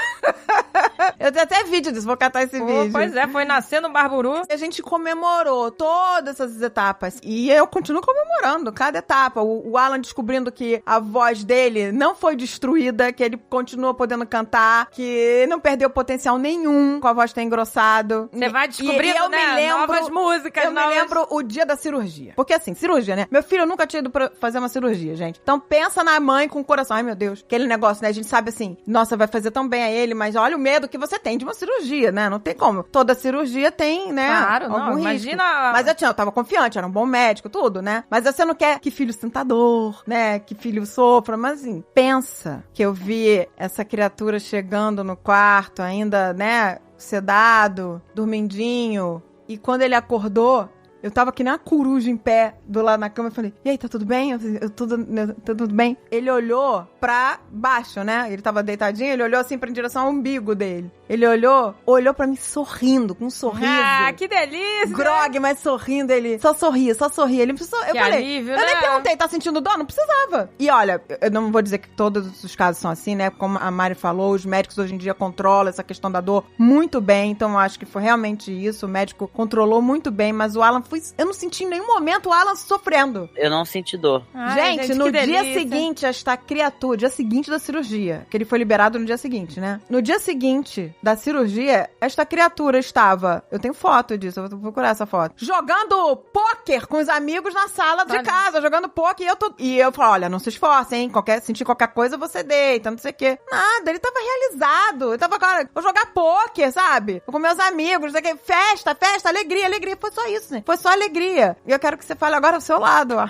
Eu tenho até vídeo disso, vou catar esse vídeo. Pois é, foi nascendo um barburu. A gente comemorou todas essas etapas. E eu continuo comemorando cada etapa. O Alan descobrindo que a voz dele não foi destruída, que ele continua podendo cantar, que não perdeu potencial nenhum com a voz ter engrossado. Você vai descobrindo, eu me lembro, novas músicas. Me lembro o dia da cirurgia. Porque assim, cirurgia, né? Meu filho nunca tinha ido pra fazer uma cirurgia, gente. Então pensa na mãe com o coração. Ai, meu Deus. Aquele negócio, né? A gente sabe assim, nossa, vai fazer tão bem a ele, mas olha o medo que você tem de uma cirurgia, né? Não tem como. Toda cirurgia tem, né? Claro, algum não, risco. imagina. Mas eu tava confiante, era um bom médico, tudo, né? Mas você não quer que filho sinta dor, né? Que filho sofra, mas assim, pensa que eu vi essa criatura chegando no quarto, ainda, né? Sedado, dormindinho. E quando ele acordou, eu tava que nem uma coruja em pé do lado na cama. Eu falei, e aí, tá tudo bem? Tudo bem? Ele olhou pra baixo, né? Ele tava deitadinho, ele olhou assim pra direção ao umbigo dele. Ele olhou pra mim sorrindo, com um sorriso. Ah, que delícia! Grog, mas sorrindo, ele só sorria. Ele precisou. Eu falei, alívio, eu né? nem perguntei, tá sentindo dor? Não precisava. E olha, eu não vou dizer que todos os casos são assim, né? Como a Mari falou, os médicos hoje em dia controlam essa questão da dor muito bem. Então eu acho que foi realmente isso. O médico controlou muito bem, mas o Alan eu não senti em nenhum momento o Alan sofrendo. Eu não senti dor. Ai, gente, no dia delícia. seguinte, esta criatura, dia seguinte da cirurgia, que ele foi liberado no dia seguinte, né? No dia seguinte da cirurgia, esta criatura estava, eu tenho foto disso, eu vou procurar essa foto, jogando pôquer com os amigos na sala de casa, jogando pôquer, e eu falo, olha, não se esforce, hein? Sentir qualquer coisa, você deita, não sei o quê. Nada, ele tava realizado. Ele tava, cara, vou jogar pôquer, sabe? Vou com meus amigos, não sei o quê. Festa, alegria. Foi só isso, né? Foi só alegria. E eu quero que você fale agora ao seu lado, ó.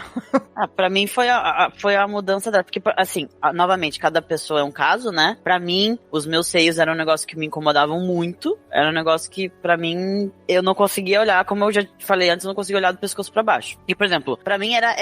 Pra mim foi a mudança dela. Porque, assim, novamente, cada pessoa é um caso, né? Pra mim, os meus seios eram um negócio que me incomodavam muito. Era um negócio que, pra mim, eu não conseguia olhar, como eu já falei antes, eu não conseguia olhar do pescoço pra baixo. E, por exemplo, pra mim era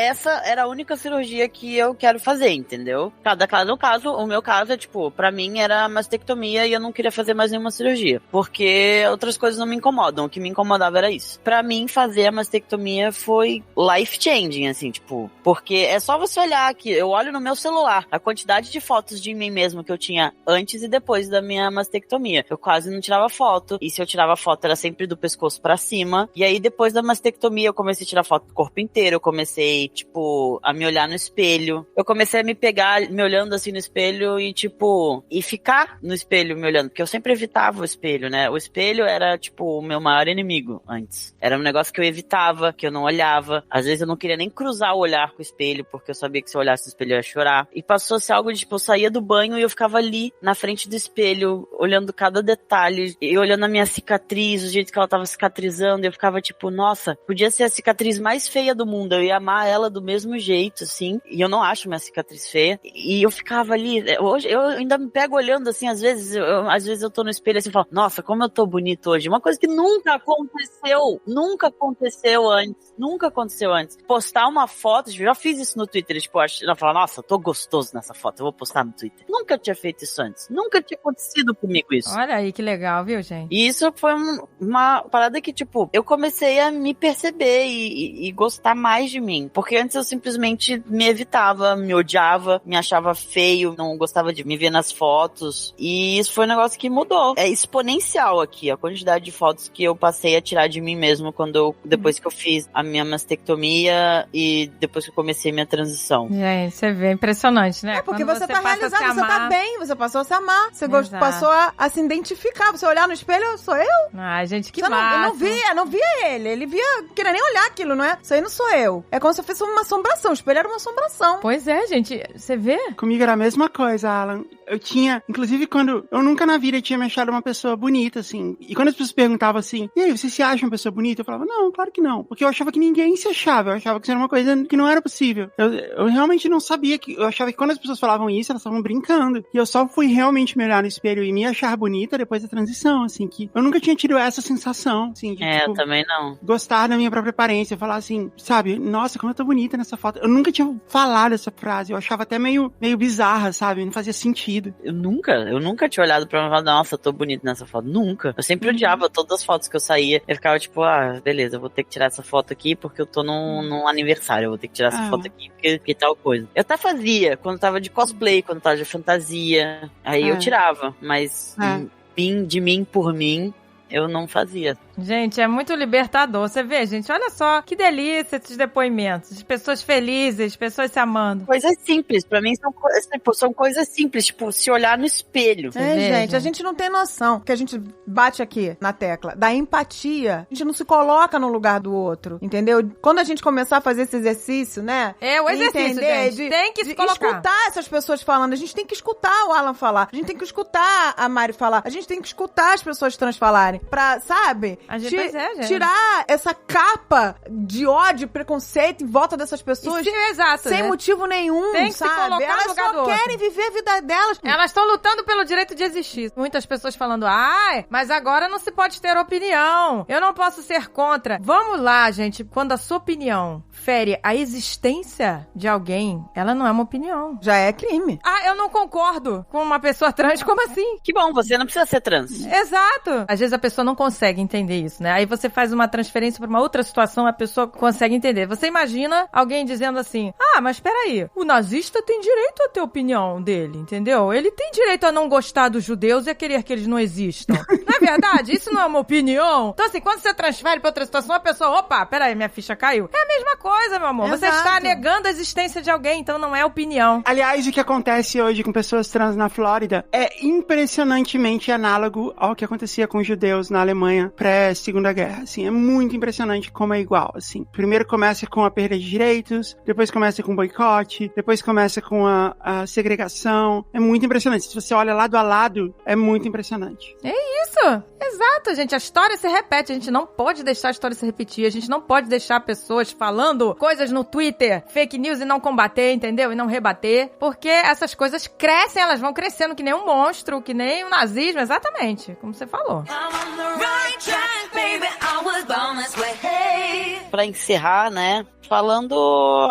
a única cirurgia que eu quero fazer, entendeu? Cada caso, o meu caso é, tipo, pra mim era mastectomia e eu não queria fazer mais nenhuma cirurgia. Porque outras coisas não me incomodam. O que me incomodava era isso. Pra mim, fazer a mastectomia foi life-changing, assim, tipo, porque é só você olhar aqui, eu olho no meu celular, a quantidade de fotos de mim mesmo que eu tinha antes e depois da minha mastectomia. Eu quase não tirava foto, e se eu tirava foto era sempre do pescoço pra cima, e aí depois da mastectomia eu comecei a tirar foto do corpo inteiro, eu comecei, tipo, a me olhar no espelho, eu comecei a me pegar, me olhando assim no espelho e, tipo, e ficar no espelho me olhando, porque eu sempre evitava o espelho, né, o espelho era, tipo, o meu maior inimigo antes, era um negócio que eu evitava, que eu não olhava. Às vezes eu não queria nem cruzar o olhar com o espelho, porque eu sabia que se eu olhasse no espelho eu ia chorar. E passou a ser algo de, tipo, eu saía do banho e eu ficava ali, na frente do espelho, olhando cada detalhe, e olhando a minha cicatriz, o jeito que ela tava cicatrizando, e eu ficava tipo, nossa, podia ser a cicatriz mais feia do mundo, eu ia amar ela do mesmo jeito, assim, e eu não acho minha cicatriz feia. E eu ficava ali, hoje, eu ainda me pego olhando, assim, às vezes eu tô no espelho, assim, e falo, nossa, como eu tô bonito hoje. Uma coisa que nunca aconteceu antes. Postar uma foto, eu já fiz isso no Twitter, tipo, ela fala, nossa, tô gostoso nessa foto, eu vou postar no Twitter. Nunca tinha feito isso antes. Nunca tinha acontecido comigo isso. Olha aí que legal, viu, gente? E isso foi uma parada que, tipo, eu comecei a me perceber e gostar mais de mim. Porque antes eu simplesmente me evitava, me odiava, me achava feio, não gostava de me ver nas fotos. E isso foi um negócio que mudou. É exponencial aqui, a quantidade de fotos que eu passei a tirar de mim mesmo depois que eu fiz a minha mastectomia e depois que eu comecei minha transição. Gente, você vê, impressionante, né? É porque Quando você tá passa a se realizado, você tá amar. bem, você passou a se amar, você Exato. passou a se identificar, você olhar no espelho, sou eu. Ai, gente, que Você massa. não via ele via, queria nem olhar aquilo, não é? Isso aí não sou eu. É como se eu fosse uma assombração, o espelho era uma assombração. Pois é, gente, você vê? Comigo era a mesma coisa, Alan. Eu tinha, inclusive quando, eu nunca na vida tinha me achado uma pessoa bonita, assim. E quando as pessoas perguntavam assim, e aí, você se acha uma pessoa bonita? Eu falava, não, claro que não. Porque eu achava que ninguém se achava, eu achava que isso era uma coisa que não era possível. Eu realmente não sabia, eu achava que quando as pessoas falavam isso, elas estavam brincando. E eu só fui realmente me olhar no espelho e me achar bonita depois da transição, assim, que eu nunca tinha tido essa sensação, assim, de, Eu também não. gostar da minha própria aparência, falar assim, sabe, nossa, como eu tô bonita nessa foto. Eu nunca tinha falado essa frase, eu achava até meio bizarra, sabe, não fazia sentido. Eu nunca tinha olhado pra mim e falado, nossa, eu tô bonito nessa foto. Nunca. Eu sempre odiava todas as fotos que eu saía. Eu ficava tipo, beleza, eu vou ter que tirar essa foto aqui porque eu tô num aniversário. Eu vou ter que tirar essa foto aqui porque tal coisa. Eu até fazia quando tava de cosplay, quando tava de fantasia. Aí eu tirava, mas de mim por mim, eu não fazia. Gente, é muito libertador. Você vê, gente, olha só que delícia esses depoimentos. De pessoas felizes, pessoas se amando. Coisas simples, pra mim são coisas simples, tipo, se olhar no espelho. É, vê, gente, a gente não tem noção, que a gente bate aqui na tecla, da empatia. A gente não se coloca no lugar do outro, entendeu? Quando a gente começar a fazer esse exercício, né? É o exercício, entender, gente. Tem que se colocar. Escutar essas pessoas falando. A gente tem que escutar o Alan falar. A gente tem que escutar a Mari falar. A gente tem que escutar as pessoas trans falarem. Pra, sabe? Pois é, gente. Tirar essa capa de ódio, preconceito em volta dessas pessoas. Exato, sem né? motivo nenhum, Tem que se sabe? colocar no Elas lugar do só outro. querem viver a vida delas. Elas estão lutando pelo direito de existir. Muitas pessoas falando, mas agora não se pode ter opinião. Eu não posso ser contra. Vamos lá, gente. Quando a sua opinião fere a existência de alguém, ela não é uma opinião. Já é crime. Eu não concordo com uma pessoa trans. Como assim? Que bom, você não precisa ser trans. Exato. Às vezes a pessoa não consegue entender isso, né? Aí você faz uma transferência pra uma outra situação, a pessoa consegue entender. Você imagina alguém dizendo assim, mas peraí, o nazista tem direito a ter opinião dele, entendeu? Ele tem direito a não gostar dos judeus e a querer que eles não existam. Não é verdade? Isso não é uma opinião? Então assim, quando você transfere pra outra situação, a pessoa, opa, peraí, minha ficha caiu. É a mesma coisa, meu amor. Você Exato. está negando a existência de alguém, então não é opinião. Aliás, o que acontece hoje com pessoas trans na Flórida é impressionantemente análogo ao que acontecia com judeus na Alemanha pré-Segunda Guerra, assim, é muito impressionante como é igual, assim. Primeiro começa com a perda de direitos, depois começa com o boicote, depois começa com a segregação, é muito impressionante. Se você olha lado a lado, é muito impressionante. Isso, exato, gente. A história se repete, a gente não pode deixar a história se repetir, a gente não pode deixar pessoas falando coisas no Twitter, fake news e não combater, entendeu? E não rebater, porque essas coisas crescem, elas vão crescendo que nem um monstro, que nem o nazismo, exatamente, como você falou. Pra encerrar, né, falando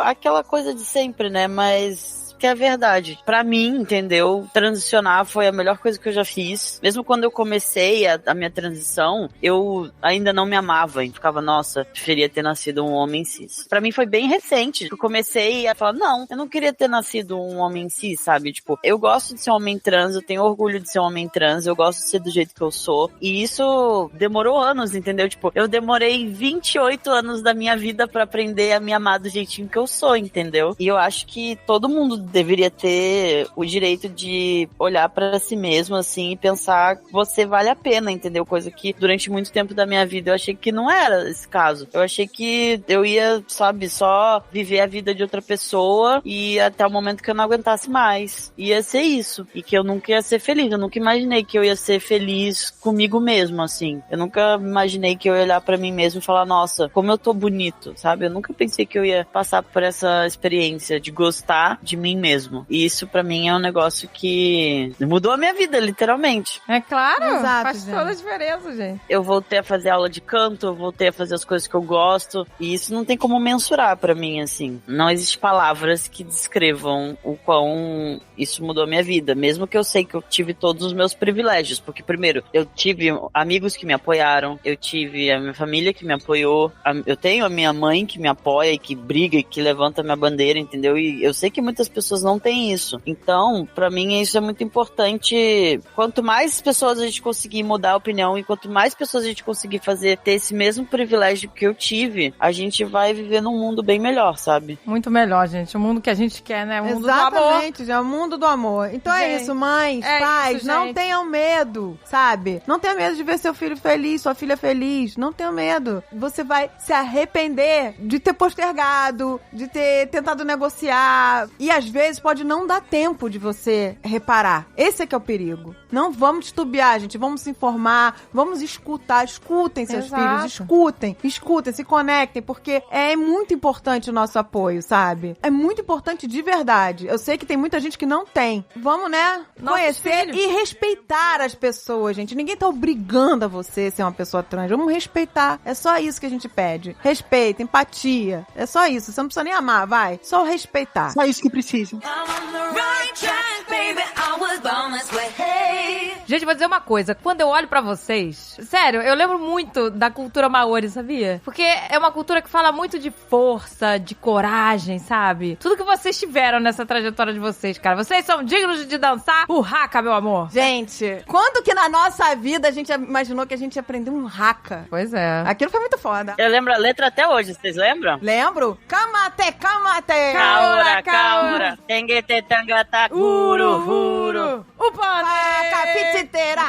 aquela coisa de sempre, né, mas que é verdade. Pra mim, entendeu? Transicionar foi a melhor coisa que eu já fiz. Mesmo quando eu comecei a minha transição, eu ainda não me amava e ficava, nossa, preferia ter nascido um homem cis. Pra mim foi bem recente. Eu comecei a falar, não, eu não queria ter nascido um homem cis, sabe? Tipo, eu gosto de ser um homem trans, eu tenho orgulho de ser um homem trans, eu gosto de ser do jeito que eu sou. E isso demorou anos, entendeu? Tipo, eu demorei 28 anos da minha vida pra aprender a me amar do jeitinho que eu sou, entendeu? E eu acho que todo mundo deveria ter o direito de olhar pra si mesmo, assim, e pensar que você vale a pena, entendeu? Coisa que durante muito tempo da minha vida eu achei que não era esse caso. Eu achei que eu ia, sabe, só viver a vida de outra pessoa e até o momento que eu não aguentasse mais. Ia ser isso. E que eu nunca ia ser feliz. Eu nunca imaginei que eu ia ser feliz comigo mesmo, assim. Eu nunca imaginei que eu ia olhar pra mim mesmo e falar, nossa, como eu tô bonito, sabe? Eu nunca pensei que eu ia passar por essa experiência de gostar de mim mesmo. E isso pra mim é um negócio que mudou a minha vida, literalmente. É claro, Exato, faz gente. toda a diferença, gente. Eu voltei a fazer aula de canto, eu voltei a fazer as coisas que eu gosto, e isso não tem como mensurar pra mim, assim. Não existe palavras que descrevam o quão isso mudou a minha vida, mesmo que eu sei que eu tive todos os meus privilégios, porque primeiro, eu tive amigos que me apoiaram, eu tive a minha família que me apoiou, eu tenho a minha mãe que me apoia e que briga e que levanta minha bandeira, entendeu? E eu sei que muitas pessoas não têm isso. Então, pra mim, isso é muito importante. Quanto mais pessoas a gente conseguir mudar a opinião e quanto mais pessoas a gente conseguir ter esse mesmo privilégio que eu tive, a gente vai viver num mundo bem melhor, sabe? Muito melhor, gente. O mundo que a gente quer, né? O mundo do amor. Exatamente, já é o mundo do amor. Então é Gente, isso, mães, é pais, isso, não gente. tenham medo, sabe? Não tenha medo de ver seu filho feliz, sua filha feliz. Não tenha medo. Você vai se arrepender de ter postergado, de ter tentado negociar. E às vezes pode não dar tempo de você reparar. Esse é que é o perigo. Não vamos titubear, gente. Vamos se informar, vamos escutar. Escutem seus Exato. filhos, escutem, se conectem, porque é muito importante o nosso apoio, sabe? É muito importante de verdade. Eu sei que tem muita gente que não tem. Vamos, né? Nossos Conhecer filhos. e respeitar as pessoas, gente. Ninguém tá obrigando a você ser uma pessoa trans. Vamos respeitar. É só isso que a gente pede. Respeito, empatia. É só isso. Você não precisa nem amar, vai. Só respeitar. Só isso que precisa. I'm on the right track, baby. I was born this way. Hey. Gente, vou dizer uma coisa. Quando eu olho pra vocês, sério, eu lembro muito da cultura maori, sabia? Porque é uma cultura que fala muito de força, de coragem, sabe? Tudo que vocês tiveram nessa trajetória de vocês, cara. Vocês são dignos de dançar o haka, meu amor. Gente, quando que na nossa vida a gente imaginou que a gente ia aprender um haka? Pois é. Aquilo foi muito foda. Eu lembro a letra até hoje, vocês lembram? Lembro? Kamate, kamate! Kaura, kaura, tengete tangata, guru, guru. O pane! Capititeira!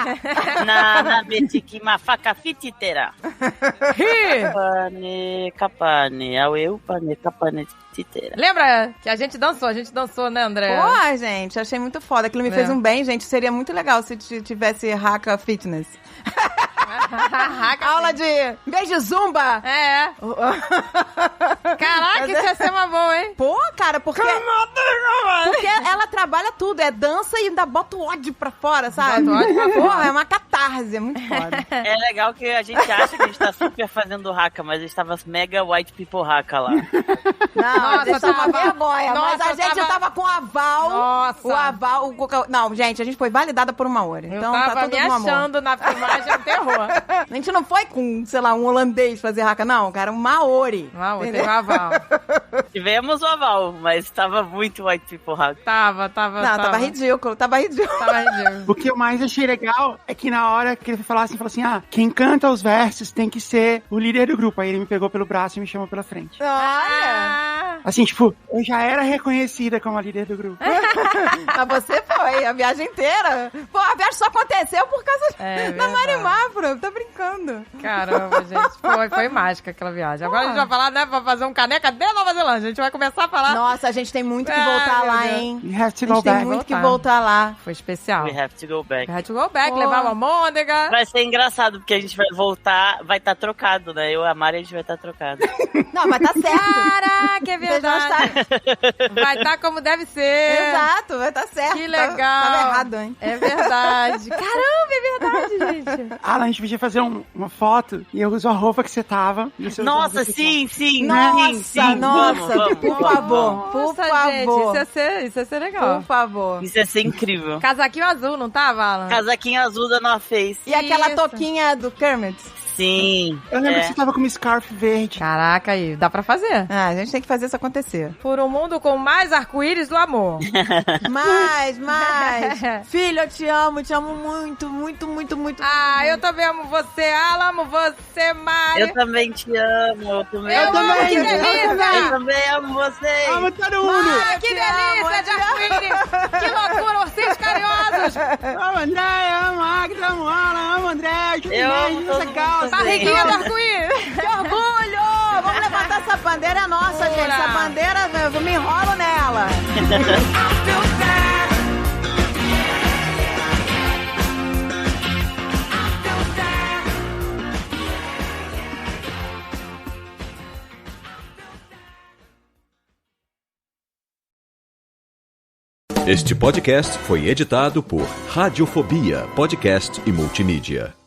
Na betiki mafaka fititera. Ri! Kapane, kapane, aueu, pane, kapane, fititera. Lembra que a gente dançou, né, André? Pô, gente, achei muito foda. Aquilo me fez um bem, gente. Seria muito legal se tivesse haka fitness. Aula de beijo zumba. É. Caraca, isso ia ser uma boa, hein? Pô, cara, porque ela trabalha tudo. É dança e ainda bota o ódio pra fora, sabe? Bota o ódio pra fora. Porra, é uma catarse. É muito foda. É legal que a gente acha que a gente tá super fazendo haka, mas a gente tava mega white people haka lá. Não, Nossa, isso é uma tava- vergonha. Nossa, mas a gente tava com aval. Nossa. O aval. Não, gente, a gente foi validada por uma hora. Eu Então tava tá tudo me no amor. achando na filmagem um terror. A gente não foi com, sei lá, um holandês fazer haka, não, cara, um maori. Não, tem Entendeu? um aval. Tivemos o aval, mas tava muito white people haka. Tava. Não, tava ridículo, tava ridículo. Tava ridículo. O que eu mais achei legal é que na hora que ele foi falar assim, falou assim, quem canta os versos tem que ser o líder do grupo. Aí ele me pegou pelo braço e me chamou pela frente. Olha! Ah, Assim, tipo, eu já era reconhecida como a líder do grupo. Mas você foi a viagem inteira. Pô, a viagem só aconteceu por causa É da verdade. Marimar, bro. Tá brincando. caramba, gente. Foi mágica aquela viagem. Agora a gente vai falar, né, pra fazer um caneca de Nova Zelândia. A gente vai começar a falar. Nossa, a gente tem muito que Ai, voltar meu lá, Deus. hein? You have to A go gente tem back. muito que voltar. voltar lá. Foi especial. We have to go back. We had to go back, Pô. levar uma môndega. Vai ser engraçado, porque a gente vai voltar, vai estar trocado, né? Eu e a Mari, a gente vai estar trocado. Não, mas tá certo. Caraca, é Vocês não verdade. Vai estar como deve ser. Exato, vai tá certo. Que legal. Tava errado, hein? É verdade. Caramba, é verdade, gente. Alan, a gente podia fazer uma foto e eu uso a roupa que você tava. E você usa a Nossa, roupa que sim, sim, Nossa, sim. nossa, Vamos. por favor, por Nossa, favor. gente, isso ia ser legal. Por favor. Isso ia ser incrível. Casaquinho azul, não tava, Alan? Casaquinho azul da North Face. E aquela Isso. toquinha do Kermit? Sim. Eu lembro que É. você tava com uma scarf verde. Caraca, aí, dá pra fazer. Ah, a gente tem que fazer isso acontecer. Por um mundo com mais arco-íris do amor. Mais. Filho, eu te amo muito, muito, muito, muito. Ah, eu também amo você, Alan, amo você, Mari. Eu também te amo. Eu também, Eu amo, que Eu delícia! também amo vocês. Amo todo mundo! Ah, que te amo, delícia de arco-íris! Que loucura, ursinhos carinhosos! Amo André, amo Agda, amo Alan, amo André, Eu amo Juliette, todo essa mundo calça. também. Barriguinha do arco-íris! Que orgulho! Vamos levantar essa bandeira, é nossa, gente. Essa bandeira, eu me enrolo nela. Este podcast foi editado por Radiofobia, podcast e multimídia.